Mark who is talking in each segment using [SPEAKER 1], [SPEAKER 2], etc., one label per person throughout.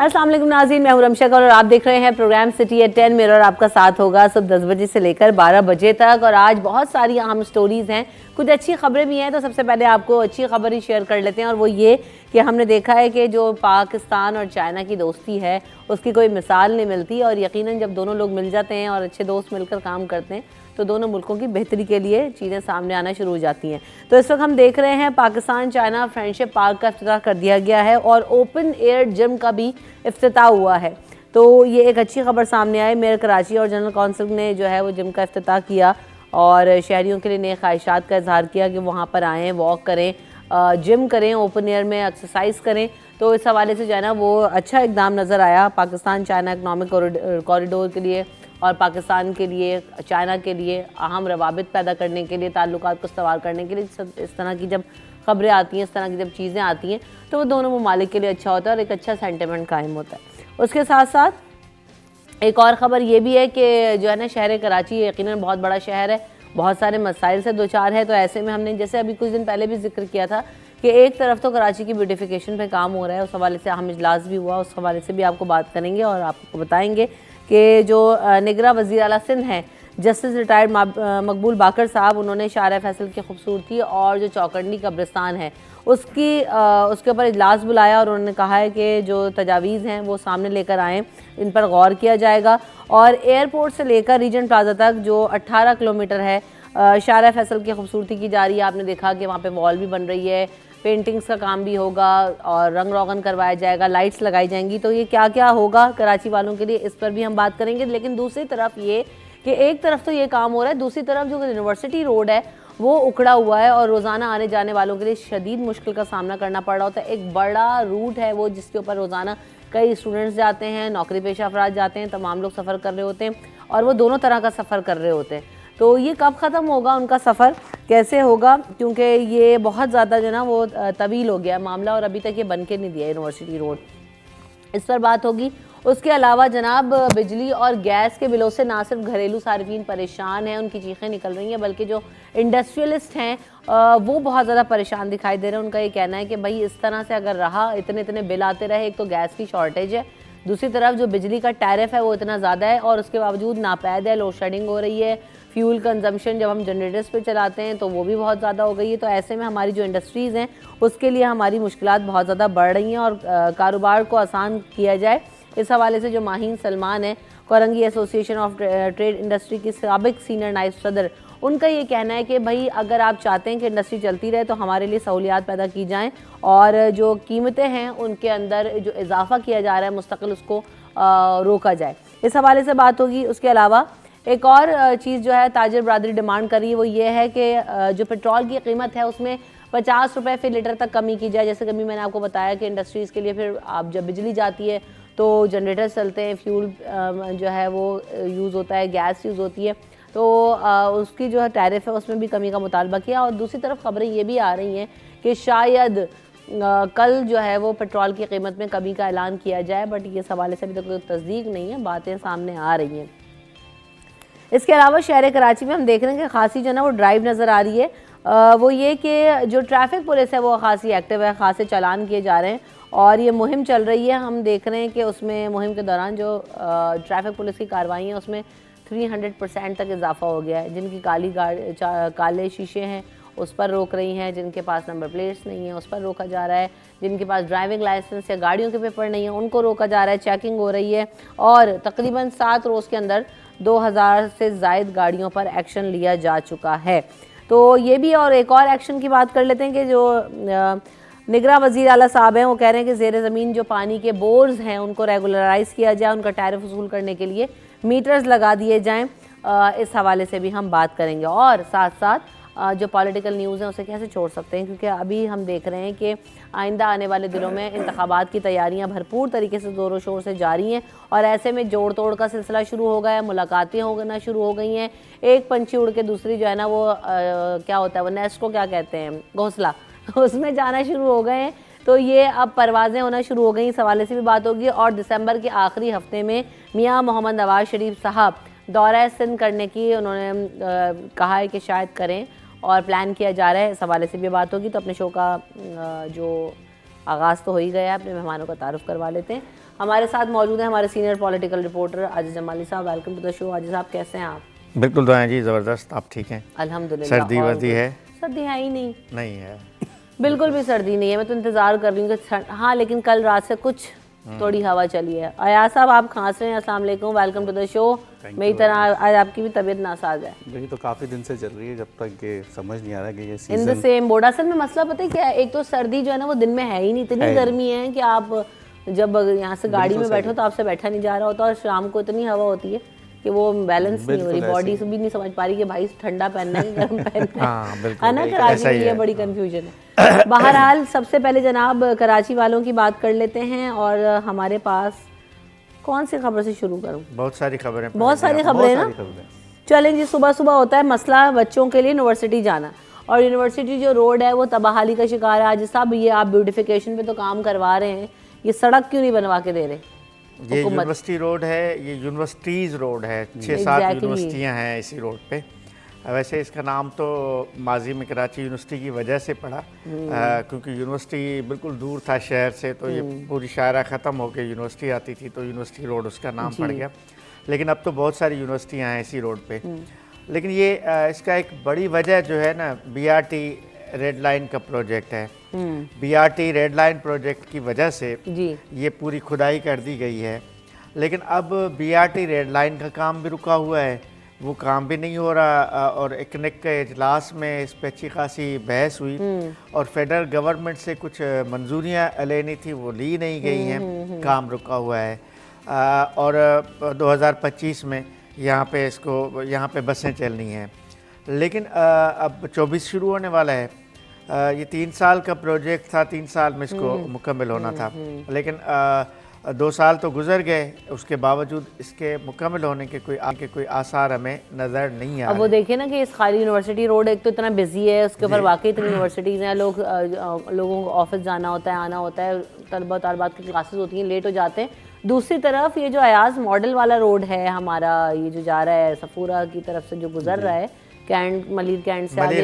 [SPEAKER 1] अस्सलाम वालेकुम नाज़रीन, मैं हूं रमशा कौर और आप देख रहे हैं प्रोग्राम सिटी एट 10 में और आपका साथ होगा सुबह 10 बजे से लेकर 12 बजे तक। और आज बहुत सारी अहम स्टोरीज़ हैं, कुछ अच्छी खबरें भी हैं। तो सबसे पहले आपको अच्छी खबर ही शेयर कर लेते हैं और वो ये कि हमने देखा है कि जो पाकिस्तान और चाइना की दोस्ती है उसकी कोई मिसाल नहीं मिलती। और यकीनन जब दोनों लोग मिल जाते हैं और अच्छे दोस्त मिलकर काम करते हैं तो दोनों मुल्कों की बेहतरी के लिए चीज़ें सामने आना शुरू हो जाती हैं। तो इस वक्त हम देख रहे हैं पाकिस्तान चाइना फ्रेंडशिप पार्क का इफ्तिताह कर दिया गया है और ओपन एयर जिम का भी इफ्तिताह हुआ है। तो ये एक अच्छी खबर सामने आई। मेयर कराची और जनरल कौंसिल ने जो है वो जिम का इफ्तिताह किया और शहरियों के लिए नए ख्वाहिशात का इजहार किया कि वहाँ पर आएँ, वॉक करें, जिम करें, ओपन एयर में एक्सरसाइज करें। तो इस हवाले से जो है ना वो अच्छा इकदाम नज़र आया पाकिस्तान चाइना इकनॉमिक कॉरिडोर के लिए और पाकिस्तान के लिए, चाइना के लिए अहम रवाबित पैदा करने के लिए, ताल्लुकात को इस्तवार करने के लिए। इस तरह की जब खबरें आती हैं, इस तरह की जब चीज़ें आती हैं तो वो दोनों ममालिक के लिए अच्छा होता है और एक अच्छा सेंटिमेंट कायम होता है। उसके साथ साथ एक और ख़बर ये भी है कि जो है ना शहर कराची यकीनन बहुत बड़ा शहर है, बहुत सारे मसाइल से दो चार है। तो ऐसे में हमने जैसे अभी कुछ दिन पहले भी जिक्र किया था कि एक तरफ तो कराची की ब्यूटिफिकेशन पे काम हो रहा है, उस हवाले से अहम इजलास भी हुआ, उस हवाले से भी आपको बात करेंगे और आपको बताएंगे कि जो निगरां वज़ीर आला सिंध हैं जस्टिस रिटायर्ड मकबूल बाकर साहब, उन्होंने शारा फैसल की खूबसूरती और जो चौकंडी कब्रिस्तान है उसके ऊपर इजलास बुलाया और उन्होंने कहा है कि जो तजावीज़ हैं वो सामने लेकर आएँ, इन पर गौर किया जाएगा। और एयरपोर्ट से लेकर रीजेंट प्लाजा तक जो 18 किलोमीटर है शारा फैसल की खूबसूरती की जा रही है। आपने देखा कि वहाँ पे वॉल भी बन रही है, पेंटिंग्स का काम भी होगा और रंग रोगन करवाया जाएगा, लाइट्स लगाई जाएंगी। तो ये क्या क्या होगा कराची वालों के लिए, इस पर भी हम बात करेंगे। लेकिन दूसरी तरफ ये कि एक तरफ तो ये काम हो रहा है, दूसरी तरफ जो यूनिवर्सिटी रोड है वो उखड़ा हुआ है और रोज़ाना आने जाने वालों के लिए शदीद मुश्किल का सामना करना पड़ रहा होता है। एक बड़ा रूट है वो जिसके ऊपर रोज़ाना कई स्टूडेंट्स जाते हैं, नौकरी पेशा अफराद जाते हैं, तमाम लोग सफ़र कर रहे होते हैं और वो दोनों तरह का सफ़र कर रहे होते हैं। तो ये कब ख़त्म होगा, उनका सफ़र कैसे होगा, क्योंकि ये बहुत ज़्यादा जो है ना वो तवील हो गया मामला और अभी तक ये बन के नहीं दिया यूनिवर्सिटी रोड, इस पर बात होगी। उसके अलावा जनाब बिजली और गैस के बिलों से ना सिर्फ घरेलू सार्फिन परेशान हैं, उनकी चीखें निकल रही हैं, बल्कि जो इंडस्ट्रियलिस्ट हैं वो बहुत ज़्यादा परेशान दिखाई दे रहे हैं। उनका ये कहना है कि भाई इस तरह से अगर रहा, इतने इतने बिल आते रहे, एक तो गैस की शॉर्टेज है, दूसरी तरफ जो बिजली का टैरिफ है वो इतना ज़्यादा है और उसके बावजूद नापैद है, लोड शेडिंग हो रही है, फ्यूल कंजम्पशन जब हम जनरेटर्स पे चलाते हैं तो वो भी बहुत ज़्यादा हो गई है। तो ऐसे में हमारी जो इंडस्ट्रीज़ हैं उसके लिए हमारी मुश्किलात बहुत ज़्यादा बढ़ रही हैं और कारोबार को आसान किया जाए, इस हवाले से जो माहीन सलमान है, Korangi association of trade industry की साबिक सीनियर नायब सदर, उनका ये कहना है कि भाई अगर आप चाहते हैं कि इंडस्ट्री चलती रहे तो हमारे लिए सहूलियात पैदा की जाएं और जो कीमतें हैं उनके अंदर जो इजाफा किया जा रहा है मुस्तकिल उसको रोका जाए, इस हवाले से बात होगी। उसके अलावा एक और चीज़ जो है ताजर बरादरी डिमांड कर रही है वो ये है कि जो पेट्रोल की कीमत है उसमें 50 रुपये फ़ी लीटर तक कमी की जाए। जैसे कभी मैंने आपको बताया कि इंडस्ट्रीज़ के लिए फिर आप जब बिजली जाती है तो जनरेटर चलते हैं, फ्यूल जो है वो यूज़ होता है, गैस यूज़ होती है, तो उसकी जो है टैरिफ है उसमें भी कमी का मुतालबा किया। और दूसरी तरफ खबरें ये भी आ रही हैं कि शायद कल जो है वो पेट्रोल की कीमत में कमी का ऐलान किया जाए, बट ये हवाले से अभी तक कोई तस्दीक नहीं है, बातें सामने आ रही हैं। इसके अलावा शहर कराची में हम देख रहे हैं कि खासी जो है ना वो ड्राइव नज़र आ रही है, वो ये कि जो ट्रैफिक पुलिस है वो खासी एक्टिव है, खासे चालान किए जा रहे हैं और ये मुहिम चल रही है। हम देख रहे हैं कि उसमें मुहिम के दौरान जो ट्रैफिक पुलिस की कार्रवाई है उसमें 300% तक इजाफा हो गया है। जिनकी काले शीशे हैं उस पर रोक रही हैं, जिनके पास नंबर प्लेट्स नहीं है उस पर रोका जा रहा है, जिनके पास ड्राइविंग लाइसेंस या गाड़ियों के पेपर नहीं है उनको रोका जा रहा है, चेकिंग हो रही है और तकरीबन 7 रोज़ के अंदर 2000 से ज़ायद गाड़ियों पर एक्शन लिया जा चुका है। तो ये भी, और एक और एक्शन की बात कर लेते हैं कि जो निगरां वज़ीर आला साहब हैं वो कह रहे हैं कि ज़ेर ज़मीन जो पानी के बोर्स हैं उनको रेगुलराइज़ किया जाए, उनका टैरिफ वसूल करने के लिए मीटर्स लगा दिए जाएँ, इस हवाले से भी हम बात करेंगे। और साथ साथ जो पॉलिटिकल न्यूज़ है उसे कैसे छोड़ सकते हैं, क्योंकि अभी हम देख रहे हैं कि आइंदा आने वाले दिनों में इंतखाबात की तैयारियां भरपूर तरीके से ज़ोरों शोर से जारी हैं और ऐसे में जोड़ तोड़ का सिलसिला शुरू हो गया है, मुलाकातें होना शुरू हो गई हैं, एक पंछी उड़ के दूसरी जो है ना वो क्या होता है वो नेस्ट को क्या कहते हैं, घोंसला, उसमें जाना शुरू हो गए हैं। तो ये अब परवाज़ें होना शुरू हो गई, इस हवाले से भी बात होगी। और दिसंबर के आखिरी हफ्ते में मियाँ मोहम्मद नवाज शरीफ साहब दौरा सिंध करने की उन्होंने कहा है कि शायद करें और प्लान किया जा रहा है, इस हवाले से भी बात होगी। तो अपने शो का जो आगाज़ तो हो ही गया है, अपने मेहमानों का तारुफ करवा लेते हैं। हमारे साथ मौजूद है हमारे senior political reporter Aziz Jamali sahab. Welcome to the show. Aziz sahab कैसे हैं आप?
[SPEAKER 2] बिल्कुल दुआएं जी, ज़बरदस्त। आप ठीक हैं?
[SPEAKER 1] अल्हम्दुलिल्लाह।
[SPEAKER 2] सर्दी वर्दी है?
[SPEAKER 1] सर्दी है ही नहीं,
[SPEAKER 2] नहीं है।
[SPEAKER 1] बिल्कुल भी सर्दी नहीं है। मैं तो इंतज़ार कर रही हूँ कि हाँ, लेकिन कल रात से कुछ थोड़ी हवा चली है। अयाज साहब आप खांस रहे हैं, अस्सलाम वालेकुम, वेलकम टू द शो। मेरी तरह आज आपकी भी तबीयत नासाज है।
[SPEAKER 3] मेरी तो काफ़ी दिन से चल रही है, जब तक ये समझ नहीं आ रहा कि ये
[SPEAKER 1] इन द सेम बोर्ड। असल में मसला पता है क्या है, एक तो सर्दी जो है ना वो दिन में है ही नहीं, इतनी गर्मी है कि आप जब यहाँ से गाड़ी में बैठो तो आपसे बैठा नहीं जा रहा होता, और शाम को इतनी हवा होती है कि वो बैलेंस नहीं हो रही, बॉडी से भी नहीं समझ पा रही कि भाई ठंडा पहनना है गर्म पहनना है ना। कराची के लिए बड़ी कंफ्यूजन है। बहरहाल सबसे पहले जनाब कराची वालों की बात कर लेते हैं, और हमारे पास कौन सी खबर से शुरू करूं?
[SPEAKER 2] बहुत सारी खबरें,
[SPEAKER 1] बहुत सारी खबरें ना। चलें जी, सुबह सुबह होता है मसला बच्चों के लिए यूनिवर्सिटी जाना, और यूनिवर्सिटी जो रोड है वो तबाहाली का शिकार है। आज साहब ये आप ब्यूटिफिकेशन पे तो काम करवा रहे हैं, ये सड़क क्यों नहीं बनवा के दे रहे?
[SPEAKER 2] ये यूनिवर्सिटी रोड है, ये यूनिवर्सिटीज़ रोड है। 6-7 यूनिवर्सिटियाँ हैं इसी रोड पे। वैसे इसका नाम तो माजी में कराची यूनिवर्सिटी की वजह से पड़ा, क्योंकि यूनिवर्सिटी बिल्कुल दूर था शहर से, तो ये पूरी शायरा ख़त्म होकर यूनिवर्सिटी आती थी, तो यूनिवर्सिटी रोड उसका नाम पड़ गया। लेकिन अब तो बहुत सारी यूनिवर्सिटियाँ हैं इसी रोड पे। लेकिन ये इसका एक बड़ी वजह जो है ना, BRT रेड लाइन का प्रोजेक्ट है। BRT रेड लाइन प्रोजेक्ट की वजह से ये पूरी खुदाई कर दी गई है। लेकिन अब BRT रेड लाइन का काम भी रुका हुआ है, वो काम भी नहीं हो रहा, और इकनेक के इजलास में इस पर अच्छी खासी बहस हुई, और फेडरल गवर्नमेंट से कुछ मंजूरियाँ लेनी थी, वो ली नहीं गई हैं, काम रुका हुआ है। और 2025 में यहाँ पे बसें चलनी हैं। लेकिन अब 24 शुरू होने वाला है। ये 3 साल का प्रोजेक्ट था, 3 साल में इसको मुकम्मल होना था, लेकिन 2 साल तो गुजर गए, उसके बावजूद इसके मुकम्मल होने के कोई आसार हमें नज़र नहीं आ रहे।
[SPEAKER 1] अब वो देखिए ना कि इस खाली यूनिवर्सिटी रोड एक तो इतना बिजी है, उसके ऊपर वाकई इतनी यूनिवर्सिटीज़ हैं, लोगों को ऑफिस जाना होता है, आना होता है, तलबात की क्लासेस होती हैं, लेट हो जाते हैं। दूसरी तरफ ये जो अयाज मॉडल वाला रोड है हमारा, ये जो जा रहा है सफूरा की तरफ से जो गुजर रहा है, कैंट मलिर कैंट से आगे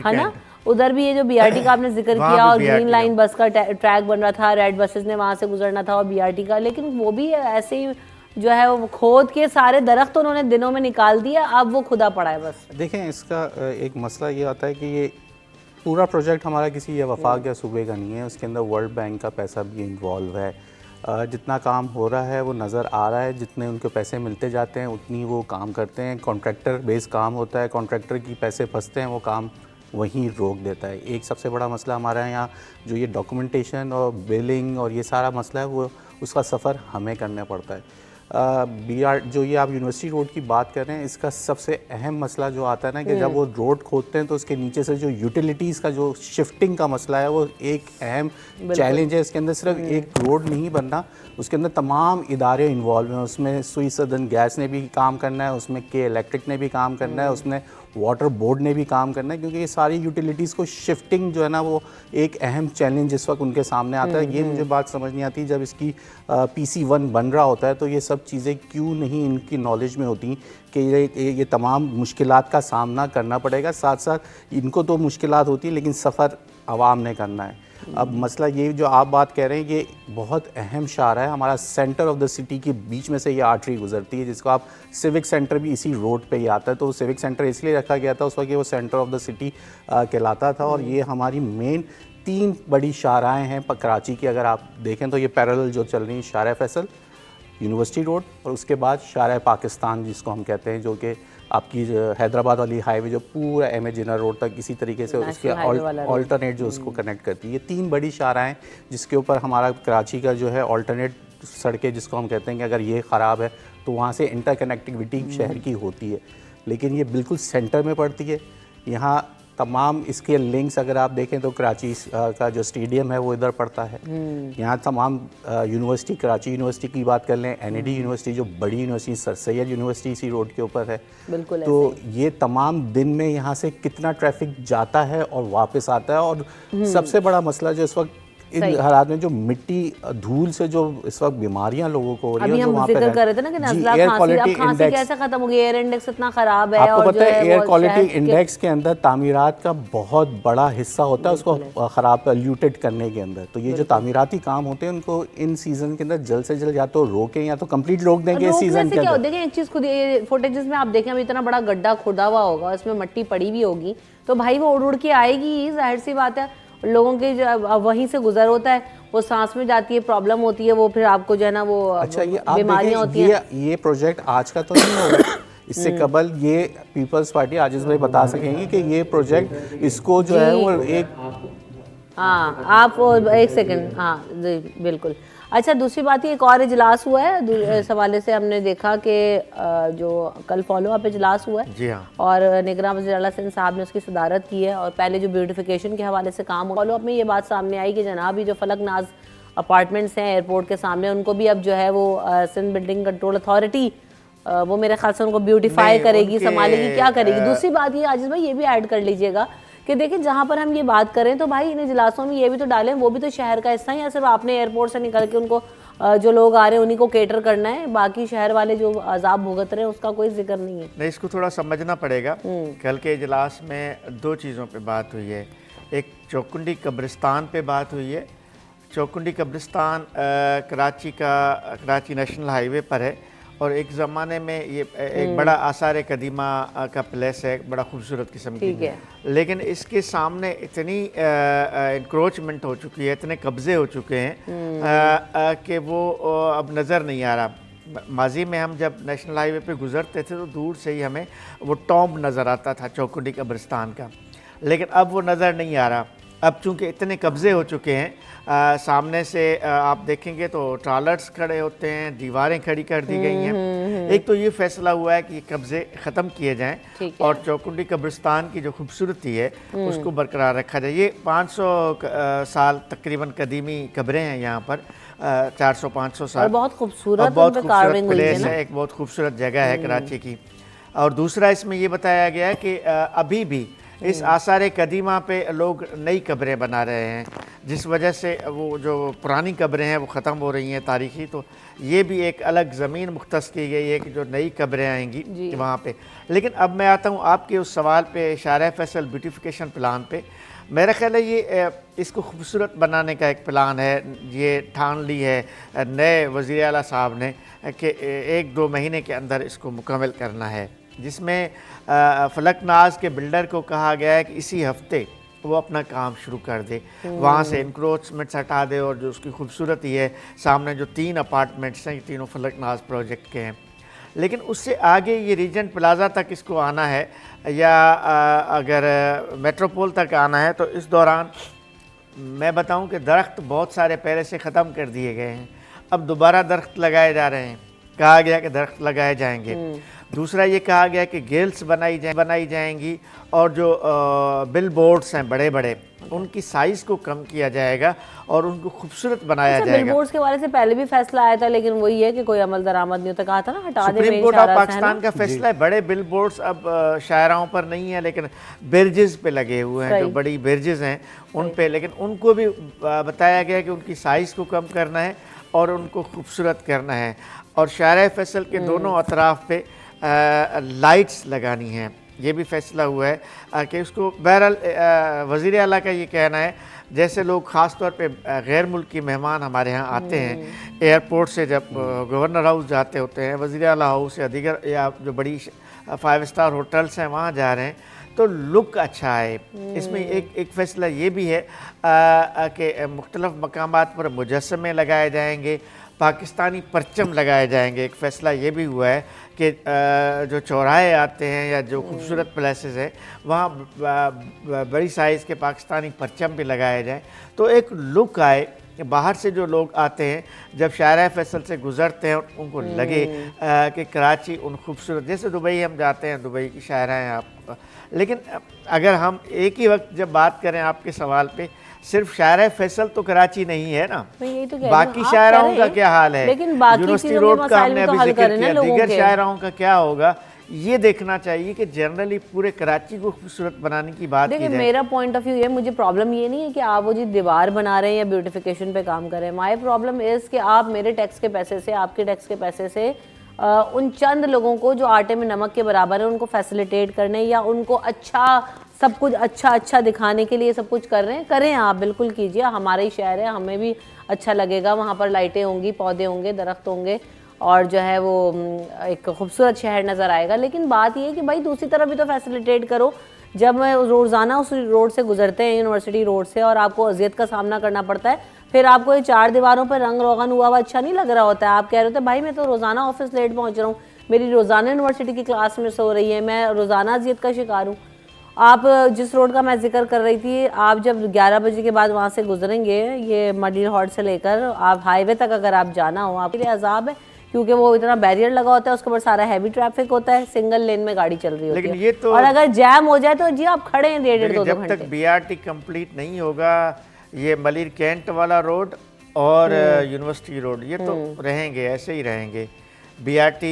[SPEAKER 1] है ना, उधर भी ये जो BRT का आपने जिक्र किया, और ग्रीन लाइन बस का ट्रैक बन रहा था, रेड बसेस ने वहाँ से गुजरना था, और BRT का, लेकिन वो भी ऐसे ही जो है वो खोद के सारे दरख्त उन्होंने दिनों में निकाल दिया, अब वो खुदा पड़ा है बस।
[SPEAKER 3] देखें, इसका एक मसला ये आता है कि ये पूरा प्रोजेक्ट हमारा किसी ये वफाक या सूबे का नहीं है, उसके अंदर वर्ल्ड बैंक का पैसा भी इन्वॉल्व है। जितना काम हो रहा है वो नज़र आ रहा है, जितने उनको पैसे मिलते जाते हैं उतनी वो काम करते हैं। कॉन्ट्रैक्टर बेस काम होता है, कॉन्ट्रैक्टर की पैसे फंसते हैं, वो काम वहीं रोक देता है। एक सबसे बड़ा मसला हमारे यहाँ जो ये डॉक्यूमेंटेशन और बिलिंग और ये सारा मसला है, वो उसका सफ़र हमें करना पड़ता है। जो ये आप यूनिवर्सिटी रोड की बात कर रहे हैं, इसका सबसे अहम मसला जो आता है ना कि जब वो रोड खोदते हैं तो उसके नीचे से जो यूटिलिटीज़ का जो शिफ्टिंग का मसला है, वो एक अहम चैलेंज है। इसके अंदर सिर्फ एक रोड नहीं बनना, उसके अंदर तमाम इदारे इन्वॉल्व हैं। उसमें सुई सदन गैस ने भी काम करना है, उसमें के इलेक्ट्रिक ने भी काम करना है, उसमें वाटर बोर्ड ने भी काम करना है, क्योंकि ये सारी यूटिलिटीज़ को शिफ्टिंग जो है ना वो एक अहम चैलेंज इस वक्त उनके सामने आता है। ये मुझे बात समझ नहीं आती, जब इसकी PC1 बन रहा होता है तो ये सब चीज़ें क्यों नहीं इनकी नॉलेज में होती कि ये तमाम मुश्किलात का सामना करना पड़ेगा। साथ साथ इनको तो मुश्किलात होती है, लेकिन सफ़र आवाम ने करना है। अब मसला ये जो आप बात कह रहे हैं, ये बहुत अहम शाहरा है हमारा, सेंटर ऑफ द सिटी के बीच में से ये आर्टरी गुजरती है, जिसको आप सिविक सेंटर भी इसी रोड पे ही आता है। तो सिविक सेंटर इसलिए रखा गया था उस वक्त, वो सेंटर ऑफ द सिटी कहलाता था। और ये हमारी मेन 3 बड़ी शाहराएँ हैं कराची की। अगर आप देखें तो ये पैरेलल जो चल रही है, शाहरा फैसल, यूनिवर्सिटी रोड, और उसके बाद शाहरा पाकिस्तान जिसको हम कहते हैं, जो कि आपकी हैदराबाद वाली हाईवे जो पूरा MA जिन्ना रोड तक इसी तरीके से उसके ऑल्टरनेट जो उसको कनेक्ट करती है। ये 3 बड़ी शाहराएँ जिसके ऊपर हमारा कराची का जो है ऑल्टरनेट सड़कें जिसको हम कहते हैं कि अगर ये ख़राब है तो वहाँ से इंटरकनेक्टिविटी शहर की होती है। लेकिन ये बिल्कुल सेंटर में पड़ती है। यहाँ तमाम इसके लिंक्स अगर आप देखें तो कराची का जो स्टेडियम है वो इधर पड़ता है। यहाँ तमाम यूनिवर्सिटी, कराची यूनिवर्सिटी की बात कर लें, NAD यूनिवर्सिटी जो बड़ी यूनिवर्सिटी, सर सैयद यूनिवर्सिटी इसी रोड के ऊपर है।
[SPEAKER 1] बिल्कुल।
[SPEAKER 3] तो ये तमाम दिन में यहाँ से कितना ट्रैफिक जाता है और वापस आता है। और सबसे बड़ा मसला जो इस वक्त इन हालात में जो मिट्टी धूल से जो इस वक्त बीमारियां लोगों को हो रही
[SPEAKER 1] अभी
[SPEAKER 3] है, जो
[SPEAKER 1] हम
[SPEAKER 3] वहाँ पे
[SPEAKER 1] जिक्र कर रहे थे ना कि नज़ला खांसी, अब खांसी कैसे खत्म हो गई, एयर इंडेक्स इतना खराब है।
[SPEAKER 3] आपको
[SPEAKER 1] और
[SPEAKER 3] पता है एयर
[SPEAKER 1] वो
[SPEAKER 3] क्वालिटी
[SPEAKER 1] शहर के-
[SPEAKER 3] इंडेक्स के अंदर तामीरात का बहुत बड़ा हिस्सा होता है उसको ख़राब पोल्यूटेड करने के अंदर। तो ये जो तामीराती काम होते हैं उनको इन सीज़न के अंदर जल्द से जल्द या तो रोकें या तो कंप्लीट रोक देंगे इस सीज़न के
[SPEAKER 1] क्या
[SPEAKER 3] अंदर।
[SPEAKER 1] देखें एक चीज़ खुद फुटेजेस में आप देखें, अभी इतना बड़ा गड्ढा खुदा हुआ होगा, उसमें मट्टी पड़ी भी होगी, तो भाई वो उड़ उड़ के आएगी, जाहिर सी बात है। लोगों के जो वहीं से गुजर होता है, वो सांस में जाती है, प्रॉब्लम होती है, वो फिर आपको जो है ना वो
[SPEAKER 3] अच्छा, ये आप
[SPEAKER 1] बीमारियां होती
[SPEAKER 3] देखें,
[SPEAKER 1] हैं।
[SPEAKER 3] ये प्रोजेक्ट आज का तो नहीं होगा, इससे कबल ये पीपल्स पार्टी आजिज भाई बता सकेंगे कि ये प्रोजेक्ट इसको जो है वो एक
[SPEAKER 1] हाँ आप एक सेकंड, हाँ जी बिल्कुल। अच्छा, दूसरी बात ये एक और इजलास हुआ है इस हवाले से, हमने देखा कि जो कल फॉलो अप इजलास हुआ है
[SPEAKER 2] जी हाँ,
[SPEAKER 1] और निगरान वज़ीर आला सिंध साहब ने उसकी सदारत की है। और पहले जो ब्यूटिफिकेशन के हवाले से काम फॉलो अप में ये बात सामने आई कि जनाब ये जो फलक नाज अपार्टमेंट्स हैं एयरपोर्ट के सामने, उनको भी अब जो है वो सिंध बिल्डिंग कंट्रोल अथॉरिटी वो मेरे ख्याल से उनको ब्यूटिफाई करेगी, संभालेगी, क्या करेगी। दूसरी बात ये आजिज भाई ये भी ऐड कर लीजिएगा कि देखिए जहाँ पर हम ये बात करें तो भाई इन इजलासों में ये भी तो डालें, वो भी तो शहर का हिस्सा है, या सिर्फ आपने एयरपोर्ट से निकल के उनको जो लोग आ रहे हैं उन्हीं को केटर करना है, बाकी शहर वाले जो अजाब भुगत रहे हैं उसका कोई जिक्र नहीं है।
[SPEAKER 2] नहीं, इसको थोड़ा समझना पड़ेगा। कल के इजलास में दो चीज़ों पे बात हुई है। एक चौकुंडी कब्रिस्तान पे बात हुई है। चौकुंडी कब्रिस्तान कराची नेशनल हाईवे पर है और एक ज़माने में ये एक बड़ा आसार कदीमा का प्लेस है, बड़ा खूबसूरत किस्म की, लेकिन इसके सामने इतनी इंक्रोचमेंट हो चुकी है, इतने कब्ज़े हो चुके हैं कि वो अब नज़र नहीं आ रहा। माजी में हम जब नेशनल हाईवे पे गुज़रते थे तो दूर से ही हमें वो टॉम्ब नज़र आता था चौकुंडी कब्रिस्तान का, लेकिन अब वो नज़र नहीं आ रहा। अब चूँकि इतने कब्ज़े हो चुके हैं, सामने से आप देखेंगे तो ट्रालर्स खड़े होते हैं, दीवारें खड़ी कर दी गई हैं। एक तो ये फैसला हुआ है कि ये कब्ज़े ख़त्म किए जाएं और चौकुंडी कब्रिस्तान की जो खूबसूरती है उसको बरकरार रखा जाए। ये 500 साल तकरीबन कदीमी कब्रें हैं यहाँ पर, 400-500 साल,
[SPEAKER 1] और बहुत खूबसूरत
[SPEAKER 2] प्लेस है, एक बहुत खूबसूरत जगह है कराची की। और दूसरा इसमें ये बताया गया है कि अभी भी इस आसार कदीमा पे लोग नई कब्रें बना रहे हैं, जिस वजह से वो जो पुरानी कब्रें हैं वो ख़त्म हो रही हैं तारीख़ी। तो ये भी एक अलग ज़मीन मुख्तस की गई है कि जो नई कब्रें आएंगी वहाँ पे। लेकिन अब मैं आता हूँ आपके उस सवाल पे, शारा फैसल ब्यूटिफिकेशन प्लान पे। मेरा ख्याल है ये इसको खूबसूरत बनाने का एक प्लान है, ये ठान ली है नए वज़ीर आला साहब ने कि 1-2 महीने के अंदर इसको मुकम्मल करना है, जिसमें फलक नाज के बिल्डर को कहा गया है कि इसी हफ्ते वो अपना काम शुरू कर दे, वहाँ से इंक्रोचमेंट्स हटा दे और जो उसकी खूबसूरती है, सामने जो 3 अपार्टमेंट्स हैं ये तीनों फलक नाज प्रोजेक्ट के हैं। लेकिन उससे आगे ये रीजेंट प्लाजा तक इसको आना है या अगर मेट्रोपोल तक आना है, तो इस दौरान मैं बताऊं कि दरख्त बहुत सारे पहले से ख़त्म कर दिए गए हैं, अब दोबारा दरख्त लगाए जा रहे हैं। कहा गया कि दरख्त लगाए जाएंगे। दूसरा ये कहा गया कि गेल्स बनाई जाएंगी और जो बिल बोर्ड्स हैं बड़े बड़े उनकी साइज़ को कम किया जाएगा और उनको खूबसूरत बनाया जाएगा।
[SPEAKER 1] बिल बोर्ड्स के बारे से पहले भी फैसला आया था, लेकिन वही है कि कोई अमल दरामद नहीं होता, कहा था ना हटा दे।
[SPEAKER 2] सुप्रीम कोर्ट ऑफ पाकिस्तान का फैसला है, बड़े बिल बोर्ड्स अब शायराओं पर नहीं है लेकिन ब्रिजेस पे लगे हुए हैं, जो बड़ी ब्रिजेस हैं उन पे, लेकिन उनको भी बताया गया कि उनकी साइज़ को कम करना है और उनको खूबसूरत करना है। और शारा फैसल के दोनों अतराफ़ पे लाइट्स लगानी हैं, ये भी फैसला हुआ है कि उसको। बहरहाल वज़ीर आला का ये कहना है, जैसे लोग ख़ास तौर पे गैर मुल्की मेहमान हमारे यहाँ आते हैं एयरपोर्ट से, जब गवर्नर हाउस जाते होते हैं, वज़ीर आला हाउस या दीगर या जो बड़ी 5 स्टार होटल्स हैं वहाँ जा रहे हैं, तो लुक अच्छा है। इसमें एक फ़ैसला ये भी है कि मुख्तलिफ़ मकामात पर मुजस्समे लगाए जाएंगे, पाकिस्तानी परचम लगाए जाएंगे। एक फ़ैसला ये भी हुआ है कि जो चौराहे आते हैं या जो खूबसूरत प्लेसेस हैं वहाँ बड़ी साइज़ के पाकिस्तानी परचम भी लगाए जाएं, तो एक लुक आए। बाहर से जो लोग आते हैं जब शारा फैसल से गुज़रते हैं उनको लगे कि कराची उन खूबसूरत, जैसे दुबई हम जाते हैं, दुबई की शायरा हैं आप। लेकिन अगर हम एक ही वक्त जब बात करें आपके सवाल पे, सिर्फ शायरा फैसल तो कराची नहीं है ना,
[SPEAKER 1] तो
[SPEAKER 2] बाकी शायराओं का क्या हाल है?
[SPEAKER 1] लेकिन
[SPEAKER 2] यूनिवर्सिटी रोड का हमने अभी जिक्र किया, दीगर शायराओं का क्या होगा ये देखना चाहिए कि जनरली पूरे कराची को खूबसूरत बनाने की बात की
[SPEAKER 1] देखिए
[SPEAKER 2] जाए।
[SPEAKER 1] मेरा पॉइंट ऑफ व्यू है, मुझे प्रॉब्लम ये नहीं है कि आप वो जी दीवार बना रहे हैं या ब्यूटिफिकेशन पे काम कर रहे हैं। माय प्रॉब्लम इज़ कि आप मेरे टैक्स के पैसे से, आपके टैक्स के पैसे से उन चंद लोगों को जो आटे में नमक के बराबर है उनको फैसिलिटेट करने या उनको अच्छा सब कुछ अच्छा दिखाने के लिए सब कुछ कर रहे हैं। करें, आप बिल्कुल कीजिए, हमारा ही शहर है, हमें भी अच्छा लगेगा, वहाँ पर लाइटें होंगी, पौधे होंगे, दरख्त होंगे और जो है वो एक खूबसूरत शहर नज़र आएगा। लेकिन बात ये है कि भाई दूसरी तरफ भी तो फैसिलिटेट करो। जब मैं रोज़ाना उस रोड से गुजरते हैं, यूनिवर्सिटी रोड से, और आपको अजियत का सामना करना पड़ता है, फिर आपको ये 4 दीवारों पर रंग रोगन हुआ अच्छा नहीं लग रहा होता है। आप कह रहे होते भाई मैं तो रोज़ाना ऑफिस लेट पहुँच रहा हूँ, मेरी रोज़ाना यूनिवर्सिटी की क्लास में सो रही है, मैं रोज़ाना अजियत का शिकार हूँ। आप जिस रोड का मैं जिक्र कर रही थी, आप जब 11 बजे के बाद वहाँ से गुजरेंगे, ये मडील हॉट से लेकर आप हाईवे तक अगर आप जाना हो, आपके लिए अजाब है, क्योंकि वो इतना बैरियर लगा होता है, उसके ऊपर सारा हैवी ट्रैफिक होता है, सिंगल लेन में गाड़ी चल रही होती है।
[SPEAKER 2] ये तो
[SPEAKER 1] और अगर जैम हो जाए तो जी आप खड़े हैं 1.5-2 घंटे।
[SPEAKER 2] जब तक BRT कंप्लीट नहीं होगा, ये मलिर कैंट वाला रोड और यूनिवर्सिटी रोड ये तो रहेंगे, ऐसे ही रहेंगे। BRT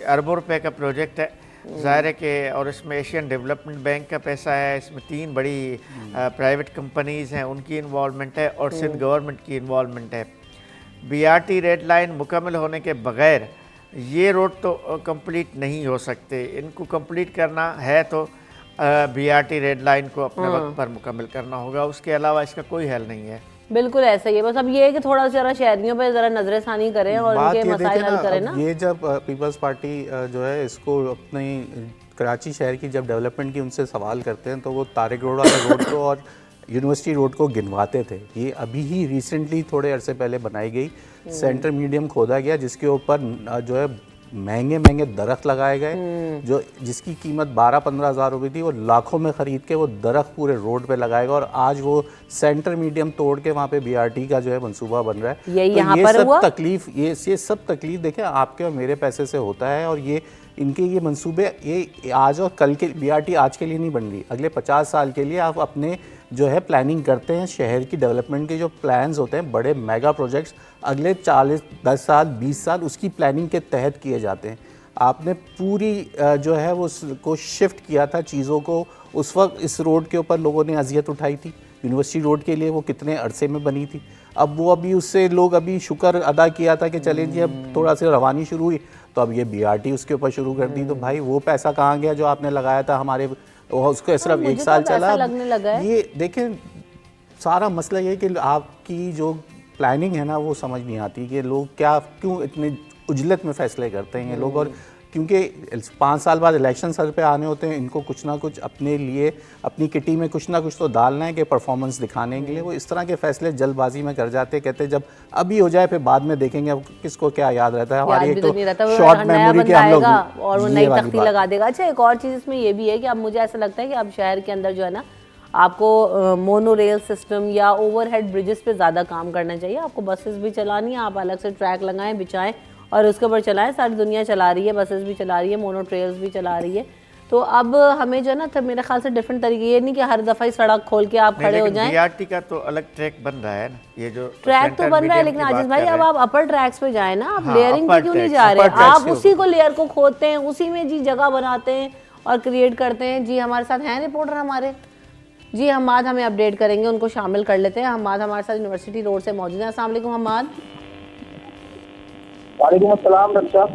[SPEAKER 2] अरबों रुपए का प्रोजेक्ट है, ज़ाहिर है कि, और इसमें एशियन डेवलपमेंट बैंक का पैसा है, इसमें 3 बड़ी प्राइवेट कंपनीज़ हैं, उनकी इन्वॉल्वमेंट है और सिंध गवर्नमेंट की इन्वॉल्वमेंट है। BRT रेड लाइन मुकम्मल होने के बगैर ये रोड तो कंप्लीट नहीं हो सकते। इनको कंप्लीट करना है तो BRT रेड लाइन को अपने वक्त पर मुकम्मल करना होगा, उसके अलावा इसका कोई हल नहीं है।
[SPEAKER 1] बिल्कुल ऐसा ही है, बस अब ये है कि थोड़ा सा शहरियों पे ज़रा नजर सानी करें और उनके मसाइल हल करें ना।
[SPEAKER 3] ये जब पीपल्स पार्टी जो है इसको अपनी कराची शहर की जब डेवलपमेंट की उनसे सवाल करते हैं तो वो तारिक रोड वाले रोड को और यूनिवर्सिटी रोड को गिनवाते थे। ये अभी ही रिसेंटली थोड़े अरसे पहले बनाई गई सेंटर मीडियम खोदा गया, जिसके ऊपर जो है महंगे दरख्त लगाए गए, जो जिसकी कीमत 12-15 हज़ार रुपये थी, वो लाखों में ख़रीद के वो दरख्त पूरे रोड पे लगाएगा और आज वो सेंटर मीडियम तोड़ के वहाँ पे BRT का जो है मंसूबा बन रहा है।
[SPEAKER 1] यही
[SPEAKER 3] तो
[SPEAKER 1] यहाँ
[SPEAKER 3] ये
[SPEAKER 1] पर
[SPEAKER 3] सब
[SPEAKER 1] हुआ?
[SPEAKER 3] तकलीफ ये सब तकलीफ देखें आपके और मेरे पैसे से होता है, और ये इनके ये मंसूबे ये आज और कल के BRT आज के लिए नहीं बन रही, अगले 50 साल के लिए आप अपने जो है प्लानिंग करते हैं। शहर की डेवलपमेंट के जो प्लान्स होते हैं, बड़े मेगा प्रोजेक्ट्स अगले 10 साल 20 साल उसकी प्लानिंग के तहत किए जाते हैं। आपने पूरी जो है वो को शिफ्ट किया था चीज़ों को। उस वक्त इस रोड के ऊपर लोगों ने अजियत उठाई थी, यूनिवर्सिटी रोड के लिए वो कितने अरसे में बनी थी। अब वो अभी उससे लोग अभी शुक्र अदा किया था कि चले जी अब थोड़ा सा रवानी शुरू हुई, तो अब ये BRT उसके ऊपर शुरू कर दी। तो भाई वो पैसा कहाँ गया जो आपने लगाया था हमारे, उसको सिर्फ 1 साल चला। ये देखें सारा मसला ये कि आपकी जो प्लानिंग है ना वो समझ नहीं आती कि लोग क्यों इतने उजलत में फैसले करते हैं ये लोग। और क्योंकि 5 साल बाद इलेक्शन सर पे आने होते हैं, इनको कुछ ना कुछ अपने लिए अपनी किटी में कुछ ना कुछ तो डालना है कि परफॉर्मेंस दिखाने के लिए वो इस तरह के फैसले जल्दबाजी में कर जाते हैं। कहते हैं जब अभी हो जाए फिर बाद में देखेंगे, अब किसको क्या याद रहता है। हमारी एक तो शॉर्ट मेमोरी के हम लोग
[SPEAKER 1] और वो नई तख्ती लगा देगा। अच्छा, एक और चीज़ इसमें ये भी है कि अब मुझे ऐसा लगता है कि अब शहर के अंदर जो है ना आपको मोनो रेल सिस्टम या ओवरहेड ब्रिजेस पे ज़्यादा काम करना चाहिए। आपको बसेस भी चलानी है, आप अलग से ट्रैक लगाएं, बिछाएं और उसके ऊपर चलाएं। सारी दुनिया चला रही है, बसेस भी चला रही है, मोनो ट्रेल्स भी चला रही है। तो अब हमें जो है ना मेरे ख्याल से डिफरेंट तरीके, ये नहीं कि हर दफ़ा ही सड़क खोल के आप खड़े हो जाएं।
[SPEAKER 2] BRT का तो अलग ट्रैक बन रहा है ना, ये जो
[SPEAKER 1] ट्रैक तो बन रहा है, लेकिन आजिज भाई अब आप अपर ट्रैक्स पे जाए ना, आप लेयरिंग पे क्यों नहीं जा रहे? आप उसी को लेयर को खोदते हैं, उसी में जी जगह बनाते हैं और क्रिएट करते हैं। जी हमारे साथ हैं रिपोर्टर हमारे, जी हमाद हमें अपडेट करेंगे, उनको शामिल कर लेते हैं। हमाद हमारे साथ यूनिवर्सिटी रोड से मौजूद है। अस्सलाम वालेकुम हमाद।
[SPEAKER 4] वालेकुम अस्सलाम रक्षा।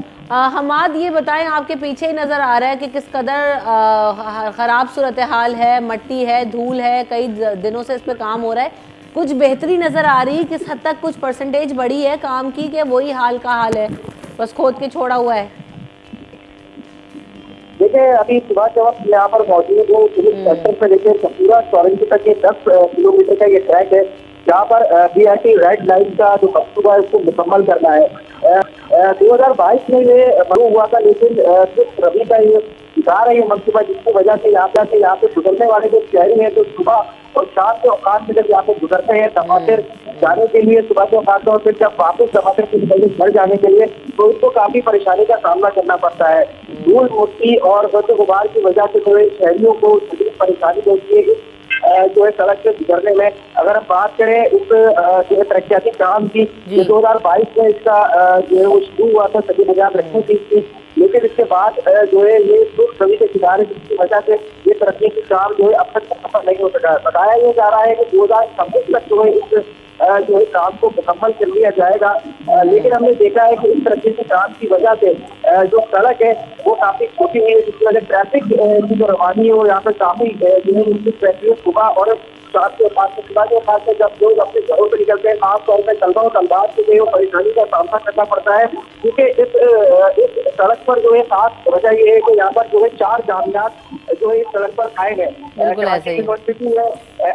[SPEAKER 1] हमाद ये बताएं, आपके पीछे ही नज़र आ रहा है कि किस कदर ख़राब सूरत हाल है, मट्टी है, धूल है, कई दिनों से इस पर काम हो रहा है। कुछ बेहतरी नज़र आ रही है? किस हद तक कुछ परसेंटेज बढ़ी है काम की, कि वही हाल का हाल है, बस खोद के छोड़ा हुआ है?
[SPEAKER 4] देखिए अभी सुबह जब आप यहाँ पर मौजूद हूँ, सेक्टर पे देखिए पूरा चौरंगी तक ये 10 किलोमीटर का ये ट्रैक है, जहाँ पर BRT रेड लाइन का जो मंसूबा है उसको मुकम्मल करना है। 2022 में ये शुरू हुआ था, लेकिन सिर्फ रबी का ये दिखा रहा है ये मंसूबा, जिसकी वजह से यहाँ पे गुजरने वाले जो शहरी हैं जो सुबह और शाम के औकात में जब यहाँ पे गुजरते हैं दफातर जाने के लिए, सुबह के औकात में, और फिर जब वापस दफातर से घर जाने के लिए, तो इनको काफी परेशानी का सामना करना पड़ता है। धूल मिट्टी और गंद गुबार की वजह से जो है शहरियों को परेशानी होती है जो है सड़क से गुजरने में। अगर हम बात करें इस जो है तरक्याती काम की, 2022 में इसका जो है वो शुरू हुआ था, सभी निजात रखने की थी, लेकिन इसके बाद जो है ये छवि के किनारे जिसकी वजह से ये तकनीकी काम जो है अब तक मुकम्मल नहीं हो सका। बताया ये जा रहा है कि 2026 तक जो है इस जो है काम को मुकम्मल कर लिया जाएगा, लेकिन हमने देखा है कि इस तरह के काम की वजह से जो सड़क है वो काफी छोटी हुई है, जिसकी वजह ट्रैफिक की जो रवानी है वो यहाँ पे काफी जो है उसकी ट्रैफिक सुबह और शाम के बाद सुबह के बाद में जब लोग अपने घरों से निकलते हैं आमतौर पर तलबा और तलबात को जो परेशानी का सामना करना पड़ता है, क्योंकि इस सड़क पर जो है खास वजह ये है कि यहाँ पर जो है 4 जामियात जो है इस सड़क पर कायम है। यूनिवर्सिटी है,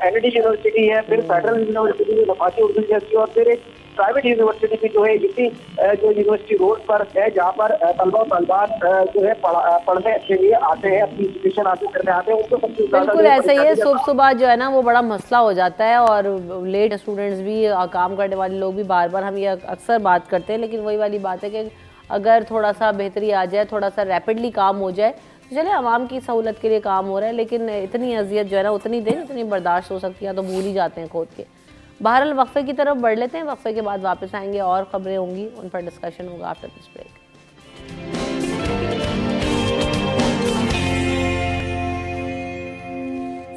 [SPEAKER 4] NID यूनिवर्सिटी है, फिर फेडरल यूनिवर्सिटी वफाकी उर्दू यूनिवर्सिटी और फिर एक प्राइवेट यूनिवर्सिटी भी जो है इसी जो यूनिवर्सिटी रोड पर है, जहाँ पर तलबा तलबात जो है पढ़ने के लिए आते हैं, अपनी एजुकेशन हासिल करने आते हैं। उनको सबसे
[SPEAKER 1] बिल्कुल ऐसा ही है, सुबह सुबह जो है ना वो बड़ा मसला हो जाता है और लेट स्टूडेंट्स भी, काम करने वाले लोग भी बार बार हम ये अक्सर बात करते हैं, लेकिन वही वाली बात है कि अगर थोड़ा सा बेहतरी आ जाए, थोड़ा सा रैपिडली काम हो जाए तो चले आवाम की सहूलत के लिए काम हो रहा है, लेकिन इतनी अजियत जो है ना उतनी देर इतनी बर्दाश्त हो सकती है तो भूल ही जाते हैं खोद के। बहरहाल वक्फे की तरफ बढ़ लेते हैं, वक्फे के बाद वापस आएंगे और ख़बरें होंगी, उन पर डिस्कशन होगा after this break.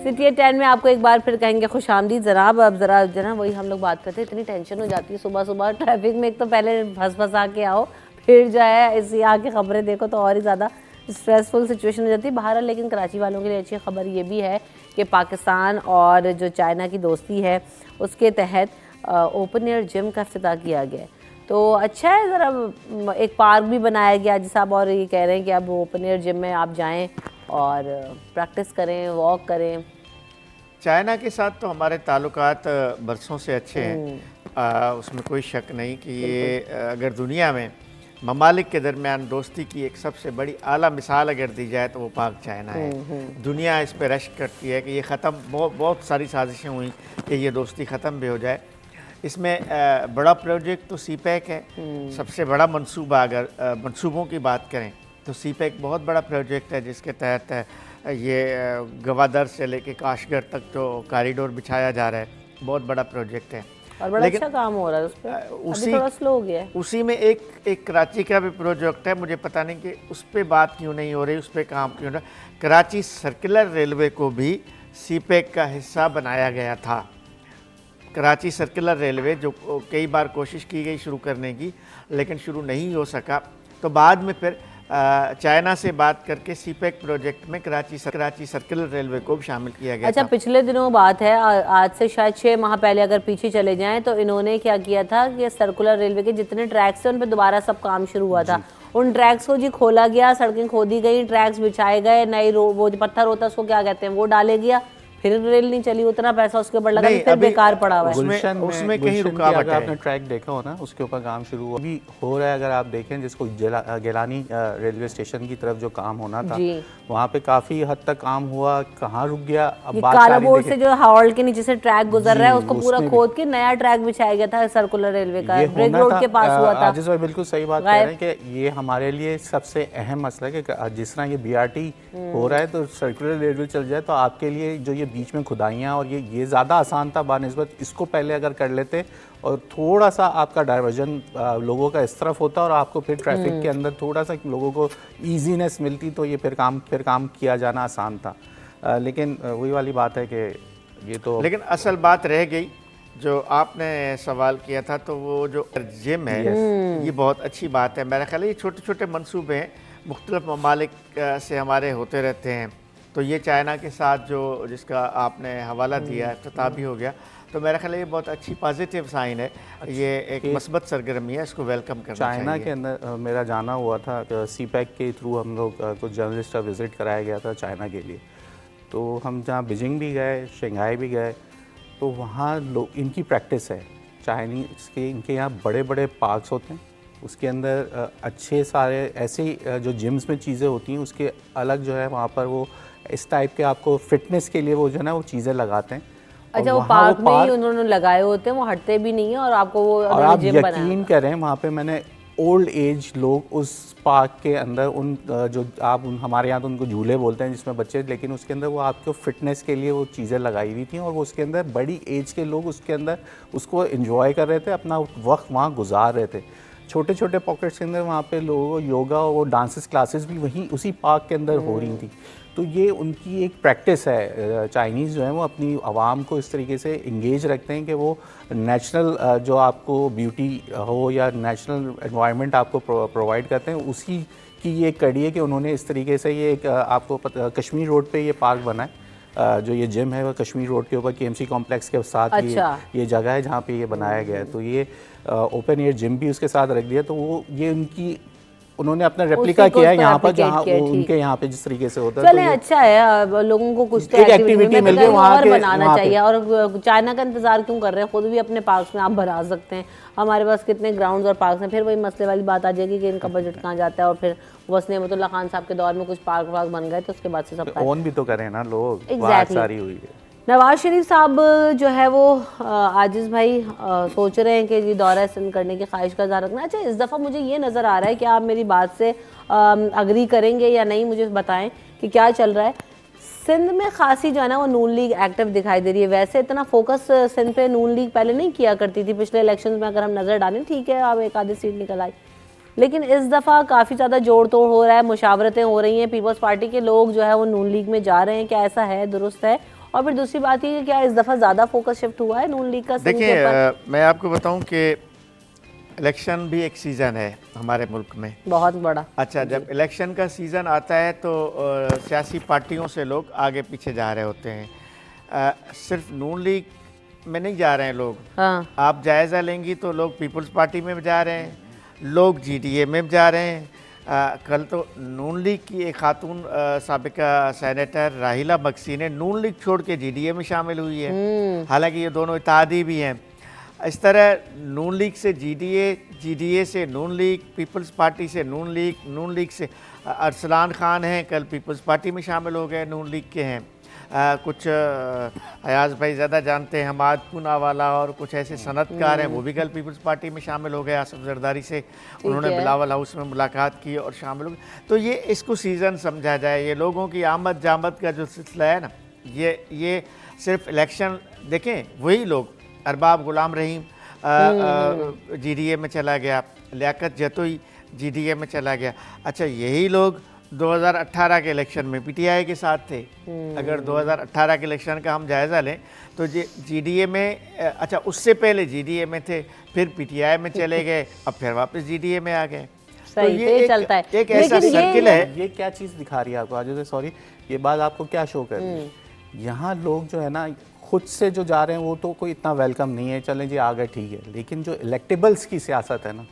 [SPEAKER 1] City at 10 में आपको एक बार फिर कहेंगे खुशामदीद जनाब। अब ज़रा जना वही हम लोग बात करते हैं, इतनी टेंशन हो जाती है सुबह सुबह ट्रैफिक में, एक तो पहले फंसा के आओ, फिर जो है इस यहाँ की खबरें देखो तो और ही ज़्यादा स्ट्रेसफुल सिचुएशन हो जाती है। बहरहाल लेकिन कराची वालों के लिए अच्छी खबर ये भी है कि पाकिस्तान और जो चाइना की दोस्ती है उसके तहत ओपन एयर जिम का इफ्तिताह किया गया है, तो अच्छा है। ज़रा एक पार्क भी बनाया गया जिस आप और ये कह रहे हैं कि अब ओपन एयर जिम में आप जाएं और प्रैक्टिस करें, वॉक करें।
[SPEAKER 2] चाइना के साथ तो हमारे ताल्लुकात बरसों से अच्छे हैं, उसमें कोई शक नहीं कि ये अगर दुनिया में ममालिक के दरमियान दोस्ती की एक सबसे बड़ी आला मिसाल अगर दी जाए तो वो पाक चाइना है। दुनिया इस पर रश्क करती है कि ये ख़त्म, बहुत सारी साजिशें हुई कि ये दोस्ती ख़त्म भी हो जाए। इसमें बड़ा प्रोजेक्ट तो CPEC है, सबसे बड़ा मंसूबा। अगर मंसूबों की बात करें तो CPEC बहुत बड़ा प्रोजेक्ट है जिसके तहत ये गवादर से लेके काशगर तक जो कॉरिडोर बिछाया जा रहा है, बहुत बड़ा प्रोजेक्ट है
[SPEAKER 1] और बड़ा अच्छा काम हो रहा है उस पर। अभी थोड़ा स्लो हो गया है।
[SPEAKER 2] उसी में एक कराची का भी प्रोजेक्ट है, मुझे पता नहीं कि उस पर बात क्यों नहीं हो रही, उस पर काम क्यों नहीं। कराची सर्कुलर रेलवे को भी CPEC का हिस्सा बनाया गया था। कराची सर्कुलर रेलवे जो कई बार कोशिश की गई शुरू करने की, लेकिन शुरू नहीं हो सका, तो बाद में फिर चाइना से बात करके CPEC प्रोजेक्ट में कराची सर्कुलर रेलवे को भी शामिल किया गया।
[SPEAKER 1] अच्छा, पिछले दिनों बात है, आज से शायद 6 माह पहले अगर पीछे चले जाएं तो इन्होंने क्या किया था कि सर्कुलर रेलवे के जितने ट्रैक्स थे उन पर दोबारा सब काम शुरू हुआ था। उन ट्रैक्स को जी खोला गया, सड़कें खोदी गई, ट्रैक्स बिछाए गए, नई वो जो पत्थर होता है उसको क्या कहते हैं वो डाले गया, फिर रेल नहीं चली, उतना पैसा उसके ऊपर लगा, फिर बेकार पड़ा हुआ है।
[SPEAKER 2] उसमें कहीं रुकावट है।
[SPEAKER 3] आपने ट्रैक देखा हो ना, उसके ऊपर काम शुरू हुआ भी हो रहा है। अगर आप देखें जिसको गिलानी रेलवे स्टेशन की तरफ जो काम होना था वहाँ पे काफी हद तक काम हुआ, कहाँ रुक गया। अब बात
[SPEAKER 1] काला बोर्ड से जो हावड़ के नीचे से ट्रैक गुजर रहा है उसको पूरा खोद के नया ट्रैक बिछाया गया था सर्कुलर रेलवे का, ब्रिज रोड के पास हुआ था।
[SPEAKER 3] जिस बिल्कुल सही बात कह रहे हैं कि ये हमारे लिए सबसे अहम मसला है कि जिस तरह ये BRT हो रहा है तो सर्कुलर रेलवे चल जाए तो आपके लिए जो ये बीच में खुदाइयाँ और ये ज़्यादा आसान था बानिस्बत इसको पहले अगर कर लेते और थोड़ा सा आपका डाइवर्जन लोगों का इस तरफ होता और आपको फिर ट्रैफिक के अंदर थोड़ा सा लोगों को ईजीनेस मिलती तो ये फिर काम किया जाना आसान था। लेकिन वही वाली बात है कि ये तो,
[SPEAKER 2] लेकिन असल बात रह गई जो आपने सवाल किया था, तो वो जो जिम है ये बहुत अच्छी बात है। मेरा ख्याल है ये छोटे छोटे मंसूबे हैं, मुख्तलिफ ममालिक से हमारे होते रहते हैं। तो ये चाइना के साथ जो जिसका आपने हवाला दिया, इफ्तिताह भी हो गया, तो मेरा ख्याल है ये बहुत अच्छी पॉजिटिव साइन है, ये एक मस्बत सरगर्मी है, इसको वेलकम करना चाहिए।
[SPEAKER 3] चाइना के अंदर मेरा जाना हुआ था, CPEC के थ्रू हम लोग कुछ जर्नलिस्ट का विज़िट कराया गया था चाइना के लिए। तो हम जहाँ बीजिंग भी गए, शंघाई भी गए, तो वहाँ लोग इनकी प्रैक्टिस है चाइनीज़ के, इनके यहाँ बड़े बड़े पार्क्स होते हैं, उसके अंदर अच्छे सारे ऐसे जो जिम्स में चीज़ें होती हैं उसके अलग जो है वहाँ पर वो इस टाइप के आपको फिटनेस के लिए वो जो है ना वो चीज़ें लगाते हैं।
[SPEAKER 1] अच्छा, वो पार्क में ही उन्होंने लगाए होते हैं, वो हटते भी नहीं है और आपको वो
[SPEAKER 3] और आप यकीन करें वहाँ पे मैंने ओल्ड एज लोग उस पार्क के अंदर उन जो आप हमारे यहाँ तो उनको झूले बोलते हैं जिसमें बच्चे, लेकिन उसके अंदर वो आपको फिटनेस के लिए वो चीज़ें लगाई हुई थी और वो उसके अंदर बड़ी एज के लोग उसके अंदर उसको एंजॉय कर रहे थे, अपना वक्त वहाँ गुजार रहे थे। छोटे छोटे पॉकेट्स के अंदर वहाँ पे लोगों को योगा और डांसेस क्लासेस भी वहीं उसी पार्क के अंदर हो रही थी। तो ये उनकी एक प्रैक्टिस है। चाइनीज़ जो है वो अपनी आवाम को इस तरीके से इंगेज रखते हैं कि वो नेचुरल जो आपको ब्यूटी हो या नेचुरल एनवायरनमेंट आपको प्रोवाइड करते हैं, उसी की ये कड़ी है कि उन्होंने इस तरीके से ये एक आपको कश्मीर रोड पे ये पार्क बना है। जो ये जिम है वो कश्मीर रोड के ऊपर KMC कॉम्प्लेक्स के साथ
[SPEAKER 1] अच्छा।
[SPEAKER 3] ये जगह है जहाँ पे ये बनाया गया है। तो ये ओपन एयर जिम भी उसके साथ रख दिया। तो वो ये उन्होंने अपना रेप्लिका किया है यहाँ पर, जहाँ उनके यहाँ पे जिस तरीके से होता है।
[SPEAKER 1] चलें, अच्छा है, अब लोगों को कुछ तो
[SPEAKER 3] एक एक्टिविटी मिल गई वहाँ
[SPEAKER 1] और
[SPEAKER 3] के,
[SPEAKER 1] बनाना चाहिए। और चाइना का इंतजार क्यों कर रहे हैं, खुद भी अपने पार्क्स में आप बना सकते हैं। हमारे पास कितने ग्राउंड्स और पार्क्स हैं। फिर वही मसले वाली बात आ जाएगी कि इनका बजट कहाँ जाता है। और फिर बस नेमतुल्लाह खान साहब के दौर में कुछ पार्क बन गए तो उसके बाद से सब
[SPEAKER 3] ओन भी तो करें ना लोग,
[SPEAKER 1] Exactly.
[SPEAKER 3] सारी हुई है।
[SPEAKER 1] नवाज शरीफ साहब जो है वो आजिज़ भाई सोच रहे हैं कि जी दौरा सिंध करने की ख्वाहिश का इज़हार रखना। अच्छा, इस दफ़ा मुझे ये नज़र आ रहा है कि आप मेरी बात से अग्री करेंगे या नहीं, मुझे बताएं कि क्या चल रहा है। सिंध में खासी जो है ना वो नून लीग एक्टिव दिखाई दे रही है। वैसे इतना फोकस सिंध पे नून लीग पहले नहीं किया करती थी। पिछले इलेक्शंस में अगर हम नज़र डालें, ठीक है अब एक आधी सीट निकल आई, लेकिन इस दफ़ा काफ़ी ज़्यादा जोड़ तोड़ हो रहा है, मुशावरतें हो रही हैं। पीपल्स पार्टी के लोग जो है वो नून लीग में जा रहे हैं। क्या ऐसा है, दुरुस्त है? और फिर दूसरी बात ये कि क्या इस दफ़ा ज़्यादा फोकस शिफ्ट हुआ है नून लीग का?
[SPEAKER 2] देखिए, मैं आपको बताऊं कि इलेक्शन भी एक सीज़न है हमारे मुल्क में,
[SPEAKER 1] बहुत बड़ा।
[SPEAKER 2] अच्छा, जब इलेक्शन का सीज़न आता है तो सियासी पार्टियों से लोग आगे पीछे जा रहे होते हैं। सिर्फ नून लीग में नहीं जा रहे हैं लोग।
[SPEAKER 1] हाँ।
[SPEAKER 2] आप जायज़ा लेंगी तो लोग पीपल्स पार्टी में जा रहे हैं, लोग GDA में जा रहे हैं। कल तो नून लीग की एक खातून साबिका सेनेटर राहिला बख्शी ने नून लीग छोड़ के GDA में शामिल हुई है। हालांकि ये दोनों इत्तेहादी भी हैं। इस तरह नून लीग से GDA से नून लीग, पीपल्स पार्टी से नून लीग से अरसलान खान हैं, कल पीपल्स पार्टी में शामिल हो गए, नून लीग के हैं। कुछ अयाज भाई ज़्यादा जानते हैं, हमाद पूनावाला, और कुछ ऐसे सनतकार हैं वो भी कल पीपल्स पार्टी में शामिल हो गए। आसिफ जरदारी से उन्होंने बिलावल हाउस में मुलाकात की और शामिल हो गए। तो ये इसको सीज़न समझा जाए। ये लोगों की आमद जामद का जो सिलसिला है ना, ये सिर्फ इलेक्शन देखें, वही लोग, अरबाब गुलाम रहीम GDA में चला गया, लियाकत जतोई GDA में चला गया। अच्छा, यही लोग 2018 के इलेक्शन में PTI के साथ थे। अगर 2018 के इलेक्शन का हम जायज़ा लें तो GDA में, अच्छा उससे पहले GDA में थे, फिर PTI में चले गए, अब फिर वापस GDA में आ गए। तो ये चलता है, एक ऐसा सर्किल है।
[SPEAKER 3] ये क्या चीज़ दिखा रही है आपको आज? सॉरी, ये बात आपको क्या शो कर रही है? यहाँ लोग जो है ना खुद से जो जा रहे हैं वो तो कोई इतना वेलकम नहीं है, चलें जी आ गए ठीक है, लेकिन जो इलेक्टेबल्स की सियासत है ना,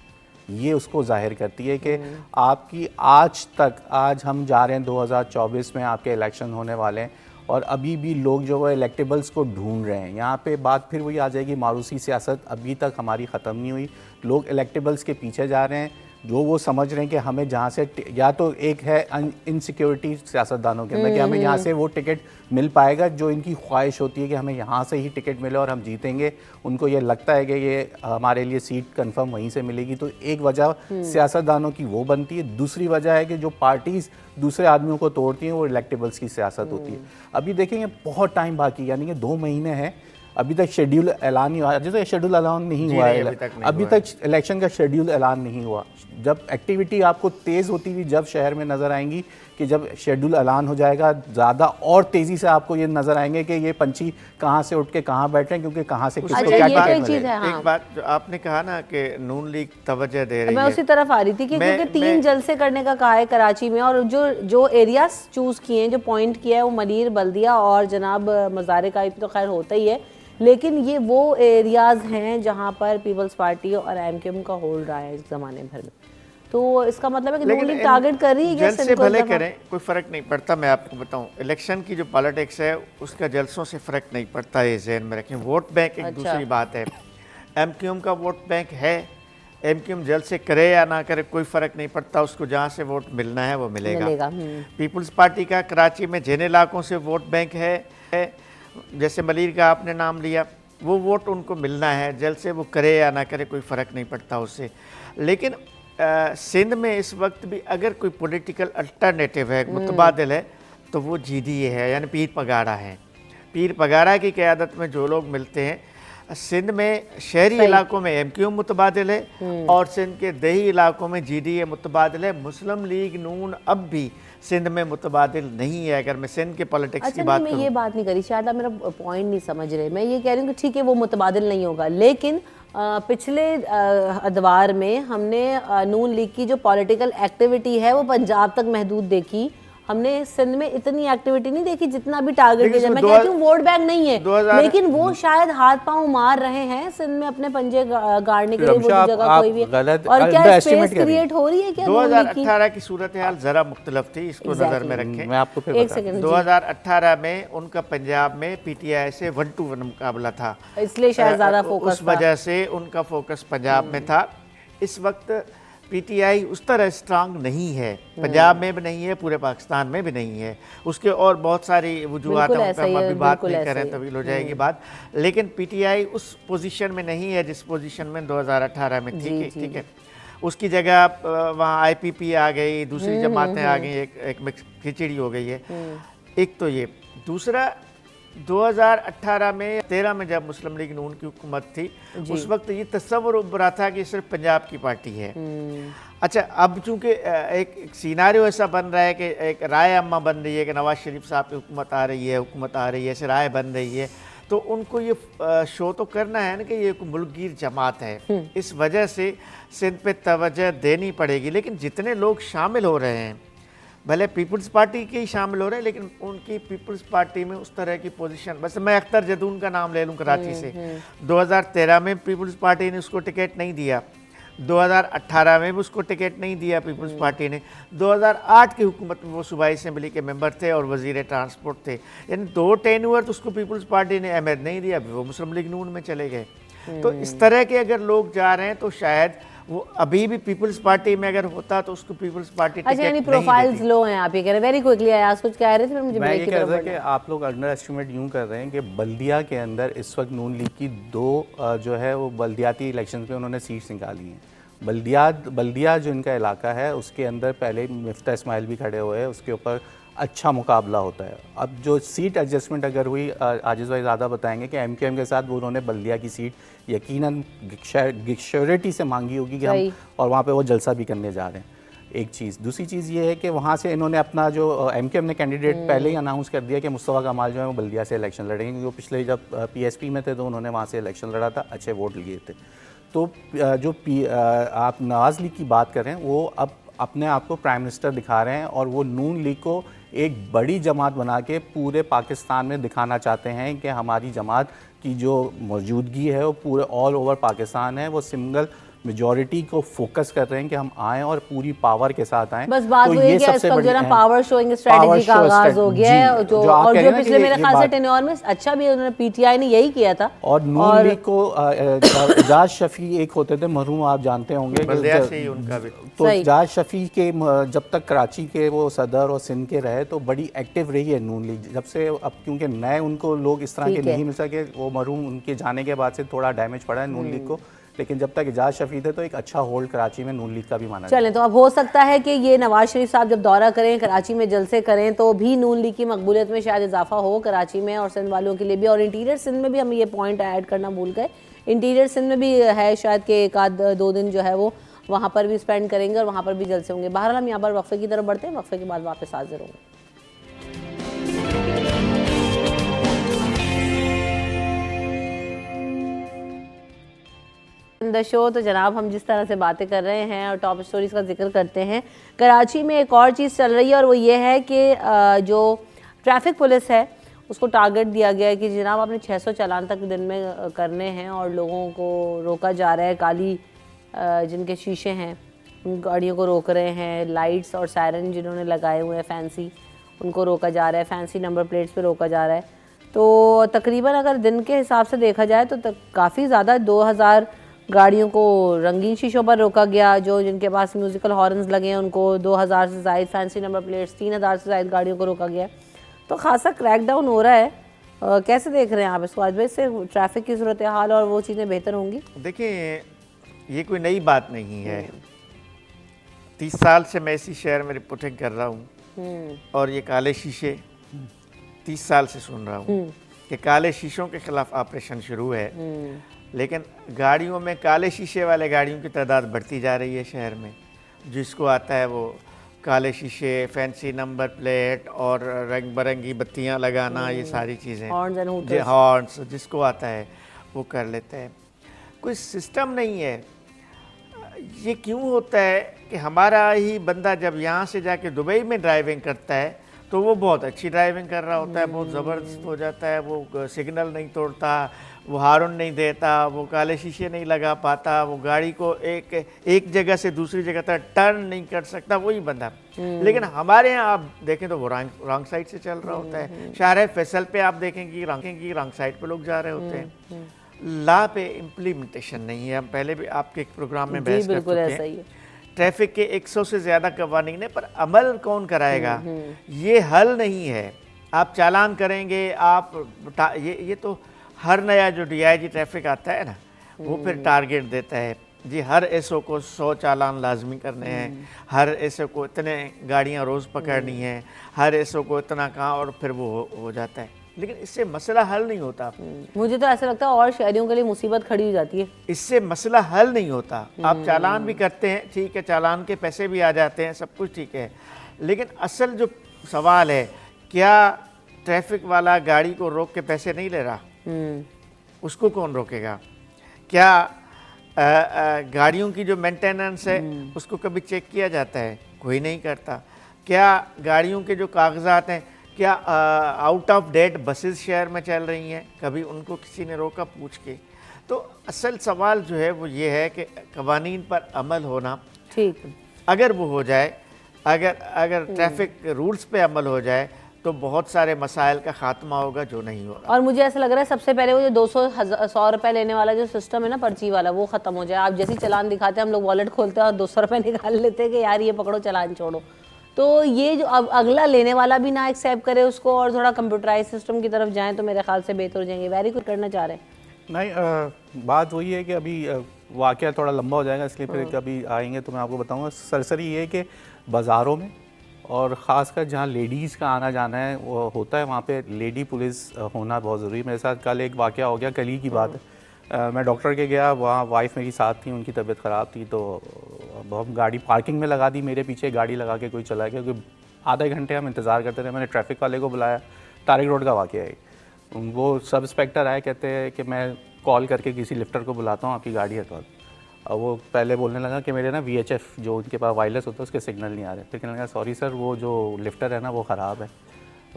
[SPEAKER 3] ये उसको जाहिर करती है कि आपकी आज हम जा रहे हैं 2024 में आपके इलेक्शन होने वाले हैं और अभी भी लोग जो है इलेक्टेबल्स को ढूंढ रहे हैं। यहाँ पे बात फिर वही आ जाएगी, मारूसी सियासत अभी तक हमारी ख़त्म नहीं हुई। लोग इलेक्टेबल्स के पीछे जा रहे हैं, जो वो समझ रहे हैं कि हमें जहाँ से, या तो एक है इनसिक्योरिटी सियासतदानों के अंदर कि हमें यहाँ से वो टिकट मिल पाएगा, जो इनकी ख्वाहिश होती है कि हमें यहाँ से ही टिकट मिले और हम जीतेंगे। उनको ये लगता है कि ये हमारे लिए सीट कंफर्म वहीं से मिलेगी। तो एक वजह सियासतदानों की वो बनती है। दूसरी वजह है कि जो पार्टीज़ दूसरे आदमियों को तोड़ती हैं वो इलेक्टेबल्स की सियासत होती है। अभी देखेंगे बहुत टाइम बाकी, यानी कि 2 महीने हैं, अभी तक शेड्यूल ऐलान नहीं हुआ। जैसे शेड्यूल ऐलान नहीं हुआ है, अभी तक इलेक्शन का शेड्यूल ऐलान नहीं हुआ। जब एक्टिविटी आपको तेज़ होती हुई जब शहर में नज़र आएंगी, कि जब शेड्यूल ऐलान हो जाएगा ज़्यादा और तेज़ी से आपको ये नज़र आएंगे कि ये पंछी कहाँ से उठ के कहाँ बैठ रहे हैं, क्योंकि कहाँ से किसको क्या टिकट मिलेगा।
[SPEAKER 2] एक बात जो आपने कहा ना कि नून लीग तवज्जो दे रही है,
[SPEAKER 1] मैं उसी तरफ आ रही थी कि क्योंकि 3 जलसे करने का कहा है कराची में, और जो एरियाज चूज़ किए हैं, जो पॉइंट किया है, वो मनीर, बल्दिया और जनाब मज़ारे का तो खैर होता ही है, लेकिन ये वो एरियाज़ हैं जहाँ पर पीपल्स पार्टी और MQM का होल्ड रहा है इस ज़माने भर में। तो इसका मतलब है कि नून लीग टारगेट कर रही है।
[SPEAKER 2] जलसे भले करें, कोई फ़र्क नहीं पड़ता। मैं आपको बताऊं, इलेक्शन की जो पॉलिटिक्स है उसका जलसों से फ़र्क नहीं पड़ता, ये जहन में रखें। वोट बैंक एक दूसरी बात है। MQM का वोट बैंक है, MQM जलसे करे या ना करे कोई फ़र्क नहीं पड़ता, उसको जहाँ से वोट मिलना है वो मिलेगा। पीपल्स पार्टी का कराची में जिन इलाकों से वोट बैंक है, जैसे मलीर का आपने नाम लिया, वो वोट उनको मिलना है, जलसे वो करे या ना करे कोई फ़र्क नहीं पड़ता उससे। लेकिन सिंध में इस वक्त भी अगर कोई पॉलिटिकल अल्टरनेटिव है, मुतबादिल है, तो वो GDA है, यानी पीर पगाड़ा है। पीर पगाड़ा की क़यादत में जो लोग मिलते हैं, सिंध में शहरी इलाकों में एमक्यूएम मुतबादिल है और सिंध के देही इलाकों में जीडीए मुतबादिल है। मुस्लिम लीग नून अब भी सिंध में मुतबादिल नहीं है। अगर मैं सिंध के पॉलिटिक्स की बात
[SPEAKER 1] मैं
[SPEAKER 2] करूं,
[SPEAKER 1] ये बात नहीं करी, शायद आप मेरा पॉइंट नहीं समझ रहे। मैं ये कह रही हूँ कि ठीक है वो मुतबादिल नहीं होगा, लेकिन पिछले अदवार में हमने नून लीग की जो पॉलिटिकल एक्टिविटी है वो पंजाब तक महदूद देखी। हमने सिंध में इतनी एक्टिविटी नहीं देखी जितना अभी टारगेट है। मैं कहती हूँ वोट बैंक नहीं है, लेकिन वो शायद हाथ पांव मार रहे हैं सिंध में अपने पंजे गाड़ने के लिए। वो जगह कोई भी और क्या स्पेस क्रिएट हो रही है क्या?
[SPEAKER 2] 2018 की सूरत हाल जरा मुख्तलिफ थी, इसको नजर में रखें।
[SPEAKER 3] मैं आपको फिर
[SPEAKER 1] एक सेकंड,
[SPEAKER 2] 2018 में उनका पंजाब में पीटीआई से 1-1 मुकाबला था,
[SPEAKER 1] इसलिए शायद ज्यादा फोकस
[SPEAKER 2] उस वजह से उनका फोकस पंजाब में था। इस वक्त पीटीआई उस तरह स्ट्रांग नहीं है, पंजाब में भी नहीं है, पूरे पाकिस्तान में भी नहीं है। उसके और बहुत सारी वजूहात हैं, हम अभी बात नहीं करें तभी हो जाएगी बात। लेकिन पीटीआई उस पोजीशन में नहीं है जिस पोजीशन में 2018 में थी। ठीक है, उसकी जगह वहाँ आईपीपी आ गई, दूसरी जमातें आ गई, एक मिक्स खिचड़ी हो गई है। एक तो ये, दूसरा 2018 में 13 में जब मुस्लिम लीग नून की हुकूमत थी, उस वक्त ये तस्वर उभरा था कि सिर्फ पंजाब की पार्टी है। अच्छा, अब चूंकि एक सिनारियो ऐसा बन रहा है कि एक राय अम्मा बन रही है कि नवाज शरीफ साहब की हुकूमत आ रही है, ऐसे राय बन रही है, तो उनको ये शो तो करना है ना कि ये मुल्कगीर जमात है। इस वजह से सिंध पे तवज्जो देनी पड़ेगी। लेकिन जितने लोग शामिल हो रहे हैं, भले पीपल्स पार्टी के ही शामिल हो रहे हैं, लेकिन उनकी पीपल्स पार्टी में उस तरह की पोजीशन, बस मैं अख्तर जदून का नाम ले लूँ कराची से, 2013 में पीपल्स पार्टी ने उसको टिकट नहीं दिया, 2018 में भी उसको टिकट नहीं दिया पीपल्स पार्टी ने, 2008 की हुकूमत में वो सूबाई असम्बली के मेंबर थे और वजीर ट्रांसपोर्ट थे, यानी 2 टेन्यूअर तो उसको पीपल्स पार्टी ने अहमियत नहीं दिया, वो मुस्लिम लीग नून में चले गए। तो इस तरह के अगर लोग जा रहे हैं तो शायद वो अभी भी पीपल्स पार्टी में अगर होता तो उसको पीपल्स पार्टी टिकट नहीं देती।
[SPEAKER 1] प्रोफाइल्स लो हैं, आप ये कह रहे हैं। वेरी क्विकली आयाज कुछ कह रहे थे, फिर मुझे
[SPEAKER 3] मैं ये कह रहा था कि आप लोग अंडर एस्टिमेट यूँ कर रहे हैं कि बल्दिया के अंदर इस वक्त नून लीग की 2 जो है वो बल्दियाती इलेक्शंस में उन्होंने सीट्स निकाली हैं। बल्दिया जो इनका इलाका है उसके अंदर पहले मिफ्ता इस्माइल भी खड़े हुए हैं, उसके ऊपर अच्छा मुकाबला होता है। अब जो सीट एडजस्टमेंट अगर हुई, आजिज़ भाई ज़्यादा बताएंगे कि एमक्यूएम के साथ वो उन्होंने बल्दिया की सीट यकीनन श्योरिटी से मांगी होगी कि हम, और वहाँ पे वो जलसा भी करने जा रहे हैं। एक चीज़, दूसरी चीज़ ये है कि वहाँ से इन्होंने अपना जो एमक्यूएम ने कैंडिडेट पहले ही अनाउंस कर दिया कि मुस्तफ़ा कमाल जो है वो बल्दिया से इलेक्शन लड़ेंगे, क्योंकि वो पिछले जब पीएसपी में थे तो उन्होंने वहाँ से इलेक्शन लड़ा था, अच्छे वोट लिए थे। तो जो आप नवाज़ लीग की बात करें, वो अब अपने आप को प्राइम मिनिस्टर दिखा रहे हैं और वो नून लीग को एक बड़ी जमात बना के पूरे पाकिस्तान में दिखाना चाहते हैं कि हमारी जमात की जो मौजूदगी है वो पूरे ऑल ओवर पाकिस्तान है। वो सिंगल मेजॉरिटी को फोकस कर रहे हैं कि हम आएँ और पूरी पावर के साथ आएँ।
[SPEAKER 1] बस बात वही है कि इस वक्त जो ना पावर शोइंग स्ट्रेटजी का आगाज हो गया है, जो पिछले मेरे ख्याल से टेन्योर में अच्छा भी उन्होंने पीटीआई ने यही किया था।
[SPEAKER 3] और नून लीग को एजाज शफी एक होते थे मरहूम, आप जानते होंगे, तो एजाज शफी के जब तक कराची के वो सदर और सिंध के रहे तो बड़ी एक्टिव रही है नून लीग। जब से अब क्योंकि नए उनको लोग इस तरह के नहीं मिल सके, वो मरहूम उनके जाने के बाद से थोड़ा डैमेज पड़ा है नून लीग को, लेकिन जब तक एजाज शफी थे तो एक अच्छा होल्ड कराची में नून लीग का भी माना।
[SPEAKER 1] चलें, तो अब हो सकता है कि ये नवाज शरीफ साहब जब दौरा करें, कराची में जलसे करें, तो भी नून लीग की मकबूलियत में शायद इजाफा हो कराची में और सिंध वालों के लिए भी। और इंटीरियर सिंध में भी हम ये पॉइंट ऐड करना भूल गए, इंटीरियर सिंध में भी है शायद कि 1-2 दिन जो है वो वहाँ पर भी स्पेंड करेंगे और वहाँ पर भी जलसे होंगे। बहरहाल हम यहाँ पर वक्फे की तरफ बढ़ते हैं, वक्फे के बाद वापस हाजिर होंगे। द शो, तो जनाब हम जिस तरह से बातें कर रहे हैं और टॉप स्टोरीज का जिक्र करते हैं, कराची में एक और चीज़ चल रही है और वो ये है कि जो ट्रैफिक पुलिस है उसको टारगेट दिया गया है कि जनाब आपने 600 चालान तक दिन में करने हैं और लोगों को रोका जा रहा है। काली जिनके शीशे हैं उन गाड़ियों को रोक रहे हैं, लाइट्स और सायरन जिन्होंने लगाए हुए हैं फैंसी, उनको रोका जा रहा है, फैंसी नंबर प्लेट्स पे रोका जा रहा है। तो तकरीबन अगर दिन के हिसाब से देखा जाए तो काफ़ी ज़्यादा 2000 गाड़ियों को रंगीन शीशों पर रोका गया, जो जिनके पास म्यूज़िकल हॉर्न्स लगे हैं उनको 2000 से ज़ायद, फैंसी नंबर प्लेट्स 3000 से ज़ायद गाड़ियों को रोका गया। तो खासा क्रैकडाउन हो रहा है। कैसे देख रहे हैं आप इसको? आज भाई से ट्रैफिक की सूरत हाल और वो चीज़ें बेहतर होंगी?
[SPEAKER 2] देखिए, ये कोई नई बात नहीं है, 30 साल से मैं इसी शहर में रिपोर्टिंग कर रहा हूँ और ये काले शीशे 30 साल से सुन रहा हूँ। कि काले शीशों के खिलाफ ऑपरेशन शुरू है, लेकिन गाड़ियों में काले शीशे वाले गाड़ियों की तादाद बढ़ती जा रही है शहर में। जिसको आता है वो काले शीशे, फैंसी नंबर प्लेट और रंग बिरंगी बत्तियां लगाना, ये सारी चीज़ें, हॉर्न्स, जिसको आता है वो कर लेते हैं। कोई सिस्टम नहीं है। ये क्यों होता है कि हमारा ही बंदा जब यहाँ से जाके दुबई में ड्राइविंग करता है तो वो बहुत अच्छी ड्राइविंग कर रहा होता है, बहुत ज़बरदस्त हो जाता है, वो सिग्नल नहीं तोड़ता, वो हार्न नहीं देता, वो काले शीशे नहीं लगा पाता, वो गाड़ी को एक जगह से दूसरी जगह तक टर्न नहीं कर सकता, वही बंदा। लेकिन हमारे यहाँ आप देखें तो वो रॉन्ग साइड से चल रहा होता है। शाहर फैसल पे आप देखेंगे रॉन्ग साइड पे लोग जा रहे होते हैं। लॉ पे इम्प्लीमेंटेशन नहीं है। हम पहले भी आपके एक प्रोग्राम में बहस कर चुके हैं। ट्रैफिक के 100 से ज़्यादा कवानीन है, पर अमल कौन कराएगा? ये हल नहीं है। आप चालान करेंगे, आप ये तो हर नया जो डीआईजी ट्रैफिक आता है ना, वो फिर टारगेट देता है जी, हर एसओ को 100 चालान लाजमी करने हैं, हर एसओ को इतने गाड़ियाँ रोज़ पकड़नी हैं, हर एसओ को इतना कहाँ, और फिर वो हो जाता है। लेकिन इससे मसला हल नहीं होता।
[SPEAKER 1] मुझे तो ऐसा लगता है और शहरियों के लिए मुसीबत खड़ी हो जाती है।
[SPEAKER 2] इससे मसला हल नहीं होता। आप चालान भी करते हैं, ठीक है, चालान के पैसे भी आ जाते हैं, सब कुछ ठीक है, लेकिन असल जो सवाल है, क्या ट्रैफिक वाला गाड़ी को रोक के पैसे नहीं ले रहा? उसको कौन रोकेगा? क्या गाड़ियों की जो मेंटेनेंस है उसको कभी चेक किया जाता है? कोई नहीं करता। क्या गाड़ियों के जो कागजात हैं, क्या आउट ऑफ डेट बसेस शहर में चल रही हैं? कभी उनको किसी ने रोका पूछ के? तो असल सवाल जो है वो ये है कि कवानीन पर अमल होना,
[SPEAKER 1] ठीक, अगर
[SPEAKER 2] वो हो जाए, अगर ट्रैफिक रूल्स पे अमल हो जाए तो बहुत सारे मसाइल का खात्मा होगा जो नहीं हो रहा।
[SPEAKER 1] और मुझे ऐसा लग रहा है सबसे पहले वो जो 200-100 रुपए लेने वाला जो सिस्टम है ना, पर्ची वाला, वो खत्म हो जाए। आप जैसे चालान दिखाते हैं, हम लोग वॉलेट खोलते हैं और 200 रुपए निकाल लेते हैं कि यार ये पकड़ो, चालान छोड़ो। तो ये जो अब अगला लेने वाला भी ना एक्सेप्ट करे उसको और थोड़ा कंप्यूटराइज सिस्टम की तरफ जाएं तो मेरे ख्याल से बेहतर हो जाएंगे। वेरी कुछ करना चाह रहे हैं?
[SPEAKER 3] नहीं, बात वही है कि अभी वाक़या थोड़ा लंबा हो जाएगा, इसलिए फिर कभी आएंगे तो मैं आपको बताऊंगा। सरसरी ये है कि बाज़ारों में और ख़ासकर जहाँ लेडीज़ का आना जाना है वो होता है, वहाँ पे लेडी पुलिस होना बहुत ज़रूरी है। मेरे साथ कल एक वाक़या हो गया, कल ही की बात है। मैं डॉक्टर के गया, वहाँ वाइफ मेरी साथ थी, उनकी तबीयत ख़राब थी, तो हम गाड़ी पार्किंग में लगा दी, मेरे पीछे गाड़ी लगा के कोई चला गया, क्योंकि आधे घंटे हम इंतज़ार करते रहे। मैंने ट्रैफिक वाले को बुलाया, तारिक रोड का वाक़या है। वो सब इंस्पेक्टर आए, कहते हैं कि मैं कॉल करके किसी लिफ्टर को बुलाता हूँ, आपकी गाड़ी हटवा दो। और वो पहले बोलने लगा कि मेरे ना VHF जो उनके पास वायरलेस होता है उसके सिग्नल नहीं आ रहे। फिर कहने लगा सॉरी सर, वो जो लिफ्टर है ना वो ख़राब है,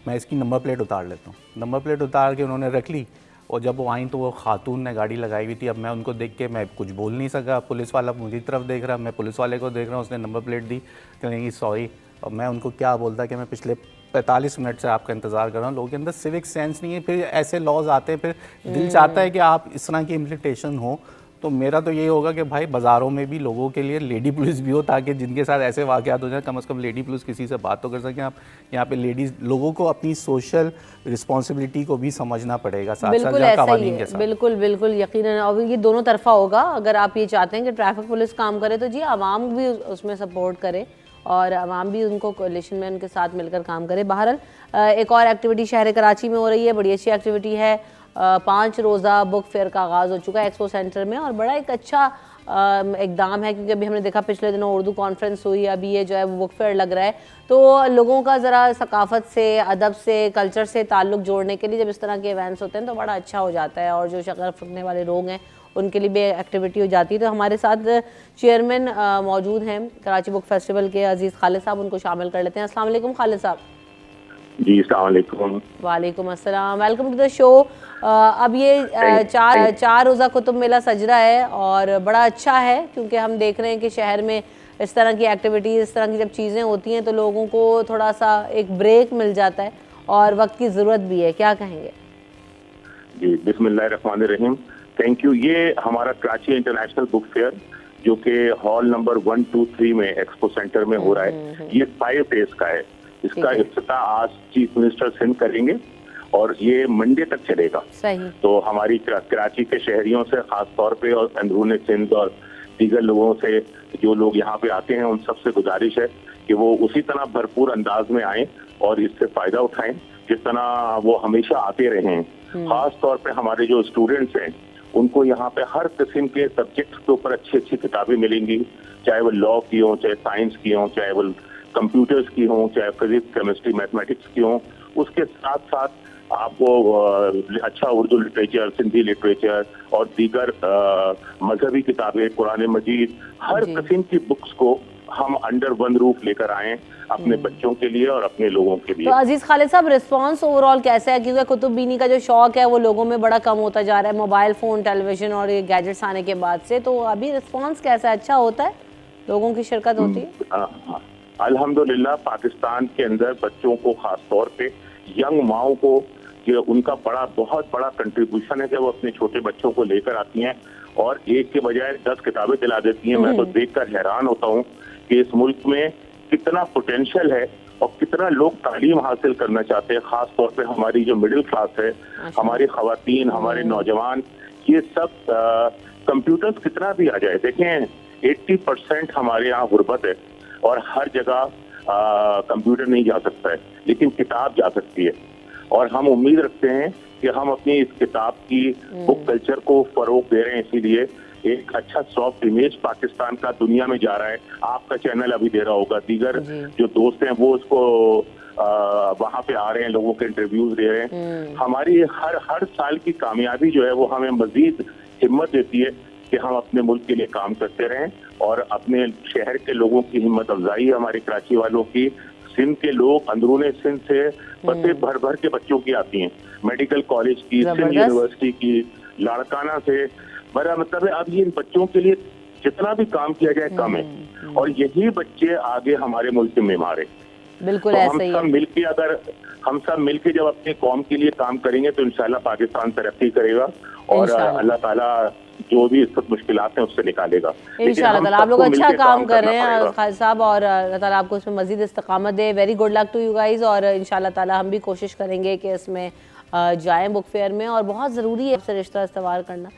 [SPEAKER 3] मैं इसकी नंबर प्लेट उतार लेता हूँ। नंबर प्लेट उतार के उन्होंने रख ली, और जब वो आई तो वो खातून ने गाड़ी लगाई हुई थी। अब मैं उनको देख के मैं कुछ बोल नहीं सका, पुलिस वाला मुझे तरफ देख रहा, मैं पुलिस वाले को देख रहा हूँ, उसने नंबर प्लेट दी, कहेंगी सॉरी। और मैं उनको क्या बोलता कि मैं पिछले 45 मिनट से आपका इंतज़ार कर रहा हूँ। लोगों के अंदर सिविक सेंस नहीं है। फिर ऐसे लॉज आते हैं, फिर दिल चाहता है कि आप इस तरह की इम्प्लीमेंटेशन हो। तो मेरा तो यही होगा कि भाई बाज़ारों में भी लोगों के लिए लेडी पुलिस भी हो, ताकि जिनके साथ ऐसे वाक़यात हो जाए कम से कम लेडी पुलिस किसी से बात तो कर सकें। आप यहाँ पे लेडीज़ लोगों को अपनी सोशल रिस्पॉन्सिबिलिटी को भी समझना पड़ेगा साथ साथ कानून के साथ।
[SPEAKER 1] बिल्कुल बिल्कुल यकीनन, और ये दोनों तरफा होगा। अगर आप ये चाहते हैं कि ट्रैफिक पुलिस काम करे तो जी आवाम भी उसमें सपोर्ट करे और आवाम भी उनको कोalition में उनके साथ मिलकर काम करे। बहरहाल एक और एक्टिविटी शहर कराची में हो रही है, बड़ी अच्छी एक्टिविटी है। 5 रोज़ा बुक फेयर का आगाज़ हो चुका है एक्सपो सेंटर में, और बड़ा एक अच्छा इकदाम है, क्योंकि अभी हमने देखा पिछले दिनों उर्दू कॉन्फ्रेंस हुई, अभी ये जो है वो बुक फेयर लग रहा है। तो लोगों का ज़रा सकाफ़त से, अदब से, कल्चर से ताल्लुक़ जोड़ने के लिए जब इस तरह के इवेंट्स होते हैं तो बड़ा अच्छा हो जाता है, और जो शगफ रखने वाले लोग हैं उनके लिए भी एक्टिविटी हो जाती है। तो हमारे साथ चेयरमैन मौजूद हैं कराची बुक फेस्टिवल के, अजीज़ खालिद साहब, उनको शामिल कर लेते हैं। अस्सलाम वालेकुम खालिद साहब।
[SPEAKER 5] जी अस्सलाम वालेकुम।
[SPEAKER 1] वालेकुम अस्सलाम, वेलकम टू द शो। अब ये चार रोज़ा कुतुब मेला सज रहा है और बड़ा अच्छा है, क्योंकि हम देख रहे हैं कि शहर में इस तरह की एक्टिविटीज़, इस तरह की जब चीज़ें होती हैं तो लोगों को थोड़ा सा एक ब्रेक मिल जाता है और वक्त की ज़रूरत भी है। क्या कहेंगे?
[SPEAKER 5] जी बिस्मिल्लाहिर्रहमानिर्रहीम, थैंक यू। ये हमारा कराची इंटरनेशनल बुक फेयर जो कि हॉल नंबर 1, 2, 3 में एक्सपो सेंटर में हो रहा है, ये 5 डेज का है। इसका इफ्तिताह आज चीफ मिनिस्टर सिंध करेंगे और ये मंडे तक चलेगा।
[SPEAKER 1] सही।
[SPEAKER 5] तो हमारी कराची के शहरियों से खास तौर पे और अंदरूनी सिंध और दीगर लोगों से जो लोग यहाँ पे आते हैं उन सबसे गुजारिश है कि वो उसी तरह भरपूर अंदाज में आएं और इससे फायदा उठाएं जिस तरह वो हमेशा आते रहे हैं। खास तौर पे हमारे जो स्टूडेंट्स हैं उनको यहाँ पे हर किस्म के सब्जेक्ट के ऊपर अच्छी अच्छी किताबें मिलेंगी, चाहे वो लॉ की हो, चाहे साइंस की हो, चाहे वो कंप्यूटर्स की हो, चाहे फिजिक्स, केमिस्ट्री, मैथमेटिक्स की हो। उसके साथ साथ आपको अच्छा उर्दू लिटरेचर, सिंधी लिटरेचर और दीगर मजहबी किताबें, कुरान मजीद, हर किस्म की बुक्स को हम अंडर वन रूफ लेकर आए अपने बच्चों के लिए और अपने लोगों के लिए।
[SPEAKER 1] तो अजीज खालिद साहब, रिस्पांस ओवरऑल कैसा है? क्योंकि कुतुब बीनी का जो शौक है वो लोगों में बड़ा कम होता जा रहा है मोबाइल फ़ोन, टेलीविज़न और ये गैजेट्स आने के बाद से, तो अभी रिस्पांस कैसा है? अच्छा होता है? लोगों की शिरकत होती है?
[SPEAKER 5] अल्हम्दुलिल्लाह पाकिस्तान के अंदर बच्चों को, खास तौर पे यंग माओं को, कि उनका बहुत बड़ा कंट्रीब्यूशन है जब वो अपने छोटे बच्चों को लेकर आती हैं और एक के बजाय 10 किताबें दिला देती हैं। मैं तो देखकर हैरान होता हूँ कि इस मुल्क में कितना पोटेंशियल है और कितना लोग तालीम हासिल करना चाहते हैं। खास तौर पे हमारी जो मिडिल क्लास है, हमारी खवातीन, हमारे नौजवान, ये सब कंप्यूटर्स कितना भी आ जाए, देखें 80% हमारे यहाँ गुर्बत है और हर जगह कंप्यूटर नहीं जा सकता है, लेकिन किताब जा सकती है। और हम उम्मीद रखते हैं कि हम अपनी इस किताब की बुक कल्चर को फरोग दे रहे हैं, इसीलिए एक अच्छा सॉफ्ट इमेज पाकिस्तान का दुनिया में जा रहा है। आपका चैनल अभी दे रहा होगा, दीगर जो दोस्त हैं वो उसको वहां पे आ रहे हैं, लोगों के इंटरव्यूज दे रहे हैं। हमारी हर साल की कामयाबी जो है वो हमें मजीद हिम्मत देती है कि हम अपने मुल्क के लिए काम करते रहें और अपने शहर के लोगों की हिम्मत अफजाई, हमारे कराची वालों की, सिंध के लोग, अंदरूने सिंध से बसें भर भर के बच्चों की आती हैं, मेडिकल कॉलेज की, सिंध यूनिवर्सिटी की, लाड़काना से। मेरा मतलब है अब ये इन बच्चों के लिए जितना भी काम किया जाए कम है, और यही बच्चे आगे हमारे मुल्क के मेमार है।
[SPEAKER 1] बिल्कुल
[SPEAKER 5] तो
[SPEAKER 1] ऐसा ही है।
[SPEAKER 5] हम सब मिलके जब अपने कौम के लिए काम करेंगे तो इंशाल्लाह पाकिस्तान तरक्की करेगा और अल्लाह ताला जो भी इस मुश्किलात हैं उससे निकालेगा
[SPEAKER 1] इंशाल्लाह ताला। आप लोग अच्छा काम कर रहे हैं खालिद साहब, और अल्लाह ताला आपको इसमें मजीद इस्तकामत दे। Very good luck to you guys, और इंशाल्लाह ताला हम भी कोशिश करेंगे कि इसमें जाएं बुक फेयर में। और बहुत ज़रूरी है से रिश्ता इस्तवार करना,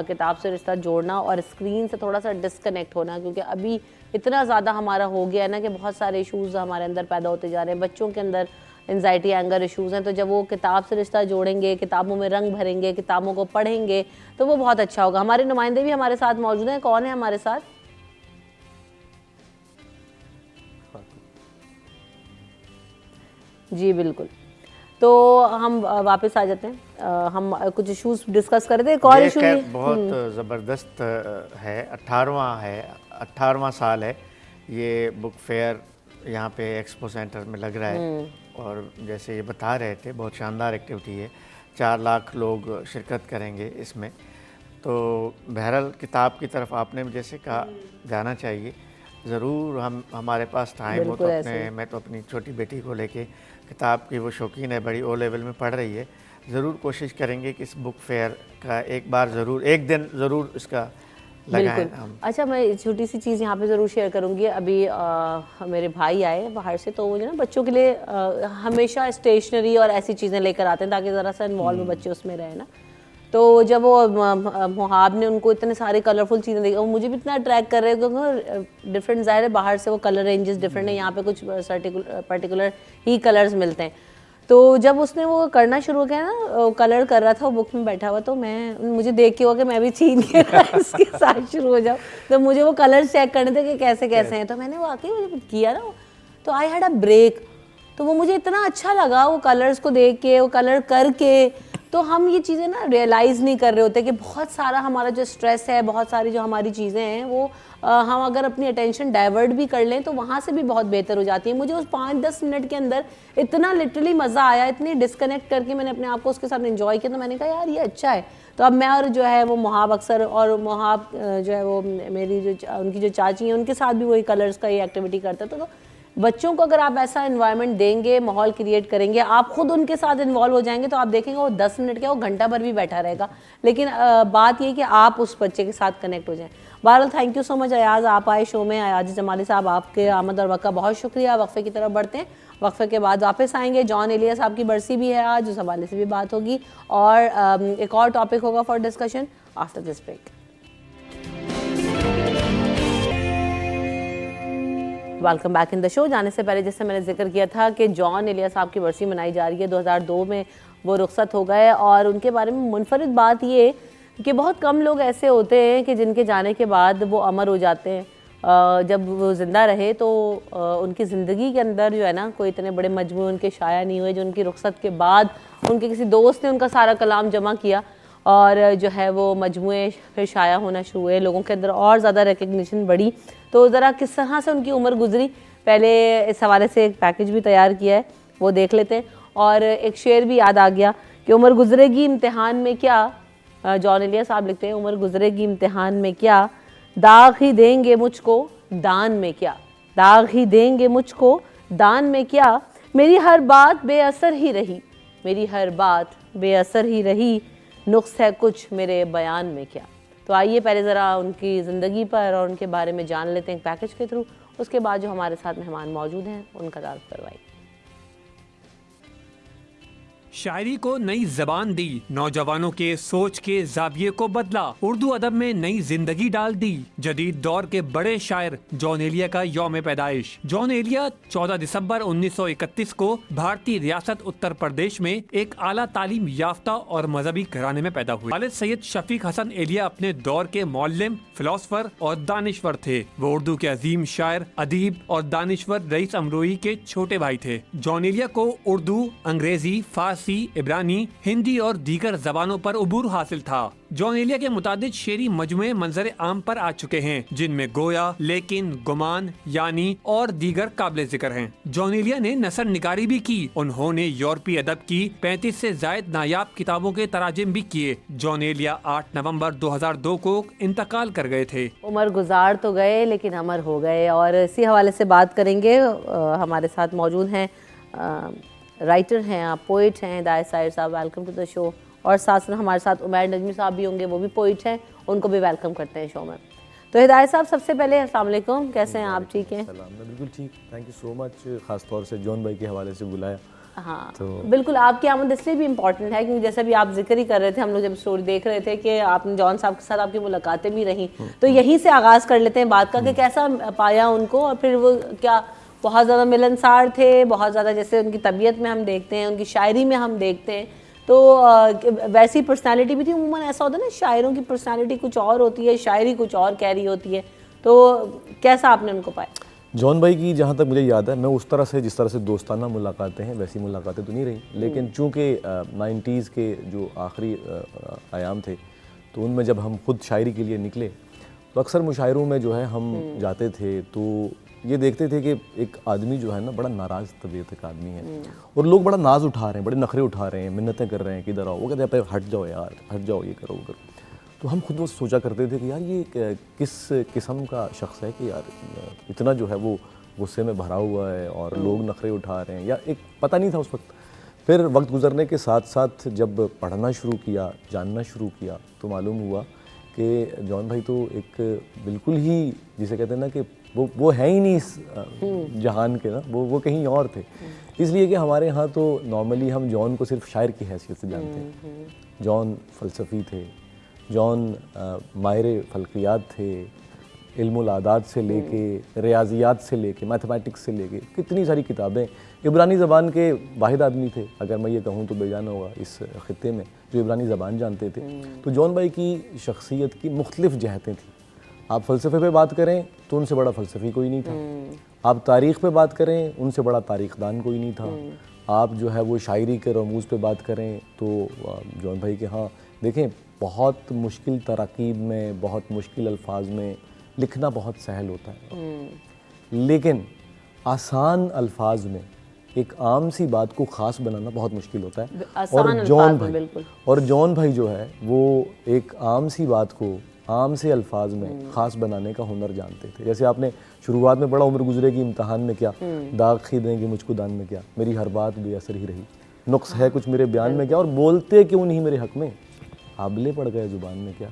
[SPEAKER 1] किताब से रिश्ता जोड़ना और स्क्रीन से थोड़ा सा डिस्कनेक्ट होना, क्योंकि अभी इतना ज़्यादा हमारा हो गया है ना कि बहुत सारे इशूज़ हमारे अंदर पैदा होते जा रहे हैं। बच्चों के अंदर एंजाइटी, एंगर इशूज़ हैं, तो जब वो किताब से रिश्ता जोड़ेंगे, किताबों में रंग भरेंगे, किताबों को पढ़ेंगे, तो वो बहुत अच्छा होगा। हमारे नुमाइंदे भी हमारे साथ मौजूद हैं। कौन है हमारे साथ? जी बिल्कुल, तो हम वापस आ जाते हैं। हम कुछ इश्यूज डिस्कस कर रहे थे। कौन इशू?
[SPEAKER 2] बहुत ज़बरदस्त है। 18वां साल है ये बुक फेयर यहाँ पे एक्सपो सेंटर में लग रहा है, और जैसे ये बता रहे थे बहुत शानदार एक्टिविटी है। 4 लाख लोग शिरकत करेंगे इसमें। तो बहरहाल किताब की तरफ आपने जैसे कहा जाना चाहिए ज़रूर। हमारे पास टाइम हो तो मैं तो अपनी छोटी बेटी को लेके, किताब की वो शौकीन है बड़ी, O लेवल में पढ़ रही है, ज़रूर कोशिश करेंगे कि इस बुक फेयर का एक बार ज़रूर, एक दिन ज़रूर इसका लगाएं हम।
[SPEAKER 1] अच्छा, मैं छोटी सी चीज़ यहाँ पे ज़रूर शेयर करूँगी। अभी मेरे भाई आए बाहर से, तो वो जो ना बच्चों के लिए हमेशा स्टेशनरी और ऐसी चीज़ें लेकर आते हैं ताकि ज़रा सा इन्वॉल्व बच्चे उसमें रहे ना। तो जब वो मुहाब ने उनको इतने सारे कलरफुल चीज़ें देखी, वो मुझे भी इतना अट्रैक्ट कर रहे हैं क्योंकि डिफरेंट, ज़ाहिर है बाहर से वो कलर रेंजेस डिफरेंट है, यहाँ पे कुछ पर्टिकुलर ही कलर्स मिलते हैं। तो जब उसने वो करना शुरू किया ना, कलर कर रहा था, वो बुक में बैठा हुआ, तो मुझे देख के हुआ कि मैं भी छीन के इसके साथ शुरू हो जाऊँ। तो मुझे वो कलर्स चेक करने थे कि कैसे कैसे हैं, तो मैंने वाकई किया ना, तो आई हैड अ ब्रेक। तो वो मुझे इतना अच्छा लगा वो कलर्स को देख के, वो कलर करके। तो हम ये चीज़ें ना रियलाइज़ नहीं कर रहे होते कि बहुत सारा हमारा जो स्ट्रेस है, बहुत सारी जो हमारी चीज़ें हैं, वो हम अगर अपनी अटेंशन डाइवर्ट भी कर लें तो वहाँ से भी बहुत बेहतर हो जाती है। मुझे उस 5-10 मिनट के अंदर इतना लिटरली मज़ा आया, इतनी डिस्कनेक्ट करके मैंने अपने आप को उसके साथ एंजॉय किया। तो मैंने कहा यार ये अच्छा है। तो अब मैं और जो है वो मुहाब अक्सर, और मुहाब जो है वो मेरी जो उनकी जो चाची हैं, उनके साथ भी वही कलर्स का ये एक्टिविटी करते थे। तो बच्चों को अगर आप ऐसा एनवायरनमेंट देंगे, माहौल क्रिएट करेंगे, आप खुद उनके साथ इन्वॉल्व हो जाएंगे, तो आप देखेंगे वो 10 मिनट क्या, वो घंटा भर भी बैठा रहेगा। लेकिन बात ये कि आप उस बच्चे के साथ कनेक्ट हो जाएं। बहरहाल thank you so much Ayaz, आप आए शो में। अयाज जमाली साहब, आपके आमद और वक्त का बहुत शुक्रिया। वक्फे की तरफ बढ़ते हैं, वक्फे के बाद वापस आएंगे। जॉन एलिया साहब की बरसी भी है आज, उस हवाले से भी बात होगी, और एक और टॉपिक होगा for discussion after this break. Welcome back in the show. जाने से पहले जैसे मैंने जिक्र किया था कि जॉन एलिया साहब की बरसी मनाई जा रही है। 2002 में वो रुखसत हो गए। और उनके बारे में मुनफरिद बात ये कि बहुत कम लोग ऐसे होते हैं कि जिनके जाने के बाद वो अमर हो जाते हैं। जब वो ज़िंदा रहे तो उनकी ज़िंदगी के अंदर जो है ना कोई इतने बड़े मजमू उनके शाया नहीं हुए जो उनकी रुखसत के बाद उनके किसी दोस्त ने उनका सारा कलाम जमा किया और जो है वो मजमुए फिर शाया होना शुरू हुए, लोगों के अंदर और ज़्यादा रिकग्निशन बढ़ी। तो ज़रा किस तरह से उनकी उम्र गुजरी, पहले इस हवाले से एक पैकेज भी तैयार किया है, वो देख लेते हैं। और एक शेर भी याद आ गया कि उम्र गुजरेगी इम्तिहान में क्या, जॉन एलिया साहब लिखते हैं, उम्र गुजरेगी इम्तिहान में क्या, दाग ही देंगे मुझको दान में क्या, दाग ही देंगे मुझको दान में क्या, मेरी हर बात बेअसर ही रही, मेरी हर बात बेअसर ही रही, नुक्स है कुछ मेरे बयान में क्या। तो आइए पहले ज़रा उनकी ज़िंदगी पर और उनके बारे में जान लेते हैं पैकेज के थ्रू, उसके बाद जो हमारे साथ मेहमान मौजूद हैं उनका तारुफ करवाइए।
[SPEAKER 6] शायरी को नई जबान दी, नौजवानों के सोच के जाविये को बदला, उर्दू अदब में नई जिंदगी डाल दी, जदीद दौर के बड़े शायर जॉन एलिया का यौम पैदाइश। जॉन एलिया 14 दिसंबर 1931 को भारतीय रियासत उत्तर प्रदेश में एक आला तालीम याफ्ता और मजहबी घराने में पैदा हुए। वालिद सैयद शफीक हसन एलिया अपने दौर के मौल्लिम, फिलोसफर और दानिश्वर थे। वो उर्दू के अजीम शायर, अदीब और दानिश्वर रईस अमरोही के छोटे भाई थे। जॉन एलिया को उर्दू, अंग्रेजी, फारसी, इब्रानी, हिंदी और दीगर जबानों पर उबूर हासिल था। जॉन एलिया के मुतादिद शेरी मजमुए मंजर आम पर आ चुके हैं, जिनमें गोया, लेकिन, गुमान, यानी और दीगर काबिल जिक्र हैं। जॉन एलिया ने नसर निगारी भी की। उन्होंने यूरोपीय अदब की 35 से जायद नायाब किताबों के तराजिम भी किए। जॉन एलिया 8 नवंबर 2002 को इंतकाल कर गए थे।
[SPEAKER 1] उमर गुजार तो गए लेकिन अमर हो गए। और इसी हवाले से बात करेंगे, हमारे साथ मौजूद हैं राइटर हैं, आप पोइट हैं, हिदायत साहिर साहब, वेलकम टू द शो। और साथ साथ हमारे साथ उमैर नजमी साहब भी होंगे, वो भी पोइट हैं, उनको भी वेलकम करते हैं शो में। तो हिदायत साहब, सबसे पहले अस्सलाम वालेकुम, कैसे हैं आप? ठीक हैं?
[SPEAKER 7] सलाम, मैं बिल्कुल ठीक, थैंक यू सो मच, ख़ास तौर से जॉन भाई के हवाले से बुलाया।
[SPEAKER 1] हाँ तो बिल्कुल, आपकी आमद इसलिए भी इम्पॉर्टेंट है क्योंकि जैसे भी आप जिक्र ही कर रहे थे, हम लोग जब स्टोरी देख रहे थे कि आपने जॉन साहब के साथ आपकी मुलाकातें भी रहीं, तो यहीं से आगाज़ कर लेते हैं बात का कि कैसा पाया उनको और फिर वो क्या बहुत ज़्यादा मिलनसार थे, बहुत ज़्यादा जैसे उनकी तबीयत में हम देखते हैं, उनकी शायरी में हम देखते हैं, तो वैसी पर्सनालिटी भी थी। उमूमन ऐसा होता है ना, शायरों की पर्सनालिटी कुछ और होती है, शायरी कुछ और कह रही होती है। तो कैसा आपने उनको पाया?
[SPEAKER 7] जॉन भाई की जहाँ तक मुझे याद है, मैं उस तरह से जिस तरह से दोस्ताना मुलाकातें हैं वैसी मुलाकातें तो नहीं रही, लेकिन चूँकि 90s के जो आखिरी आयाम थे तो उनमें जब हम खुद शायरी के लिए निकले तो अक्सर मुशायरों में जो है हम जाते थे तो ये देखते थे कि एक आदमी जो है ना बड़ा नाराज़ तबीयत का आदमी है और लोग बड़ा नाज उठा रहे हैं, बड़े नखरे उठा रहे हैं, मिन्नतें कर रहे हैं कि इधर आओ, वो कहते हैं हट जाओ यार, हट जाओ, ये करो वो करो। तो हम खुद वो सोचा करते थे कि यार ये किस किस्म का शख्स है कि यार इतना जो है वो गुस्से में भरा हुआ है और लोग नखरे उठा रहे हैं, या एक पता नहीं था उस वक्त। फिर वक्त गुजरने के साथ साथ जब पढ़ना शुरू किया, जानना शुरू किया तो मालूम हुआ कि जॉन भाई तो एक बिल्कुल ही जिसे कहते हैं ना कि वो है ही नहीं इस जहान के ना, वो कहीं और थे। इसलिए कि हमारे यहाँ तो नॉर्मली हम जॉन को सिर्फ शायर की हैसियत से जानते हैं। जॉन फ़लसफ़ी थे, जॉन माहिर फ़ल्कियात थे, इल्मुल आदात से लेके रियाजियात से लेके मैथमेटिक्स से लेके कितनी सारी किताबें। इब्रानी ज़बान के वाहिद आदमी थे, अगर मैं ये कहूँ तो बेजान होगा इस ख़ित्ते में, जो इब्रानी ज़बान जानते थे। तो जॉन भाई की शख्सियत की मुख्तलिफ़ जहतें थी। आप फ़लसफ़े पे बात करें तो उनसे बड़ा फ़लसफ़ी कोई नहीं था, आप तारीख़ पे बात करें उनसे बड़ा तारीख़दान कोई नहीं था, आप जो है वो शायरी के रमूज़ पे बात करें तो जॉन भाई के हाँ देखें बहुत मुश्किल तराकीब में, बहुत मुश्किल अल्फाज में लिखना बहुत सहल होता है, लेकिन आसान अल्फाज में एक आम सी बात को ख़ास बनाना बहुत मुश्किल होता है। और जॉन भाई जो है वो एक आम सी बात को आम से अल्फाज में ख़ास बनाने का हुनर जानते थे। जैसे आपने शुरुआत में बड़ा उम्र गुजरेगी इम्तहान में क्या, दाग ही देंगे मुझको दान में क्या, मेरी हर बात बेअसर ही रही, नुक्स है कुछ मेरे बयान में क्या, और बोलते क्यों नहीं मेरे हक़ में, आबले पड़ गए ज़ुबान में क्या,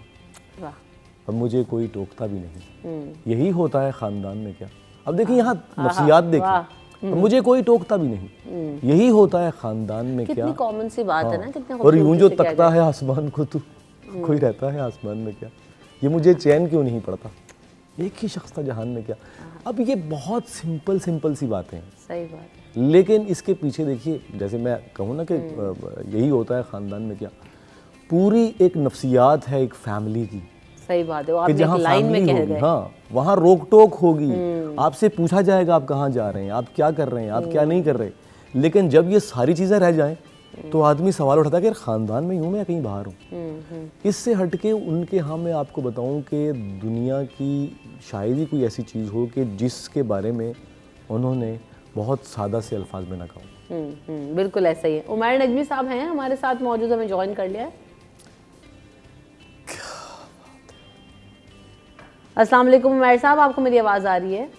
[SPEAKER 7] अब मुझे कोई टोकता भी नहीं, यही होता है ख़ानदान में क्या। अब देखिए यहाँ नफ्सियात देखिए, मुझे कोई टोकता भी नहीं, यही होता है ख़ानदान में क्या।
[SPEAKER 1] कितनी कॉमन सी बात है ना, कितने
[SPEAKER 7] और यूं जो तकता है आसमान को तू, कोई रहता है आसमान में क्या, ये मुझे चैन क्यों नहीं पड़ता, एक ही शख्स था जहान में क्या। अब ये बहुत सिंपल सी बातें हैं,
[SPEAKER 1] सही बात है,
[SPEAKER 7] लेकिन इसके पीछे देखिए, जैसे मैं कहूँ ना कि यही होता है ख़ानदान में, क्या पूरी एक नफ्सियात है एक फैमिली की।
[SPEAKER 1] सही बात है, वो
[SPEAKER 7] कि
[SPEAKER 1] आपने
[SPEAKER 7] जहाँ
[SPEAKER 1] एक लाइन में
[SPEAKER 7] फैमिली
[SPEAKER 1] कह
[SPEAKER 7] होगी,
[SPEAKER 1] गए।
[SPEAKER 7] हाँ, वहाँ रोक टोक होगी, आपसे पूछा जाएगा आप कहाँ जा रहे हैं, आप क्या कर रहे हैं, आप क्या नहीं कर रहे। लेकिन जब ये सारी चीज़ें रह जाएं तो आदमी सवाल उठाता है कि यार ख़ानदान में यूँ मैं कहीं बाहर हूँ। इससे हटके उनके यहाँ मैं आपको बताऊँ कि दुनिया की शायद ही कोई ऐसी चीज़ हो कि जिसके बारे में उन्होंने बहुत सादा से अल्फाज में ना कहा।
[SPEAKER 1] बिल्कुल ऐसा ही है। उमैर नजमी साहब हैं हमारे साथ मौजूद, हमें ज्वाइन कर लिया है। अस्सलाम वालेकुम उमैर साहब, आपको मेरी आवाज़ आ रही है?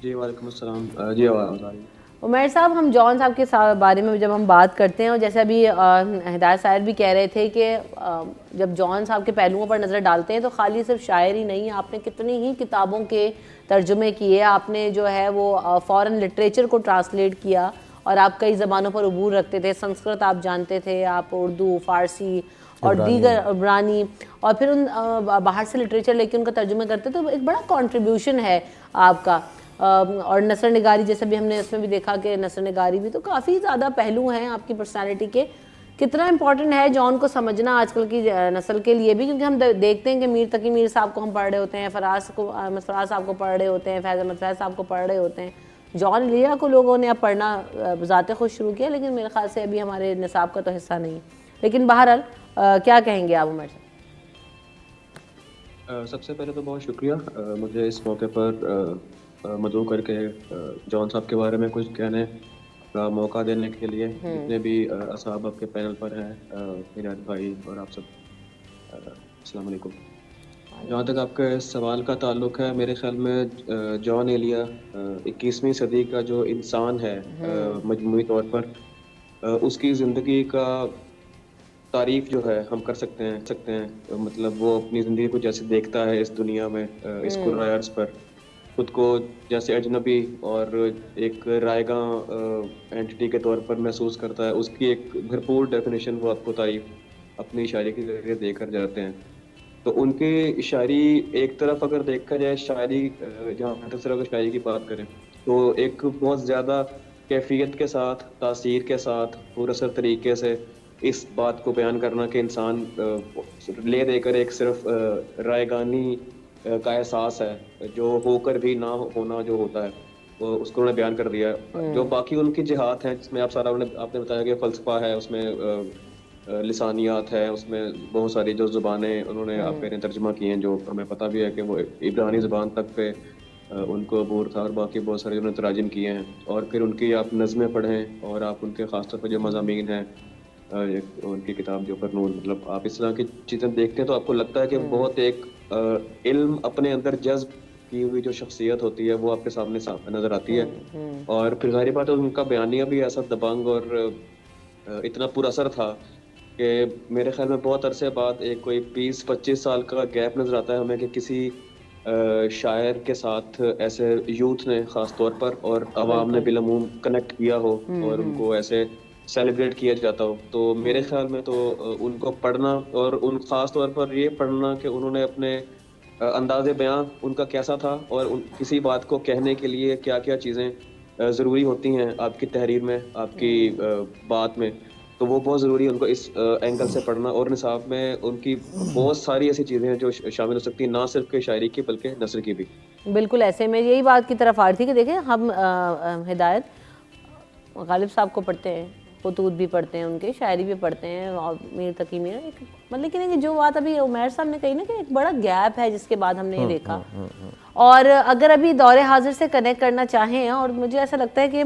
[SPEAKER 8] जी वालेकुम अस्सलाम। जी आवाज़ आ रही है।
[SPEAKER 1] उमैर साहब, हम जॉन साहब के बारे में जब हम बात करते हैं, और जैसे अभी हिदायत साहिर भी कह रहे थे कि जब जॉन साहब के पहलुओं पर नज़र डालते हैं तो खाली सिर्फ शायर ही नहीं, आपने कितनी ही किताबों के तर्जुमे किए, आपने जो है वो फ़ॉरेन लिटरेचर को ट्रांसलेट किया, और आप कई ज़बानों पर अबूर रखते थे। संस्कृत आप जानते थे, आप उर्दू, फ़ारसी और दीगर इब्रानी, और फिर उन बाहर से लिटरेचर लेके उनका तर्जुमा करते, तो एक बड़ा कंट्रीब्यूशन है आपका। और नसर निगारी जैसे भी हमने इसमें भी देखा कि नसर निगारी भी, तो काफ़ी ज़्यादा पहलू हैं आपकी पर्सनालिटी के। कितना इम्पॉर्टेंट है जॉन को समझना आजकल की नस्ल के लिए भी, क्योंकि हम देखते हैं कि मीर तकी मीर साहब को हम पढ़ रहे होते हैं, फराज साहब को पढ़ रहे होते हैं, फैज़ अहमद फैज़ साहब को पढ़ रहे होते हैं, जॉन लिया को लोगों ने अब पढ़ना ज़ाते खुद शुरू किया, लेकिन मेरे ख्याल से अभी हमारे निसाब का तो हिस्सा नहीं। लेकिन बहरहाल क्या कहेंगे आप उमर साहब?
[SPEAKER 8] सबसे पहले तो बहुत शुक्रिया मुझे इस मौके पर मदऊ करके जॉन साहब के बारे में कुछ कहने का मौका देने के लिए। जितने भी असहाब आपके पैनल पर हैं, हिदायत भाई और आप सब, अस्सलाम वालेकुम। जहाँ तक आपके सवाल का ताल्लुक है, मेरे ख्याल में जॉन एलिया 21वीं सदी का जो इंसान है मजमूई तौर पर, उसकी ज़िंदगी का तारीफ जो है हम कर सकते हैं। मतलब वो अपनी ज़िंदगी को जैसे देखता है इस दुनिया में, इस कुर्रायर्स पर, खुद को जैसे अजनबी और एक रायगा एंटिटी के तौर पर महसूस करता है, उसकी एक भरपूर डेफिनेशन वो आपको तारीफ अपनी शायरी के जरिए देकर जाते हैं। तो उनकी शायरी एक तरफ अगर देखा जाए, शायरी जहाँ तक सिर्फ शायरी की बात करें तो एक बहुत ज़्यादा कैफियत के साथ, तासीर के साथ, पुरअसर तरीके से इस बात को बयान करना कि इंसान ले देकर एक सिर्फ रायगानी का एहसास है, जो होकर भी ना होना जो होता है, वो उसको उन्होंने बयान कर दिया है। जो बाकी उनकी जिहाद हैं, जिसमें आपने बताया कि फ़लसफ़ा है, उसमें लिसानियात है, उसमें बहुत सारी जो ज़ुबानें उन्होंने आपने तर्जुमा की हैं, जो हमें पता भी है कि वो इब्रानी ज़ुबान तक पे उनको अबूर था, और बाकी बहुत सारे उन्होंने तराजिम किए हैं। और फिर उनकी आप नज़में पढ़ें, और आप उनके ख़ासतौर पर जो मज़ामीन हैं, उनकी किताब जो फरनून, मतलब आप इस तरह की चीज़ें देखते हैं तो आपको लगता है कि बहुत एक इल्म अपने अंदर जज्ब की हुई जो शख्सियत होती है वो आपके सामने नज़र आती है। और फिर ज़ाहिर बात है उनका बयानिया भी ऐसा दबंग और इतना पुरअसर था कि मेरे ख्याल में बहुत अरसे बाद एक कोई 20-25 साल का गैप नज़र आता है हमें कि किसी शायर के साथ ऐसे यूथ ने ख़ास तौर पर और आवाम ने बिलअमूम कनेक्ट किया हो और उनको ऐसे सेलिब्रेट किया जाता हो। तो मेरे ख्याल में तो उनको पढ़ना, और उन ख़ास तौर पर ये पढ़ना कि उन्होंने अपने अंदाज़े बयां उनका कैसा था, और किसी बात को कहने के लिए क्या क्या चीज़ें ज़रूरी होती हैं आपकी तहरीर में, आपकी बात में, तो वो बहुत ज़रूरी है उनको इस एंगल से पढ़ना। और निसाब में उनकी बहुत सारी ऐसी चीज़ें हैं जो शामिल हो सकती हैं, ना सिर्फ के शायरी की बल्कि नसर की भी।
[SPEAKER 1] बिल्कुल ऐसे में यही बात की तरफ आ रही थी कि देखें, हम हिदायत गालिब साहब को पढ़ते हैं, खतूत भी पढ़ते हैं, उनके शायरी भी पढ़ते हैं, और मीर तकी मीर एक, मतलब लेकिन जो बात अभी उमैर साहब ने कही ना कि एक बड़ा गैप है जिसके बाद हमने ये देखा। और अगर अभी दौरे हाजिर से कनेक्ट करना चाहें, और मुझे ऐसा लगता है कि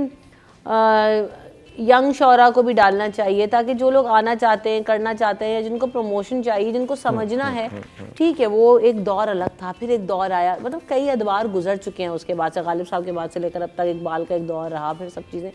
[SPEAKER 1] यंग शौरा को भी डालना चाहिए, ताकि जो लोग आना चाहते हैं, करना चाहते हैं, या जिनको प्रमोशन चाहिए, जिनको समझना है, ठीक है, वो एक दौर अलग था, फिर एक दौर आया, मतलब कई अदवार गुजर चुके हैं उसके बाद से, गालिब साहब के बाद से लेकर अब तक इकबाल का एक दौर रहा, फिर सब चीज़ें।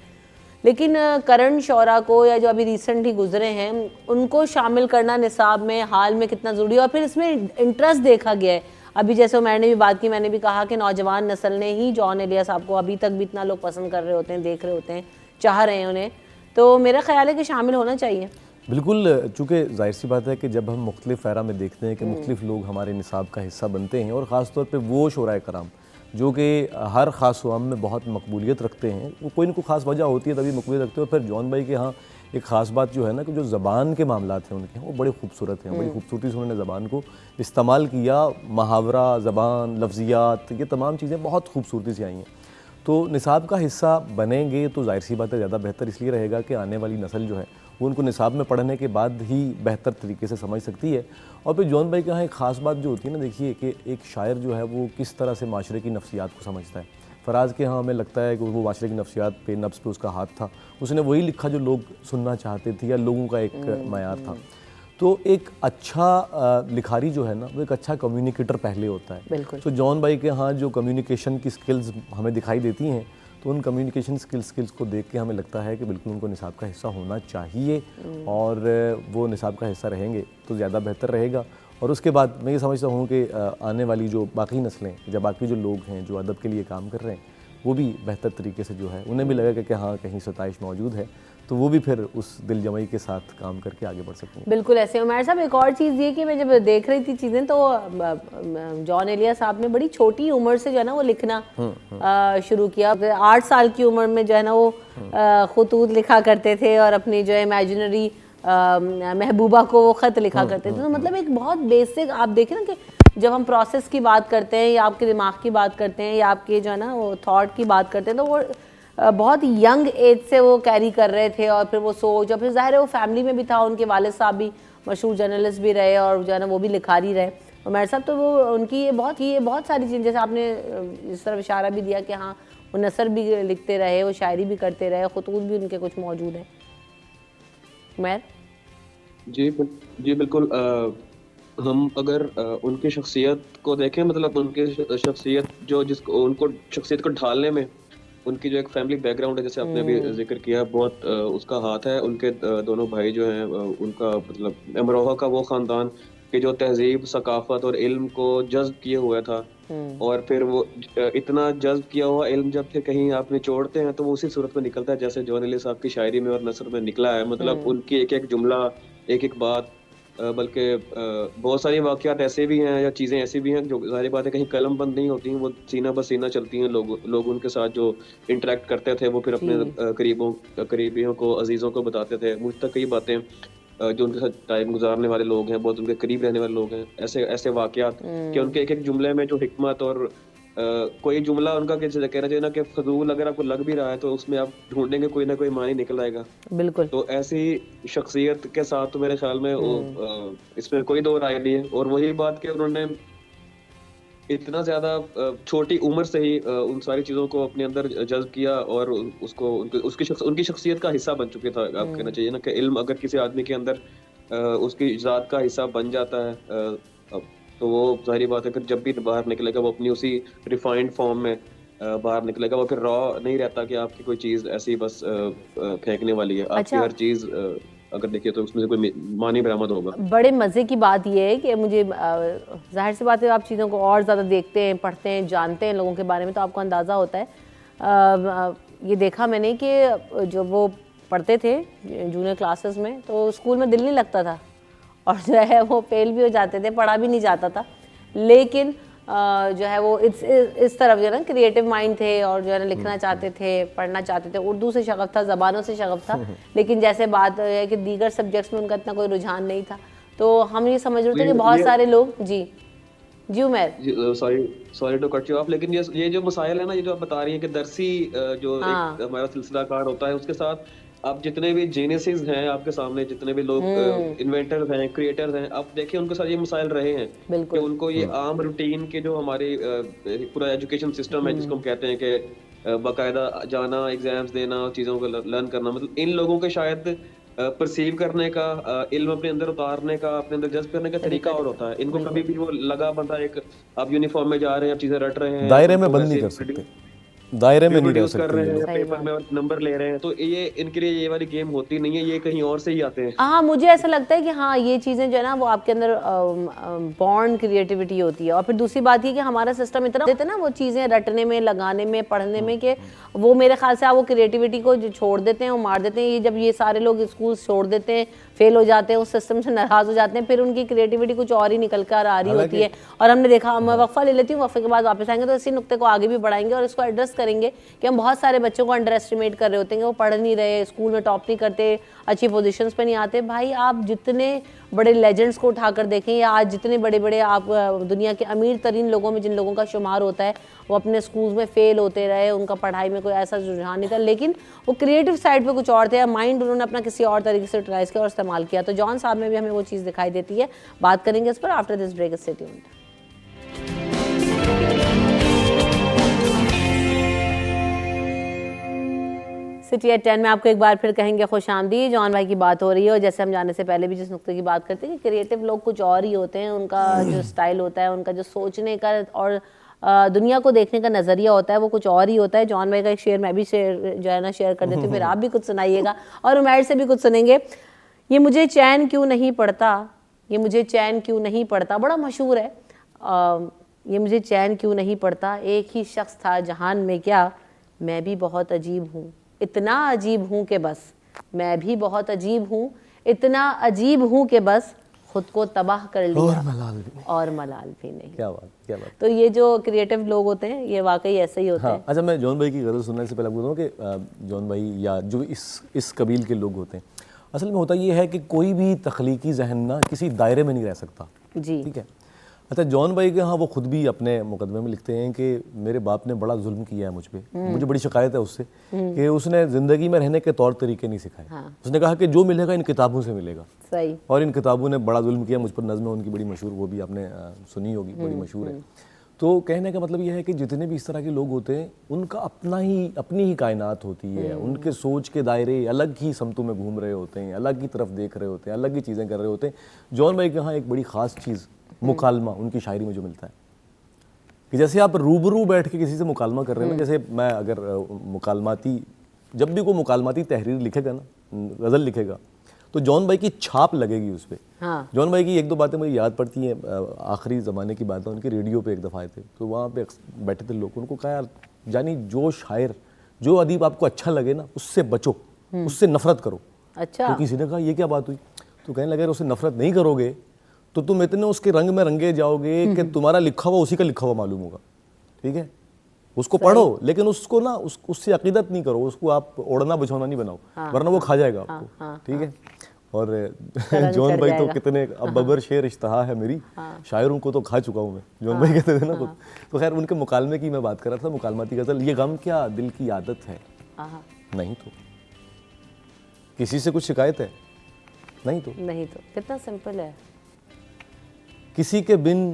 [SPEAKER 1] लेकिन करंट शौरा को, या जो अभी रिसेंटली गुजरे हैं, उनको शामिल करना निसाब में हाल में कितना ज़रूरी है, और फिर इसमें इंटरेस्ट देखा गया है। अभी जैसे मैंने भी बात की, मैंने भी कहा कि नौजवान नस्ल ने ही जॉन एलिया साहब को अभी तक भी इतना लोग पसंद कर रहे होते हैं, देख रहे होते हैं, चाह रहे हैं उन्हें, तो मेरा ख्याल है कि शामिल होना चाहिए।
[SPEAKER 7] बिल्कुल, चूँकि जाहिर सी बात है कि जब हम मुख्तलिफ़ एरा में देखते हैं कि मुख्तलिफ़ लोग हमारे निसाब का हिस्सा बनते हैं, और ख़ास तौर पे वो शोराए कराम जो कि हर ख़ास अवाम में बहुत मकबूलियत रखते हैं। वो कोई ना कोई ख़ास वजह होती है तभी मकबूलियत रखते हो। फिर जॉन भाई के यहाँ एक ख़ास बात जो है ना कि जो ज़बान के मामलात हैं उनके वो बड़े खूबसूरत हैं, बड़ी खूबसूरती से उन्होंने ज़बान को इस्तेमाल किया। मुहावरा, ज़बान, लफ्ज़ियात, ये तमाम चीज़ें बहुत खूबसूरती से आई हैं। तो निसाब का हिस्सा बनेंगे तो ज़ाहिर सी बात है ज़्यादा बेहतर इसलिए रहेगा कि आने वाली नस्ल जो है वो उनको निसाब में पढ़ने के बाद ही बेहतर तरीके से समझ सकती है। और फिर जॉन भाई के यहाँ एक ख़ास बात जो होती है ना, देखिए कि एक शायर जो है वो किस तरह से माशरे की नफ्सियात को समझता है। फराज के यहाँ हमें लगता है कि वो माशरे की नफ्सियात पे, नफ्स पे उसका हाथ था, उसने वही लिखा जो लोग सुनना चाहते थे या लोगों का एक मयार था। तो एक अच्छा लिखारी जो है ना वो एक अच्छा कम्युनिकेटर पहले होता है।
[SPEAKER 1] बिल्कुल।
[SPEAKER 7] तो जॉन भाई के यहाँ जो कम्युनिकेशन की स्किल्स हमें दिखाई देती हैं, तो उन कम्युनिकेशन स्किल्स को देख के हमें लगता है कि बिल्कुल उनको निसाब का हिस्सा होना चाहिए और वो निसाब का हिस्सा रहेंगे तो ज़्यादा बेहतर रहेगा। और उसके बाद मैं ये समझता हूँ कि आने वाली जो बाकी नस्लें या बाकी जो लोग हैं जो अदब के लिए काम कर रहे हैं वो भी बेहतर तरीके से जो है उन्हें भी लगेगा कि हाँ कहीं सताइश मौजूद है, तो वो भी फिर उस दिल जमाई के साथ काम करके आगे बढ़ सकते हैं।
[SPEAKER 1] बिल्कुल ऐसे। उमर साहब एक और चीज़ ये कि मैं जब देख रही थी चीज़ें तो जॉन एलिया साहब ने बड़ी छोटी उम्र से जो है ना वो लिखना शुरू किया। 8 साल की उम्र में जो है ना वो खुतूत लिखा करते थे और अपनी जो है इमेजिनरी महबूबा को वो ख़त लिखा करते थे। तो मतलब एक बहुत बेसिक, आप देखें ना कि जब हम प्रोसेस की बात करते हैं या आपके दिमाग की बात करते हैं या आपके जो है ना वो थॉट की बात करते हैं, तो वो बहुत यंग एज से वो कैरी कर रहे थे। और फिर वो सोच, और फिर ज़ाहिर है वो फैमिली में भी था, उनके वालिद साहब भी मशहूर जर्नलिस्ट भी रहे और जो है ना वो भी लिखारी रहे। और मेरे साहब तो वो उनकी ये बहुत सारी चीज़ें, जैसे आपने इस तरफ इशारा भी दिया कि हाँ वो नसर भी लिखते रहे, वो शायरी भी करते रहे, खुतूत भी उनके कुछ मौजूद हैं। उमर
[SPEAKER 8] जी बिल्कुल। हम अगर उनकी शख्सियत को देखें, मतलब उनकी शख्सियत जो जिसको उनको शख्सियत को ढालने में उनकी जो एक फैमिली बैकग्राउंड है, जैसे आपने अभी जिक्र किया, बहुत उसका हाथ है। उनके दोनों भाई जो हैं उनका मतलब अमरोहा का वो ख़ानदान कि जो तहजीब, सकाफत और इल्म को जज्ब किए हुआ था, और फिर वो इतना जज्ब किया हुआ इल्म जब फिर कहीं आप निचोड़ते हैं तो वो उसी सूरत में निकलता है जैसे जॉन एलिया साहब की शायरी में और नसर में निकला है। मतलब उनकी एक एक जुमला, एक एक बात, बल्कि बहुत सारी वाक़यात ऐसे भी हैं या चीज़ें ऐसी भी हैं जो ज़ाहिर बात है कहीं कलम बंद नहीं होती हैं, वो सीना ब सीना चलती हैं। लोग उनके साथ जो इंटरेक्ट करते थे वो फिर अपने करीबियों को, अजीज़ों को बताते थे। मुझ तक कई बातें जो उनके साथ टाइम गुजारने वाले लोग हैं, बहुत उनके करीब रहने वाले लोग हैं, ऐसे वाक़यात कि उनके एक एक जुमले में जो हिकमत और कोई जुमला उनका कहना चाहिए ना कि फजूल अगर आपको लग भी रहा है तो उसमें आप ढूंढेंगे कोई ना कोई मानी निकल आएगा।
[SPEAKER 1] बिल्कुल।
[SPEAKER 8] तो ऐसी शख्सियत के साथ तो मेरे ख्याल में इसमें कोई दो राय नहीं है। और वही बात कि उन्होंने इतना ज्यादा छोटी उम्र से ही उन सारी चीजों को अपने अंदर जज्ब किया और उसको उनकी शख्सियत का हिस्सा बन चुके था। आप कहना चाहिए ना कि इल्म अगर किसी आदमी के अंदर उसकी ज़ात का हिस्सा बन जाता है तो वो जाहिर बात है फिर जब भी बाहर निकलेगा वो अपनी उसी रिफाइंड फॉर्म में बाहर निकलेगा। वो फिर रॉ नहीं रहता कि आपकी कोई चीज़ ऐसी बस फेंकने वाली है। आपकी हर चीज़ अगर देखिए तो उसमें से कोई मानी बरामद होगा। बड़े
[SPEAKER 1] मज़े की बात यह है कि मुझे जाहिर सी बात है आप चीज़ों को और ज़्यादा देखते हैं, पढ़ते हैं, जानते हैं लोगों के बारे में, तो आपको अंदाज़ा होता है। ये देखा मैंने कि जो वो पढ़ते थे जूनियर क्लासेस में तो स्कूल में दिल नहीं लगता था और जो है वो फेल भी हो जाते थे, पढ़ा भी नहीं जाता था, लेकिन जो है वो इस तरफ जो है ना क्रिएटिव माइंड थे और जो है ना लिखना चाहते थे, पढ़ना चाहते थे। उर्दू से शगफ था, ज़बानों से शगफ था, लेकिन जैसे बात है कि दीगर सब्जेक्ट्स में उनका इतना कोई रुझान नहीं था। तो हम ये समझ रहे थे कि बहुत सारे लोग जी उमर
[SPEAKER 8] sorry to cut you off, लेकिन ये जो मसाइल है ना, ये जो आप बता रही हैं कि दरसी जो एक हमारा सिलसिलाकार होता है, उसके साथ आप जितने भी जीनियसेस हैं आपके सामने, जितने भी लोग इन्वेंटर्स हैं, क्रिएटर्स हैं, आप देखिए उनके साथ ये मसाइल रहे हैं कि उनको ये आम रूटीन के जो हमारी पूरा एजुकेशन सिस्टम है जिसको हम कहते हैं कि बाकायदा जाना, एग्जाम्स देना, चीज़ों को लर्न करना, मतलब इन लोगों के शायद परसीव करने का, इल्म अपने अंदर उतारने का, अपने अंदर जज्ब करने का तरीका और होता है। इनको कभी भी वो लगा बंदा एक आप यूनिफॉर्म में जा रहे हैं, आप चीज़ें रट रहे हैं,
[SPEAKER 7] दायरे में बंद नहीं कर सकते। दायरे में नहीं रह
[SPEAKER 8] reproduce कर
[SPEAKER 7] सकते
[SPEAKER 8] रहे
[SPEAKER 7] ये
[SPEAKER 8] हैं
[SPEAKER 7] लोग।
[SPEAKER 8] या पेपर में नंबर ले रहे हैं, तो ये इनके लिए ये वाली गेम होती नहीं है, ये कहीं और से ही आते हैं।
[SPEAKER 1] हाँ, मुझे ऐसा लगता है कि हाँ, ये चीज़ें जो है ना वो आपके अंदर बॉर्न क्रिएटिविटी होती है। और फिर दूसरी बात ये कि हमारा सिस्टम इतना देते ना वो चीज़ें रटने में, लगाने में, पढ़ने में, कि वो मेरे ख्याल से आप वो क्रिएटिविटी को जो छोड़ देते हैं, वो मार देते हैं। ये जब ये सारे लोग स्कूल छोड़ देते हैं, फेल हो जाते हैं, उस सिस्टम से नाराज़ हो जाते हैं, फिर उनकी क्रिएटिविटी कुछ और ही निकल कर आ रही होती है। और हमने देखा, मैं वक्फा ले लेती हूँ, वक्फे के बाद वापस आएंगे तो इसी नुक्ते को आगे भी बढ़ाएंगे और इसको एड्रेस करेंगे कि हम बहुत सारे बच्चों को अंडर एस्टिमेट कर रहे होते हैं कि वो पढ़ नहीं रहे, स्कूल में टॉप नहीं करते, अच्छी पोजीशंस पे नहीं आते। भाई, आप जितने बड़े लेजेंड्स को उठाकर देखें या आज जितने बड़े बड़े आप दुनिया के अमीर तरीन लोगों में जिन लोगों का शुमार होता है, वो अपने स्कूल्स में फेल होते रहे, उनका पढ़ाई में कोई ऐसा रुझान नहीं था, लेकिन वो क्रिएटिव साइड पे कुछ और थे, माइंड उन्होंने अपना किसी और तरीके से यूटिलाइज किया और इस्तेमाल किया। तो जॉन साहब में भी हमें वो चीज़ दिखाई देती है। बात करेंगे इस पर after this break. Stay tuned. City at 10 में आपको एक बार फिर कहेंगे खुश आमदी। जॉन भाई की बात हो रही है और जैसे हम जाने से पहले भी जिस नुक्ते की बात करते हैं कि क्रिएटिव लोग कुछ और ही होते हैं, उनका जो स्टाइल होता है, उनका जो सोचने का और दुनिया को देखने का नज़रिया होता है वो कुछ और ही होता है। जॉन भाई का एक शेर मैं भी शेयर जो है ना शेयर कर देती हूँ, फिर आप भी कुछ सुनाइएगा और उमैर से भी कुछ सुनेंगे। ये मुझे चैन क्यों नहीं पड़ता, ये मुझे चैन क्यों नहीं पड़ता, बड़ा मशहूर है। ये मुझे चैन क्यों नहीं पड़ता, एक ही शख्स था जहान में क्या, मैं भी बहुत अजीब हूँ, इतना अजीब हूँ कि बस मैं भी बहुत अजीब हूँ, इतना अजीब हूँ कि बस खुद को तबाह कर लिया
[SPEAKER 7] और मलाल भी नहीं। क्या बात, क्या बात।
[SPEAKER 1] तो ये जो क्रिएटिव लोग होते हैं ये वाकई ऐसे ही होते हैं।
[SPEAKER 7] अच्छा, मैं जॉन भाई की गज़ल सुनने से पहले आपको बताऊँ कि जॉन भाई या जो इस कबील के लोग होते हैं, असल में होता ये है कि कोई भी तख्लीकी जहन ना किसी दायरे में नहीं रह सकता
[SPEAKER 1] जी।
[SPEAKER 7] ठीक है। अच्छा, जॉन भाई के यहाँ वो खुद भी अपने मुकदमे में लिखते हैं कि मेरे बाप ने बड़ा जुल्म किया है मुझ पे, मुझे बड़ी शिकायत है उससे कि उसने ज़िंदगी में रहने के तौर तरीके नहीं सिखाए। उसने कहा कि जो मिलेगा इन किताबों से मिलेगा।
[SPEAKER 1] सही।
[SPEAKER 7] और इन किताबों ने बड़ा जुल्म किया मुझ पर। नज़्म उनकी बड़ी मशहूर, वो भी आपने सुनी होगी, बड़ी मशहूर है। तो कहने का मतलब यह है कि जितने भी इस तरह के लोग होते हैं उनका अपनी ही कायनात होती है, उनके सोच के दायरे अलग ही समतों में घूम रहे होते हैं, अलग ही तरफ देख रहे होते हैं, अलग ही चीज़ें कर रहे होते हैं। जॉन भाई के यहाँ एक बड़ी ख़ास चीज़ मुकालमा उनकी शायरी में जो मिलता है कि जैसे आप रूबरू बैठ के किसी से मुकालमा कर रहे हैं ना, जैसे मैं अगर मुकालमाती, जब भी कोई मुकालमाती तहरीर लिखेगा ना, गज़ल लिखेगा, तो जॉन भाई की छाप लगेगी उस पर।
[SPEAKER 1] हाँ।
[SPEAKER 7] जॉन भाई की एक दो बातें मुझे याद पड़ती हैं। आखिरी ज़माने की बात है, उनके रेडियो पे एक दफ़ा आए थे, तो वहाँ पे बैठे थे लोग, उनको कहा यार जानी जो शायर, जो अदीब आपको अच्छा लगे ना उससे बचो, उससे नफ़रत करो।
[SPEAKER 1] अच्छा।
[SPEAKER 7] तो किसी ने कहा ये क्या बात हुई, तो कहने लगे उससे नफ़रत नहीं करोगे तो तुम इतने उसके रंग में रंगे जाओगे कि तुम्हारा लिखा हुआ उसी का लिखा हुआ मालूम होगा। ठीक है, उसको पढ़ो लेकिन उसको ना उससे अकीदत नहीं करो, उसको आप ओढ़ना बिछौना नहीं बनाओ, वरना वो खा जाएगा आपको। ठीक है। और जॉन भाई तो कितने अब बबर शेर इश्तहा है मेरी, शायरों को तो खा चुका हूँ मैं, जॉन भाई कहते थे ना खुद। तो खैर उनके मुकालमे की मैं बात कर रहा था, मुकालमाती गज़ल। ये गम क्या दिल की आदत है, नहीं तो किसी से कुछ शिकायत है, नहीं तो
[SPEAKER 1] कितना सिंपल है।
[SPEAKER 7] किसी के बिन,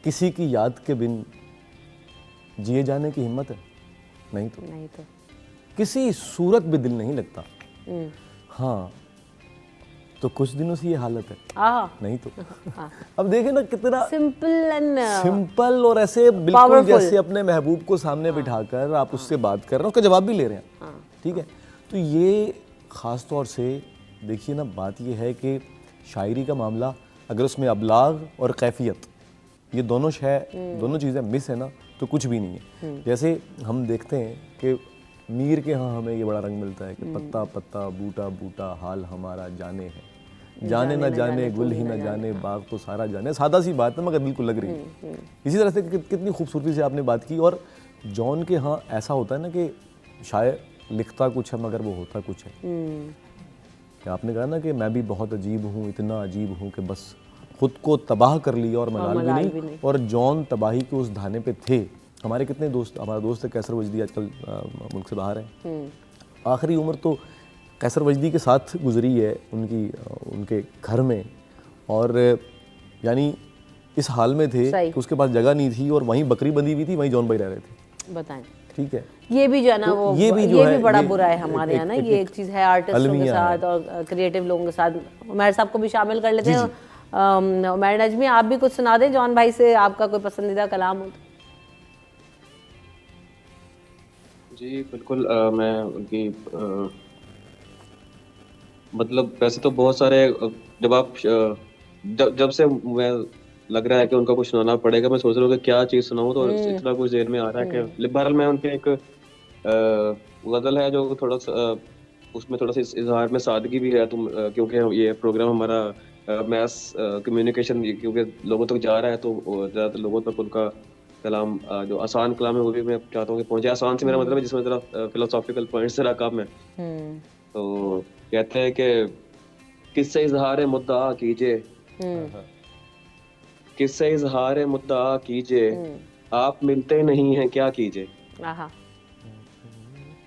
[SPEAKER 7] किसी की याद के बिन जिए जाने की हिम्मत है, नहीं तो किसी सूरत भी दिल नहीं लगता। हाँ, तो कुछ दिनों से ये हालत है, नहीं तो। अब देखें ना कितना सिंपल और ऐसे बिल्कुल जैसे अपने महबूब को सामने बिठाकर आप उससे बात कर रहे हैं, उसका जवाब भी ले रहे हैं। ठीक है। तो ये ख़ास तौर से देखिए ना, बात ये है कि शायरी का मामला अगर उसमें अबलाग और कैफियत ये दोनों चीज़ें मिस है ना, तो कुछ भी नहीं है। जैसे हम देखते हैं कि मीर के यहाँ हमें ये बड़ा रंग मिलता है कि पत्ता पत्ता बूटा बूटा हाल हमारा जाने है, जाने ना जाने गुल ही ना जाने बाग तो सारा जाने। सादा सी बात है मगर बिल्कुल लग रही है। इसी तरह से कितनी खूबसूरती से आपने बात की। और जॉन के यहाँ ऐसा होता है ना कि शायर लिखता कुछ है मगर वो होता कुछ है। आपने कहा ना कि मैं भी बहुत अजीब हूँ, इतना अजीब हूँ कि बस खुद को तबाह कर लिया और मलाल भी नहीं। और जॉन तबाही के उस धाने पे थे। हमारे कितने दोस्त, हमारा दोस्त है कैसर वजदी, आजकल मुल्क से बाहर है। आखिरी उम्र तो कैसर वजदी के साथ गुजरी है उनके घर में, और यानी इस हाल में थे कि उसके पास जगह नहीं थी और वहीं बकरी बंधी हुई थी, वहीं जॉन भाई रह रहे थे।
[SPEAKER 1] बताएं।
[SPEAKER 7] ठीक है।
[SPEAKER 1] ये भी जो है ना
[SPEAKER 7] तो
[SPEAKER 1] वो
[SPEAKER 7] ये भी
[SPEAKER 1] बड़ा बुरा है हमारे यहाँ ना। ये एक चीज़ है आर्टिस्टों के साथ और क्रिएटिव लोगों के साथ। उमैर साहब को भी शामिल कर लेते हैं। उमैर नजमी, आप भी कुछ सुना दें जॉन भाई से, आपका कोई पसंदीदा कलाम हो।
[SPEAKER 8] जी बिल्कुल, मैं उनकी मतलब वैसे तो बहुत सारे जब आप जब जब से मैं लग रहा है कि उनका कुछ सुनाना पड़ेगा, मैं सोच रहा हूँ कि क्या चीज़ सुनाऊँ, तो इतना कुछ देर में आ रहा है कि बहरहाल मैं उनके एक गज़ल है जो थोड़ा सा उसमें थोड़ा सा इज़हार में सादगी भी है, तुम क्योंकि ये प्रोग्राम हमारा मैस कम्युनिकेशन, क्योंकि लोगों तक जा रहा है, तो ज़्यादातर लोगों तक उनका कलाम जो आसान कलाम है वो भी मैं चाहता हूँ कि पहुंचे। आसान से मेरा मतलब है जिसमें ज़रा फिलोसॉफिकल पॉइंट्स ज़रा कम है। तो कहते हैं कि किससे इजहार मुद्दा कीजिए, किससे इजहार मुद्दा कीजिए, आप मिलते नहीं हैं क्या कीजिए,
[SPEAKER 1] आहा।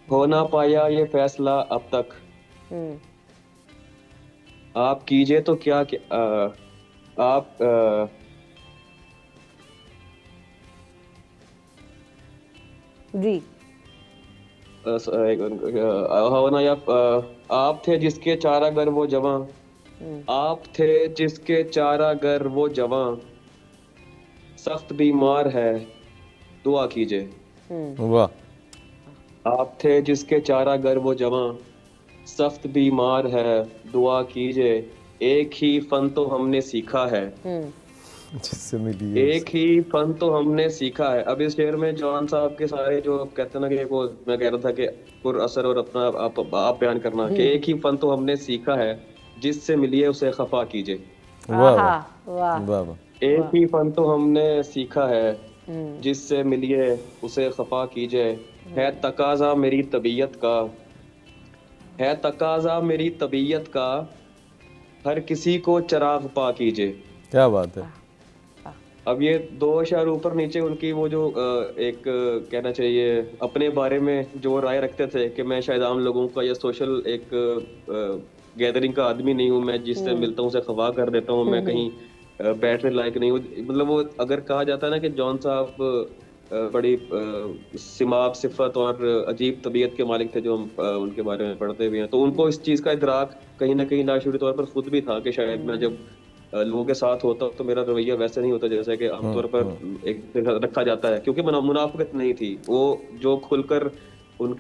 [SPEAKER 8] हो ना पाया ये फैसला अब तक, आप कीजिए तो क्या आप
[SPEAKER 1] जी।
[SPEAKER 8] हो ना या आप थे जिसके चारागर वो जवां, आप थे जिसके चारागर वो जवां, सख्त बीमार है दुआ कीजिए।
[SPEAKER 7] वाह।
[SPEAKER 8] आप थे जिसके चारागर वो जवां, सख्त बीमार है दुआ कीजिए, एक ही फन तो हमने सीखा है,
[SPEAKER 7] जिससे मिली है
[SPEAKER 8] एक ही फन तो हमने सीखा है। अब इस शेर में जवान साहब के सारे जो कहते हैं ना कि वो मैं कह रहा था कि पुर असर और अपना आप बयान करना कि एक ही फन तो हमने सीखा है, जिससे मिलिए उसे खफा कीजिए।
[SPEAKER 7] वाह
[SPEAKER 1] आहा,
[SPEAKER 7] वाह
[SPEAKER 1] वाह।
[SPEAKER 7] वाह वाह।
[SPEAKER 8] एक ही फन तो हमने सीखा है, जिससे मिलिए उसे खफा कीजिए, है तकाजा मेरी तबीयत का, है तकाजा मेरी तबीयत का, हर किसी को चराग पा कीजिए।
[SPEAKER 7] क्या बात है।
[SPEAKER 8] अब ये दो अशआर ऊपर नीचे उनकी वो जो एक कहना चाहिए अपने बारे में जो राय रखते थे कि मैं शायद आम लोगों का या सोशल एक गैदरिंग का आदमी नहीं हूँ, मैं जिससे मिलता हूँ उसे खफा कर देता हूँ, मैं कहीं बैठने लायक नहीं हूँ। मतलब वो अगर कहा जाता है ना कि जॉन साहब बड़ी सिमाब सिफत और अजीब तबीयत के मालिक थे, जो हम उनके बारे में पढ़ते भी हैं, तो उनको इस चीज़ का इदराक कहीं ना कहीं लाशूरी तौर पर खुद भी था कि शायद मैं जब लोगों के साथ होता तो मेरा रवैया वैसे नहीं होता जैसा कि आमतौर पर एक रखा जाता है, क्योंकि मुनाफिकत नहीं थी वो, जो खुलकर उन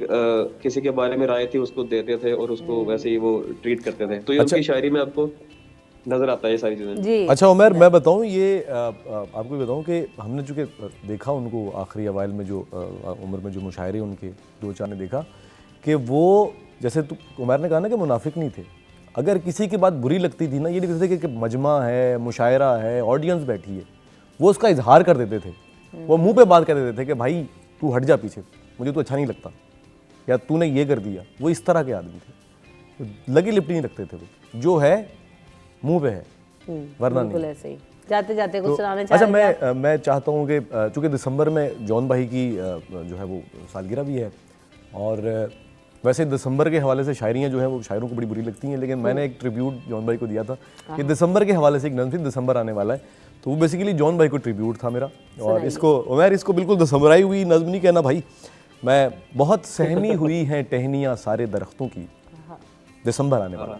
[SPEAKER 8] किसी के बारे में राय थी उसको देते थे और उसको वैसे ही वो ट्रीट करते थे। तो ये
[SPEAKER 7] अच्छा।
[SPEAKER 8] उनकी शायरी में आपको नजर आता है ये सारी चीजें।
[SPEAKER 1] जी।
[SPEAKER 7] अच्छा उमर, मैं बताऊं ये आपको भी बताऊं कि हमने चूँकि देखा उनको आखिरी अवाइल में जो उम्र में जो मुशायरे उनके दो चार ने देखा कि वो जैसे तू उमर ने कहा ना कि मुनाफिक नहीं थे, अगर किसी की बात बुरी लगती थी ना, ये नहीं कहते थे कि मजमा है, मुशायरा है, ऑडियंस बैठी है, वो उसका इजहार कर देते थे, वो मुंह पे बात कर देते थे कि भाई तू हट जा पीछे, मुझे तो अच्छा नहीं लगता, या तूने ये कर दिया। वो इस तरह के आदमी थे, लगी लिपटी नहीं रखते थे, वो जो है मुंह पे है वरना
[SPEAKER 1] बिल्कुल
[SPEAKER 7] नहीं।
[SPEAKER 1] ऐसे ही। जाते जाते कुछ सुनाना
[SPEAKER 7] अच्छा,
[SPEAKER 1] चाहेंगे आप?
[SPEAKER 7] मैं चाहता हूँ कि चूँकि दिसंबर में जॉन भाई की जो है वो सालगिरह भी है, और वैसे दिसंबर के हवाले से शायरियाँ जो हैं वो शायरों को बड़ी बुरी लगती हैं, लेकिन मैंने एक ट्रिब्यूट जॉन भाई को दिया था कि दिसंबर के हवाले से एक नज़्म थी, दिसंबर आने वाला है, तो वो बेसिकली जॉन भाई को ट्रिब्यूट था मेरा। और इसको उमर, इसको बिल्कुल दिसंबराई हुई नज़्म नहीं कहना भाई, मैं बहुत सहमी हुई हैं टहनियाँ सारे दरख्तों की, दिसंबर आने वाला,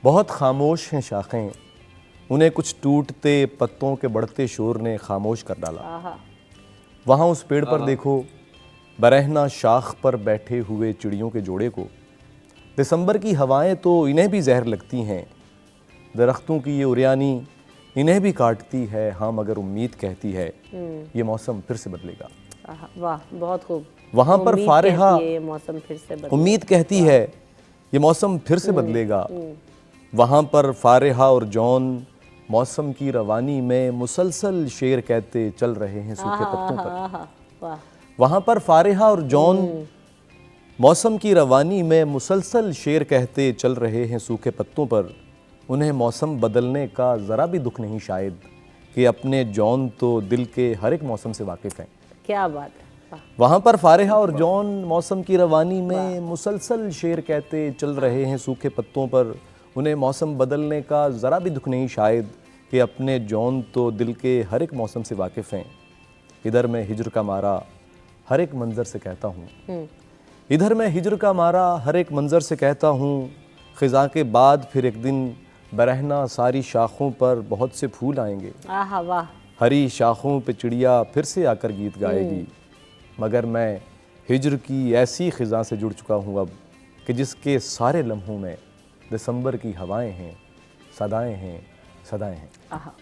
[SPEAKER 7] बहुत खामोश हैं शाखें, उन्हें कुछ टूटते पत्तों के बढ़ते शोर ने खामोश कर डाला। वहाँ उस पेड़ पर देखो बरहना शाख पर बैठे हुए चिड़ियों के जोड़े को, दिसंबर की हवाएं तो इन्हें भी जहर लगती हैं, दरख्तों की ये उरियानी इन्हें भी काटती है, हाँ मगर उम्मीद कहती है ये मौसम फिर से बदलेगा।
[SPEAKER 1] वाह, बहुत खूब।
[SPEAKER 7] वहाँ पर
[SPEAKER 1] उम्मीद
[SPEAKER 7] फारिहा
[SPEAKER 1] कहती है ये मौसम फिर से बदलेगा।
[SPEAKER 7] उम्मीद कहती है ये मौसम फिर से बदलेगा। वहाँ पर फारिहा और जॉन मौसम की रवानी में मुसलसल शेर कहते चल रहे हैं सूखे पत्तों पर।
[SPEAKER 1] वाह।
[SPEAKER 7] वहाँ पर फारिहा और जॉन मौसम की रवानी में मुसलसल शेर कहते चल रहे हैं सूखे पत्तों पर, उन्हें मौसम बदलने का ज़रा भी दुख नहीं शायद, कि अपने जॉन तो दिल के हर एक मौसम से वाकिफ़ हैं।
[SPEAKER 1] क्या बात है। वाह।
[SPEAKER 7] वहाँ पर फारिहा और जॉन मौसम की रवानी में मुसलसल शेर कहते चल रहे हैं सूखे पत्तों पर, उन्हें मौसम बदलने का ज़रा भी दुख नहीं शायद, कि अपने जॉन तो दिल के हर एक मौसम से वाकिफ़ हैं। इधर मैं हिज्र का मारा हर एक मंज़र से कहता हूँ, इधर मैं हिज्र का मारा हर एक मंज़र से कहता हूँ, ख़िज़ा के बाद फिर एक दिन बरहना सारी शाखों पर बहुत से फूल आएंगे,
[SPEAKER 1] आहा वाह।
[SPEAKER 7] हरी शाखों पे चिड़िया फिर से आकर गीत गाएगी, मगर मैं हिजर की ऐसी ख़िज़ा से जुड़ चुका हूँ अब कि जिसके सारे लम्हों में दिसंबर की हवाएं हैं, सदाएं हैं, सदाएं हैं।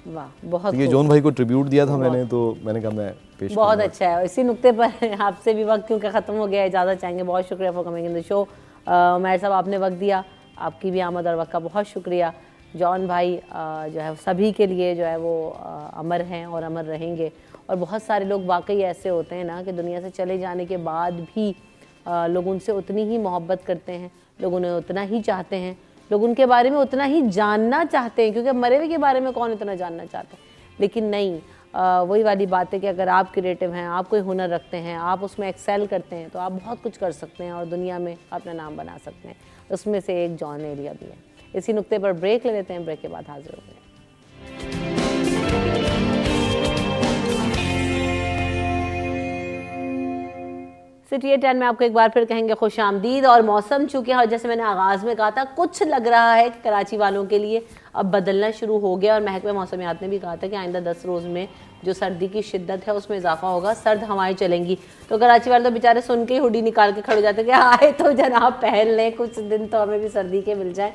[SPEAKER 1] वाह, बहुत
[SPEAKER 7] तो ये जॉन भाई को ट्रिब्यूट दिया था मैंने, तो मैंने कहा मैं पेश
[SPEAKER 1] बहुत
[SPEAKER 7] करूंगा।
[SPEAKER 1] अच्छा है। इसी नुक्ते पर आपसे भी वक्त क्योंकि ख़त्म हो गया है, इजाज़त चाहेंगे। बहुत शुक्रिया for coming in the show. Umair साहब, आपने वक्त दिया, आपकी भी आमद और वक्त का बहुत शुक्रिया। जॉन भाई जो है सभी के लिए जो है वो अमर हैं और अमर रहेंगे। और बहुत सारे लोग वाकई ऐसे होते हैं ना कि दुनिया से चले जाने के बाद भी लोग उनसे उतनी ही मोहब्बत करते हैं, लोग उन्हें उतना ही चाहते हैं, लोग उनके बारे में उतना ही जानना चाहते हैं, क्योंकि मरे हुए के बारे में कौन इतना जानना चाहता है। लेकिन नहीं, वही वाली बात है कि अगर आप क्रिएटिव हैं, आप कोई हुनर रखते हैं, आप उसमें एक्सेल करते हैं, तो आप बहुत कुछ कर सकते हैं और दुनिया में अपना नाम बना सकते हैं। उसमें से एक जॉन एलिया भी है। इसी नुक्ते पर ब्रेक ले लेते हैं, ब्रेक के बाद हाजिर होंगे। सिटी 10 में आपको एक बार फिर कहेंगे खुश आमदीद। और मौसम चूँकि जैसे मैंने आगाज़ में कहा था, कुछ लग रहा है कि कराची वालों के लिए अब बदलना शुरू हो गया। और महकमे मौसमियात ने भी कहा था कि आइंदा 10 रोज़ में जो सर्दी की शिद्दत है उसमें इजाफा होगा, सर्द हवाएं चलेंगी। तो कराची वाले तो बेचारे सुन के ही हुडी निकाल के खड़े हो जाते हैं कि आए तो जनाब पहन लें, कुछ दिन तो हमें भी सर्दी के मिल जाए।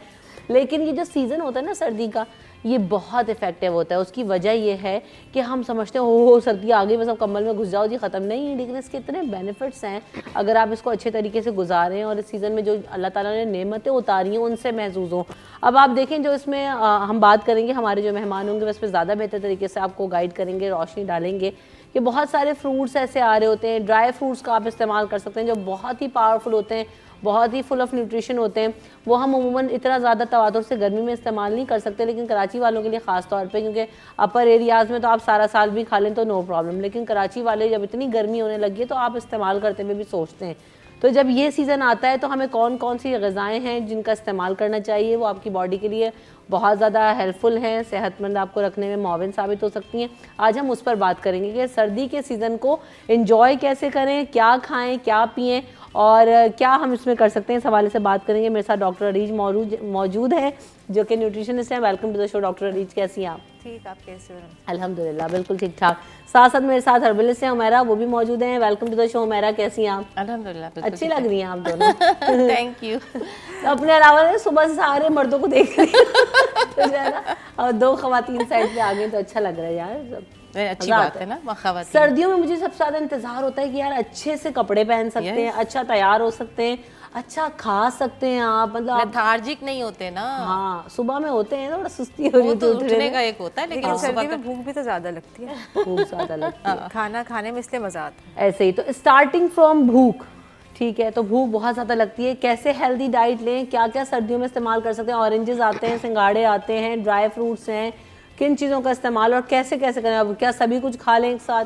[SPEAKER 1] लेकिन ये जो सीज़न होता है ना सर्दी का, ये बहुत इफेक्टिव होता है। उसकी वजह ये है कि हम समझते हैं ओह सर्दी आ गई, बस अब कम्बल में घुस जाओ जी, ख़त्म। नहीं, लेकिन इसके इतने बेनिफिट्स हैं अगर आप इसको अच्छे तरीके से गुजारें और इस सीज़न में जो अल्लाह ताला ने नेमतें उतारी हैं उनसे महसूस हों। अब आप देखें, जो इसमें हम बात करेंगे, हमारे जो मेहमान होंगे उसमें ज़्यादा बेहतर तरीके से आपको गाइड करेंगे, रोशनी डालेंगे कि बहुत सारे फ्रूट्स ऐसे आ रहे होते हैं, ड्राई फ्रूट्स का आप इस्तेमाल कर सकते हैं जो बहुत ही पावरफुल होते हैं, बहुत ही फुल ऑफ न्यूट्रिशन होते हैं। वो हम अमूमन इतना ज़्यादा तवातुर से गर्मी में इस्तेमाल नहीं कर सकते, लेकिन कराची वालों के लिए ख़ास तौर पे, क्योंकि अपर एरियाज़ में तो आप सारा साल भी खा लें तो नो प्रॉब्लम, लेकिन कराची वाले जब इतनी गर्मी होने लगी है तो आप इस्तेमाल करते हुए भी सोचते हैं। तो जब ये सीज़न आता है तो हमें कौन कौन सी ग़िज़ाएँ हैं जिनका इस्तेमाल करना चाहिए, वो आपकी बॉडी के लिए बहुत ज़्यादा हेल्पफुल हैं, सेहतमंद आपको रखने में मुआविन साबित हो सकती हैं। आज हम उस पर बात करेंगे कि सर्दी के सीज़न को एंजॉय कैसे करें, क्या खाएं, क्या पिएं और क्या हम इसमें कर सकते हैं। इस हवाले से बात करेंगे। मेरे साथ डॉक्टर अरीज मौजूद है जो कि न्यूट्रिशनिस्ट हैं। Welcome to the show doctor Areej, कैसी हैं आप?
[SPEAKER 9] ठीक, आप कैसे हो?
[SPEAKER 1] अल्हम्दुलिल्लाह बिल्कुल ठीक ठाक। साथ साथ मेरे साथ हर्बलिस्ट हैं उमैरा, वो भी मौजूद हैं। Welcome to the show Umaira, कैसी हैं आप?
[SPEAKER 9] अल्हम्दुलिल्लाह
[SPEAKER 1] अच्छी लग रही हैं आप दोनों।
[SPEAKER 9] Thank you.
[SPEAKER 1] अपने अलावा सुबह से सारे मर्दों को देख रही तो जो है ना, और दो खवातीन साइड पे आ गई तो अच्छा लग रहा है यार,
[SPEAKER 9] अच्छी बात है ना।
[SPEAKER 1] सर्दियों में मुझे सबसे ज़्यादा इंतज़ार होता है कि यार अच्छे से कपड़े पहन सकते हैं, अच्छा तैयार हो सकते हैं, अच्छा खा सकते हैं आप, मतलब
[SPEAKER 9] लेथार्जिक नहीं होते ना।
[SPEAKER 1] हाँ, सुबह में होते हैं थोड़ा सुस्ती हो रही
[SPEAKER 9] तो उठने का एक होता है, लेकिन
[SPEAKER 10] सर्दी में भूख भी तो ज़्यादा लगती है,
[SPEAKER 1] भूख ज़्यादा लगती है
[SPEAKER 10] खाना खाने में, इसलिए मज़ा आता है।
[SPEAKER 1] ऐसे ही तो स्टार्टिंग फ्रॉम भूख, ठीक है, तो भूख बहुत ज़्यादा लगती है। कैसे हेल्दी डाइट लें, क्या क्या सर्दियों में इस्तेमाल कर सकते हैं? ऑरेंजेस आते हैं, सिंगाड़े आते हैं, ड्राई फ्रूट्स हैं, किन चीज़ों का इस्तेमाल और कैसे कैसे करें? अब क्या सभी कुछ खा लें एक साथ?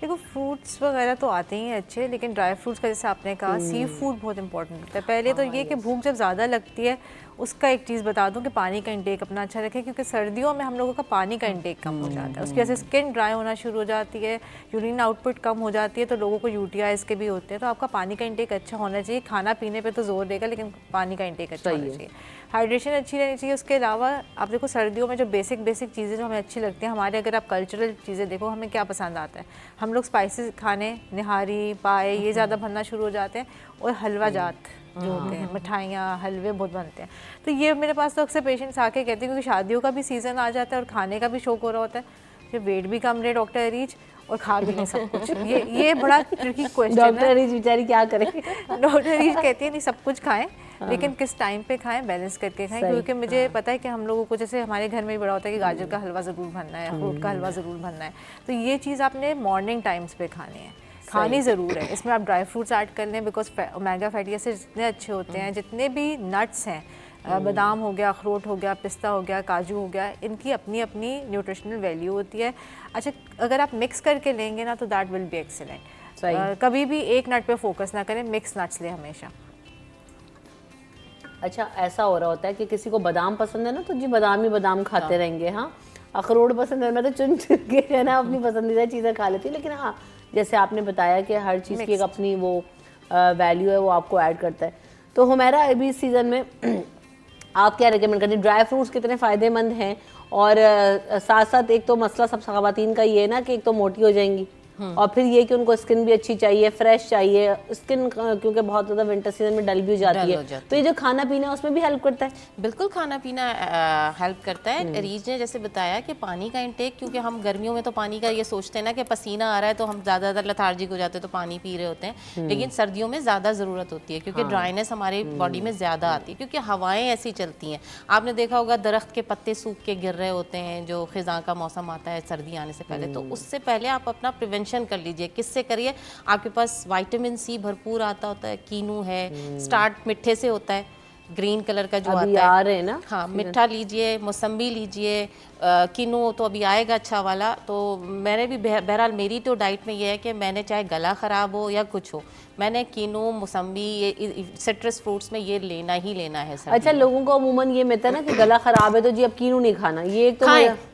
[SPEAKER 10] देखो फ्रूट्स वगैरह तो आते ही हैं अच्छे, लेकिन ड्राई फ्रूट्स का जैसे आपने कहा, सी फूड बहुत इंपॉर्टेंट होता है। पहले तो ये कि भूख जब ज़्यादा लगती है उसका एक चीज़ बता दूं कि पानी का इंटेक अपना अच्छा रखें, क्योंकि सर्दियों में हम लोगों का पानी का इंटेक कम हो जाता है, उसकी वजह से स्किन ड्राई होना शुरू हो जाती है, यूरिन आउटपुट कम हो जाती है, तो लोगों को यूटीआईज के भी होते हैं। तो आपका पानी का इंटेक अच्छा होना चाहिए। खाना पीने पे तो जोर देगा, लेकिन पानी का इंटेक अच्छा होना चाहिए, हाइड्रेशन अच्छी रहनी चाहिए। उसके अलावा आप देखो सर्दियों में जो बेसिक चीज़ें जो हमें अच्छी लगती हैं, हमारे अगर आप कल्चरल चीज़ें देखो, हमें क्या पसंद आता है, हम लोग स्पाइसेस खाने, निहारी, पाए, ये ज़्यादा बनना शुरू हो जाते हैं, और हलवा जात जो होते हैं, मिठाइयाँ, हलवे बहुत बनते हैं। तो ये मेरे पास तो अक्सर पेशेंट्स आके कहते हैं, क्योंकि शादियों का भी सीज़न आ जाता है और खाने का भी शौक हो रहा होता है, फिर वेट भी कम रहे डॉक्टर अरीज और खा भी नहीं सब कुछ। ये बड़ा ट्रिकी क्वेश्चन है।
[SPEAKER 1] डॉक्टर अरीज बेचारी क्या करें?
[SPEAKER 10] डॉक्टर अरीज कहती है नहीं सब कुछ खाएं, लेकिन किस टाइम पे खाएं, बैलेंस करके खाएं, क्योंकि मुझे पता है कि हम लोगों को, जैसे हमारे घर में भी बड़ा होता है कि गाजर का हलवा ज़रूर बनना है, फ्रूट का हलवा ज़रूर बनना है, तो ये चीज़ आपने मॉर्निंग टाइम्स पे खानी है, खानी ज़रूर है। इसमें आप ड्राई फ्रूट्स ऐड कर लें, बिकॉज ओमेगा फैटी एसिड्स जितने अच्छे होते हैं, जितने भी नट्स हैं, बादाम हो गया, अखरोट हो गया, पिस्ता हो गया, काजू हो गया, इनकी अपनी अपनी न्यूट्रिशनल वैल्यू होती है। अच्छा, अगर आप मिक्स करके लेंगे ना तो दैट विल बी एक्सीलेंट। कभी भी एक नट पे फोकस ना करें, मिक्स नट्स लें हमेशा।
[SPEAKER 1] अच्छा, ऐसा हो रहा होता है कि किसी को बादाम पसंद है ना, तो जी बादाम ही बादाम खाते रहेंगे। हाँ, अखरोट पसंद है, मैं तो चुन चुन के है ना अपनी पसंदीदा चीज़ें खा लेती हूँ। लेकिन हाँ, जैसे आपने बताया कि हर चीज़ की एक अपनी वो वैल्यू है, वो आपको ऐड करता है। तो हमारा अभी इस सीज़न में आप क्या रिकमेंड करते हैं? ड्राई फ्रूट्स कितने फ़ायदेमंद हैं? और साथ साथ एक तो मसला सब ख़वातीन का ये है ना कि एक तो मोटी हो जाएंगी, और फिर ये कि उनको स्किन भी अच्छी चाहिए, फ्रेश चाहिए स्किन, क्योंकि बहुत ज़्यादा विंटर सीजन में डल भी हो जाती है, तो ये जो खाना पीना है उसमें भी हेल्प करता है।
[SPEAKER 9] बिल्कुल खाना पीना हेल्प करता है। रीज ने जैसे बताया कि पानी का इंटेक, क्योंकि हम गर्मियों में तो पानी का ये सोचते हैं ना कि पसीना आ रहा है तो हम ज़्यादा लथार्जिक हो जाते हैं तो पानी पी रहे होते हैं, लेकिन सर्दियों में ज़्यादा ज़रूरत होती है क्योंकि ड्राइनेस हमारी बॉडी में ज़्यादा आती है, क्योंकि हवाएं ऐसी चलती हैं। आपने देखा होगा दरख्त के पत्ते सूख के गिर रहे होते हैं जो खिज़ां का मौसम आता है सर्दी आने से पहले, तो उससे पहले आप अपना प्रिवेंशन कर लीजिए। किससे करिए? आपके पास विटामिन सी भरपूर आता होता है, कीनू है, स्टार्ट मिठे से होता है, ग्रीन कलर का जो आता है,
[SPEAKER 1] आ रहे हैं ना,
[SPEAKER 9] हाँ मिठा लीजिए, मौसम्बी लीजिए, किनू तो अभी आएगा अच्छा वाला। तो मैंने भी बहरहाल मेरी तो डाइट में ये है कि मैंने चाहे गला ख़राब हो या कुछ हो, मैंने किनू, मौसम्बी, ये सिट्रस फ्रूट्स में ये लेना ही लेना है।
[SPEAKER 1] अच्छा, लोगों को अमूमन ये मिलता है ना कि गला ख़राब है तो जी अब कीनू नहीं खाना, ये एक तो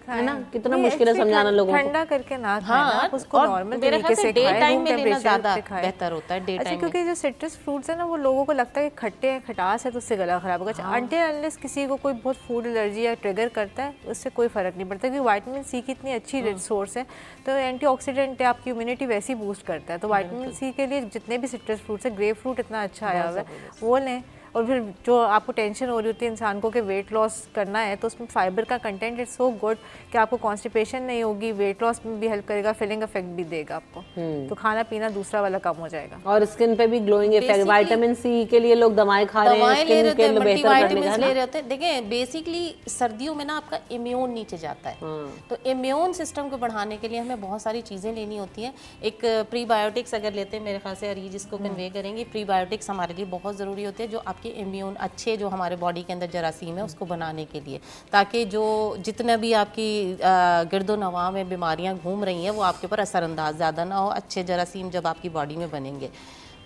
[SPEAKER 1] है ना, कितना मुश्किल है समझाना लोगों को।
[SPEAKER 10] ठंडा करके ना खाना,
[SPEAKER 9] हाँ,
[SPEAKER 10] उसको नॉर्मल तरीके से
[SPEAKER 9] डे
[SPEAKER 10] खाएं,
[SPEAKER 9] टाइम
[SPEAKER 10] रूम
[SPEAKER 9] में लेना
[SPEAKER 10] टेम्परेचर
[SPEAKER 9] ज़्यादा
[SPEAKER 10] पे खाएं।
[SPEAKER 9] बेहतर होता है डे टाइम में।
[SPEAKER 10] क्योंकि जो सिट्रस फ्रूट्स है ना वो लोगों को लगता है कि खट्टे हैं, खटास है तो उससे गला खराब होगा। अनटिल अनलेस किसी को कोई बहुत फूड एलर्जी या ट्रिगर करता है उससे कोई फ़र्क नहीं पड़ता, क्योंकि विटामिन सी की इतनी अच्छी सोर्स है, तो एंटीऑक्सीडेंट है, आपकी इम्यूनिटी वैसे ही बूस्ट करता है। तो विटामिन सी के लिए जितने भी सिट्रस फ्रूट्स है, ग्रेप फ्रूट इतना अच्छा आया हुआ है वो लें। और फिर जो आपको टेंशन हो रही होती है इंसान को कि वेट लॉस करना है, तो उसमें फाइबर का कंटेंट इज सो गुड कि आपको कॉन्स्टिपेशन नहीं होगी, वेट लॉस में भी हेल्प करेगा, फिलिंग इफेक्ट भी देगा आपको। तो खाना पीना दूसरा वाला कम हो जाएगा।
[SPEAKER 1] और स्किन पे भी ग्लोइंग इफेक्ट, विटामिन सी के लिए लोग दवाएं खा रहे हैं, स्किन के लिए बेहतर करने का
[SPEAKER 9] ले रहे होते हैं। देखिए बेसिकली सर्दियों में ना आपका इम्यून नीचे जाता है, तो इम्यून सिस्टम को बढ़ाने के लिए हमें बहुत सारी चीज़ें लेनी होती हैं। एक प्रीबायोटिक्स अगर लेते हैं, मेरे ख्याल से अरीज इसको कन्वे करेंगी, प्रीबायोटिक्स हमारे लिए बहुत ज़रूरी होते हैं जो आपके इम्यून अच्छे जो हमारे बॉडी के अंदर जरासीम है उसको बनाने के लिए, ताकि जो जितने भी आपकी गिरदो नवा में बीमारियां घूम रही हैं वो आपके ऊपर असरअंदाज ज़्यादा ना हो। अच्छे जरासीम जब आपकी बॉडी में बनेंगे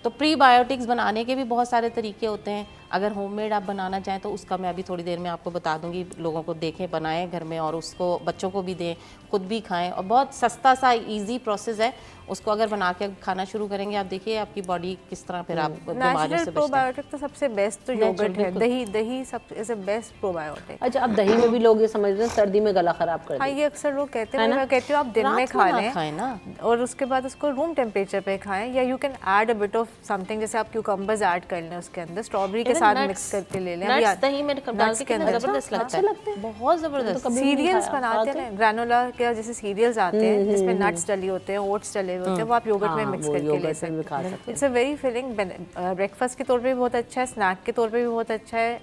[SPEAKER 9] तो प्रीबायोटिक्स बनाने के भी बहुत सारे तरीके होते हैं। अगर होममेड आप बनाना चाहें तो उसका मैं अभी थोड़ी देर में आपको बता दूंगी, लोगों को देखें बनाएं घर में और उसको बच्चों को भी दें, खुद भी खाएं। और बहुत सस्ता सा इजी प्रोसेस है, उसको अगर बना के खाना शुरू करेंगे आप देखिए आपकी बॉडी किस तरह फिर आप बीमारियों से
[SPEAKER 10] प्रोबायोटिक तो सबसे बेस्ट तो योगर्ट है, दही सब इज अ बेस्ट प्रोबायोटिक।
[SPEAKER 1] अच्छा, अब दही में भी लोग ये समझ रहे हैं सर्दी में गला खराब कर देगा।
[SPEAKER 10] हाँ, ये अक्सर लोग कहते हैं, मैं कहती हूँ आप दिन में खा लें ना और उसके बाद उसको रूम टेम्परेचर पे खाएं, या you can add a bit of something, जैसे आप क्यूकम्बर्स ऐड कर लें उसके अंदर, स्ट्रॉबेरी के साथ मिक्स करके ले लें।
[SPEAKER 9] दही में डाल के कितना जबरदस्त लगता है, बहुत जबरदस्त।
[SPEAKER 10] सीरियल्स बनाते हैं ग्रैनोला के, जैसे सीरियल्स आते हैं जिसमें नट्स डले होते हैं, ओट्स डले होते हैं, वो आप योगर्ट में मिक्स करके ले सकते हैं। It's a very filling, breakfast के तौर पे भी बहुत अच्छा है, स्नैक के तौर पे भी बहुत अच्छा है।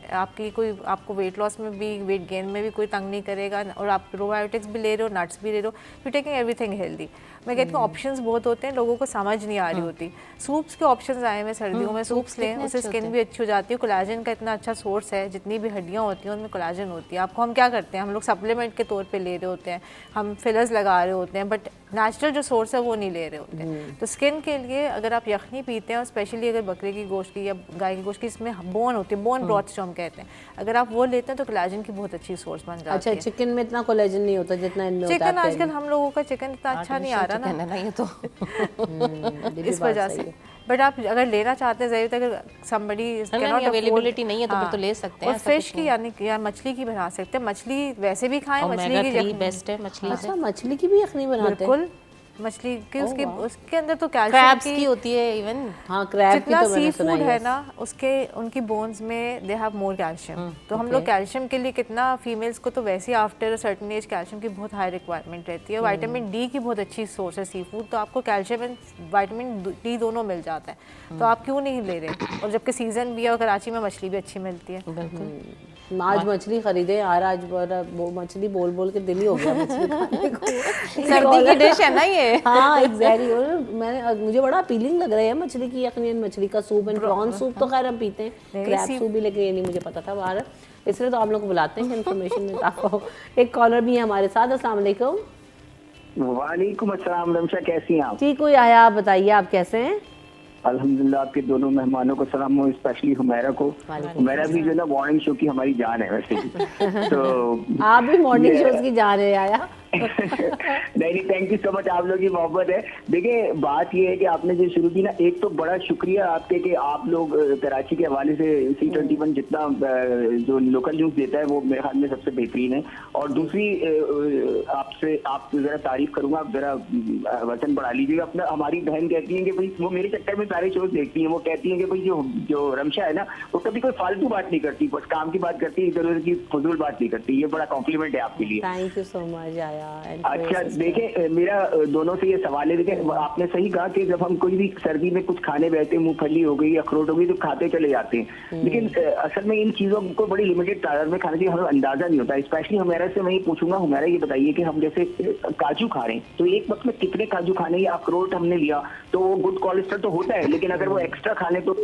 [SPEAKER 10] आपको वेट लॉस में भी, वेट गेन में भी कोई तंग नहीं करेगा, और आप प्रोबायोटिक्स भी ले रहे हो, नट्स भी ले रहे हो, यू टेकिंग एवरीथिंग हेल्दी। मैं कहती हूँ ऑप्शंस बहुत होते हैं, लोगों को समझ नहीं आ रही होती। सूप्स के ऑप्शंस आए हैं सर्दियों में, सूप्स लें, उससे स्किन भी अच्छी हो जाती है। कोलाजन का इतना अच्छा सोर्स है, जितनी भी हड्डियाँ होती हैं उनमें कोलाजन होती है। आपको हम क्या करते हैं, हम लोग सप्लीमेंट के तौर पे ले रहे होते हैं, हम फिलर्स लगा रहे होते हैं, बट नेचुरल जो सोर्स है वो नहीं ले रहे होते हैं। तो स्किन के लिए अगर आप यखनी पीते हैं, और स्पेशली अगर बकरे की गोश्त की या गाय की गोश्त की, इसमें बोन होती है, बोन ब्रॉथ जो हम कहते हैं, अगर आप वो लेते हैं तो कोलाजन की बहुत अच्छी सोर्स बन जाती है।
[SPEAKER 1] अच्छा, चिकन में इतना कोलेजन नहीं होता जितना इनमें होता है।
[SPEAKER 10] चिकन आजकल हम लोगों का चिकन इतना अच्छा नहीं आ रहा ना,
[SPEAKER 9] ये तो
[SPEAKER 10] इस वजह से। बट आप अगर लेना चाहते हैं ज़रूर, अगर somebody cannot
[SPEAKER 9] अवेलेबिलिटी नहीं है तो फिर तो ले सकते हैं।
[SPEAKER 10] और फिश की यानी या मछली की बना सकते हैं, मछली वैसे भी खाएं, मछली की
[SPEAKER 9] बेस्ट है मछली।
[SPEAKER 1] अच्छा, मछली की भी यखनी बनाते हैं?
[SPEAKER 10] बिल्कुल, मछली की उसके अंदर तो कैल्शियम
[SPEAKER 9] की होती है इवन।
[SPEAKER 1] हाँ, क्रैब की
[SPEAKER 10] जितना
[SPEAKER 1] तो मैंने
[SPEAKER 10] सी
[SPEAKER 1] सुना
[SPEAKER 10] फूड है ना, उनकी बोन्स में दे हैव मोर कैल्शियम। तो हम लोग कैल्शियम के लिए कितना, फीमेल्स को तो वैसे ही after a certain age calcium की बहुत हाई रिक्वायरमेंट रहती है। विटामिन डी की बहुत अच्छी सोर्स है सी फूड, तो आपको कैल्शियम एंड विटामिन डी दोनों मिल जाता है, तो आप क्यों नहीं ले रहे। और जबकि सीजन भी है और कराची में मछली भी अच्छी मिलती है।
[SPEAKER 1] आज मछली खरीदे यार, आज वो मछली बोल बोल के दिल ही हो गया मछली खाने को।
[SPEAKER 9] सर्दी की डिश है ना ये।
[SPEAKER 1] हाँ एग्जैक्टली, और मुझे बड़ा अपीलिंग लग रहा है मछली की यखनी, मछली का सूप एंड प्रॉन सूप तो खैर हम पीते हैं, क्रैब सूप भी, लेकिन ये नहीं मुझे पता था बाहर, इसलिए तो आप लोग को बुलाते हैं इन्फॉर्मेशन मिलता हो। एक कॉलर भी है हमारे साथ। अस्सलाम वालेकुम।
[SPEAKER 11] वालेकुम अस्सलाम, रमशा कैसी हैं आप?
[SPEAKER 1] ठीक हो आया, आप बताइए आप कैसे हैं?
[SPEAKER 11] अल्हम्दुलिल्लाह, आपके दोनों मेहमानों को सलाम हो, स्पेशली हुमैरा को। हुमैरा भी जो है ना मॉर्निंग शो की हमारी जान है वैसे भी। तो
[SPEAKER 1] आप भी मॉर्निंग शोज की जान है आया।
[SPEAKER 11] नहीं, थैंक यू सो मच, आप लोग की मोहब्बत है। देखिए बात ये है कि आपने जो शुरू की ना, एक तो बड़ा शुक्रिया आपके कि आप लोग कराची के हवाले से C21 जितना जो लोकल न्यूज़ देता है वो मेरे ख्याल में सबसे बेहतरीन है। और दूसरी आपसे आप जरा तारीफ करूंगा, आप जरा वचन बढ़ा लीजिएगा अपना। हमारी बहन कहती है कि भाई वो मेरे चक्कर में सारे शोज देखती हैं, वो कहती हैं कि भाई जो रमशा है ना वो कभी कोई फालतू बात नहीं करती, बस काम की बात करती है, इधर उधर की फजूल बात नहीं करती। ये बड़ा कॉम्प्लीमेंट है आपके लिए।
[SPEAKER 1] थैंक यू सो मच आया।
[SPEAKER 11] अच्छा देखिए मेरा दोनों से ये सवाल है, देखिए आपने सही कहा कि जब हम कोई भी सर्दी में कुछ खाने बैठे, मूंगफली हो गई, अखरोट हो गई, तो खाते चले जाते हैं, लेकिन असल में इन चीजों को बड़ी लिमिटेड तादाद में खाने की हमें अंदाजा नहीं होता। स्पेशली हमारा से मैं ये पूछूंगा, हमारा ये बताइए कि हम जैसे काजू खा रहे हैं तो एक वक्त में कितने काजू खाने, या अखरोट हमने लिया तो वो गुड कोलेस्ट्रॉल तो होता है, लेकिन अगर वो एक्स्ट्रा खा लें तो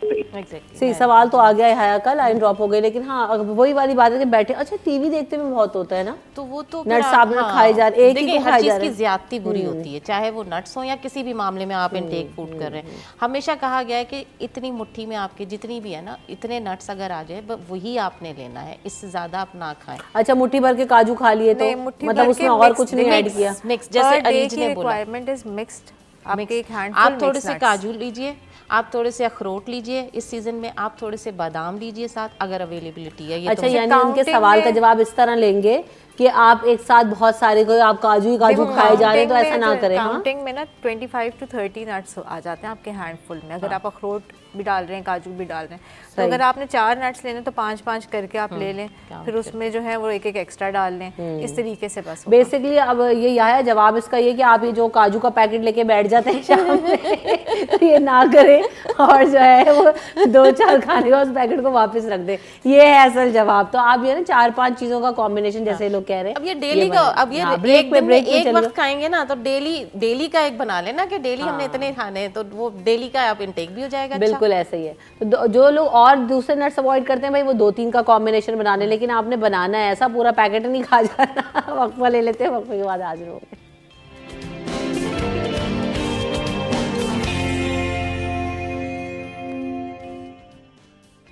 [SPEAKER 1] सही सवाल तो आ गया है हया का, लाइन ड्रॉप हो गई, लेकिन हाँ वही वाली बात है कि बैठे अच्छा टीवी देखते में बहुत होता है ना,
[SPEAKER 9] तो वो तो
[SPEAKER 1] नट्स आप खाए जा रहे, एक ही
[SPEAKER 9] देखिए
[SPEAKER 1] को
[SPEAKER 9] हर
[SPEAKER 1] खाए जा
[SPEAKER 9] चीज
[SPEAKER 1] रहे
[SPEAKER 9] की ज्यादती बुरी होती है, चाहे वो नट्स हो या किसी भी मामले में आप इनटेक फूड कर रहे हैं। हमेशा कहा गया है कि इतनी मुट्ठी में आपके जितनी भी है ना, इतने नट्स अगर आ जाए वही आपने लेना है, इससे ज्यादा आप ना खाएं।
[SPEAKER 1] अच्छा मुट्ठी भर के काजू खा लिए तो मतलब उसमें और कुछ नहीं ऐड किया?
[SPEAKER 9] मिक्स, जैसे अरीज ने बोला,
[SPEAKER 10] रिक्वायरमेंट इज मिक्स्ड।
[SPEAKER 9] आप थोड़े से काजू लीजिए, आप थोड़े से अखरोट लीजिए, इस सीजन में आप थोड़े से बादाम लीजिए साथ, अगर अवेलेबिलिटी है। ये
[SPEAKER 1] अच्छा
[SPEAKER 9] तो
[SPEAKER 1] यानी उनके सवाल का जवाब इस तरह लेंगे कि आप एक साथ बहुत सारे को आप काजू ही काजू खाए जा रहे हैं, तो ऐसा ना करें।
[SPEAKER 10] काउंटिंग में ना 25 to 30 नट्स आ जाते हैं आपके हैंडफुल में, अगर आप अखरोट भी डाल रहे हैं, काजू भी डाल रहे हैं, तो अगर आपने 4 नट्स लेने तो 5-5 करके आप ले लें, फिर उसमें जो है वो एक एक्स्ट्रा डाल लें, इस तरीके से बस
[SPEAKER 1] बेसिकली। अब ये आया जवाब इसका, ये कि आप ये जो काजू का पैकेट लेके बैठ जाते हैं शाम में तो ये ना करें, और जो है वो 2-4 खाने का उस पैकेट को वापस रख दें, ये है असल जवाब। तो आप ये ना 4-5 चीजों का कॉम्बिनेशन जैसे लोग कह रहे हैं,
[SPEAKER 9] अब ये डेली का, अब ये
[SPEAKER 1] ब्रेक में
[SPEAKER 9] एक वक्त खाएंगे ना, तो डेली का एक बना लेना कि डेली हमने इतने खाने हैं, तो वो डेली का आप इंटेक भी हो जाएगा।
[SPEAKER 1] बिल्कुल ऐसा ही है। तो जो लोग और दूसरे नट्स अवॉइड करते हैं भाई, वो 2-3 का कॉम्बिनेशन बना लें, लेकिन आपने बनाना है ऐसा पूरा पैकेट नहीं खा जाना। वक्फा ले लेते हैं, वक्फे के बाद हाजिर होंगे।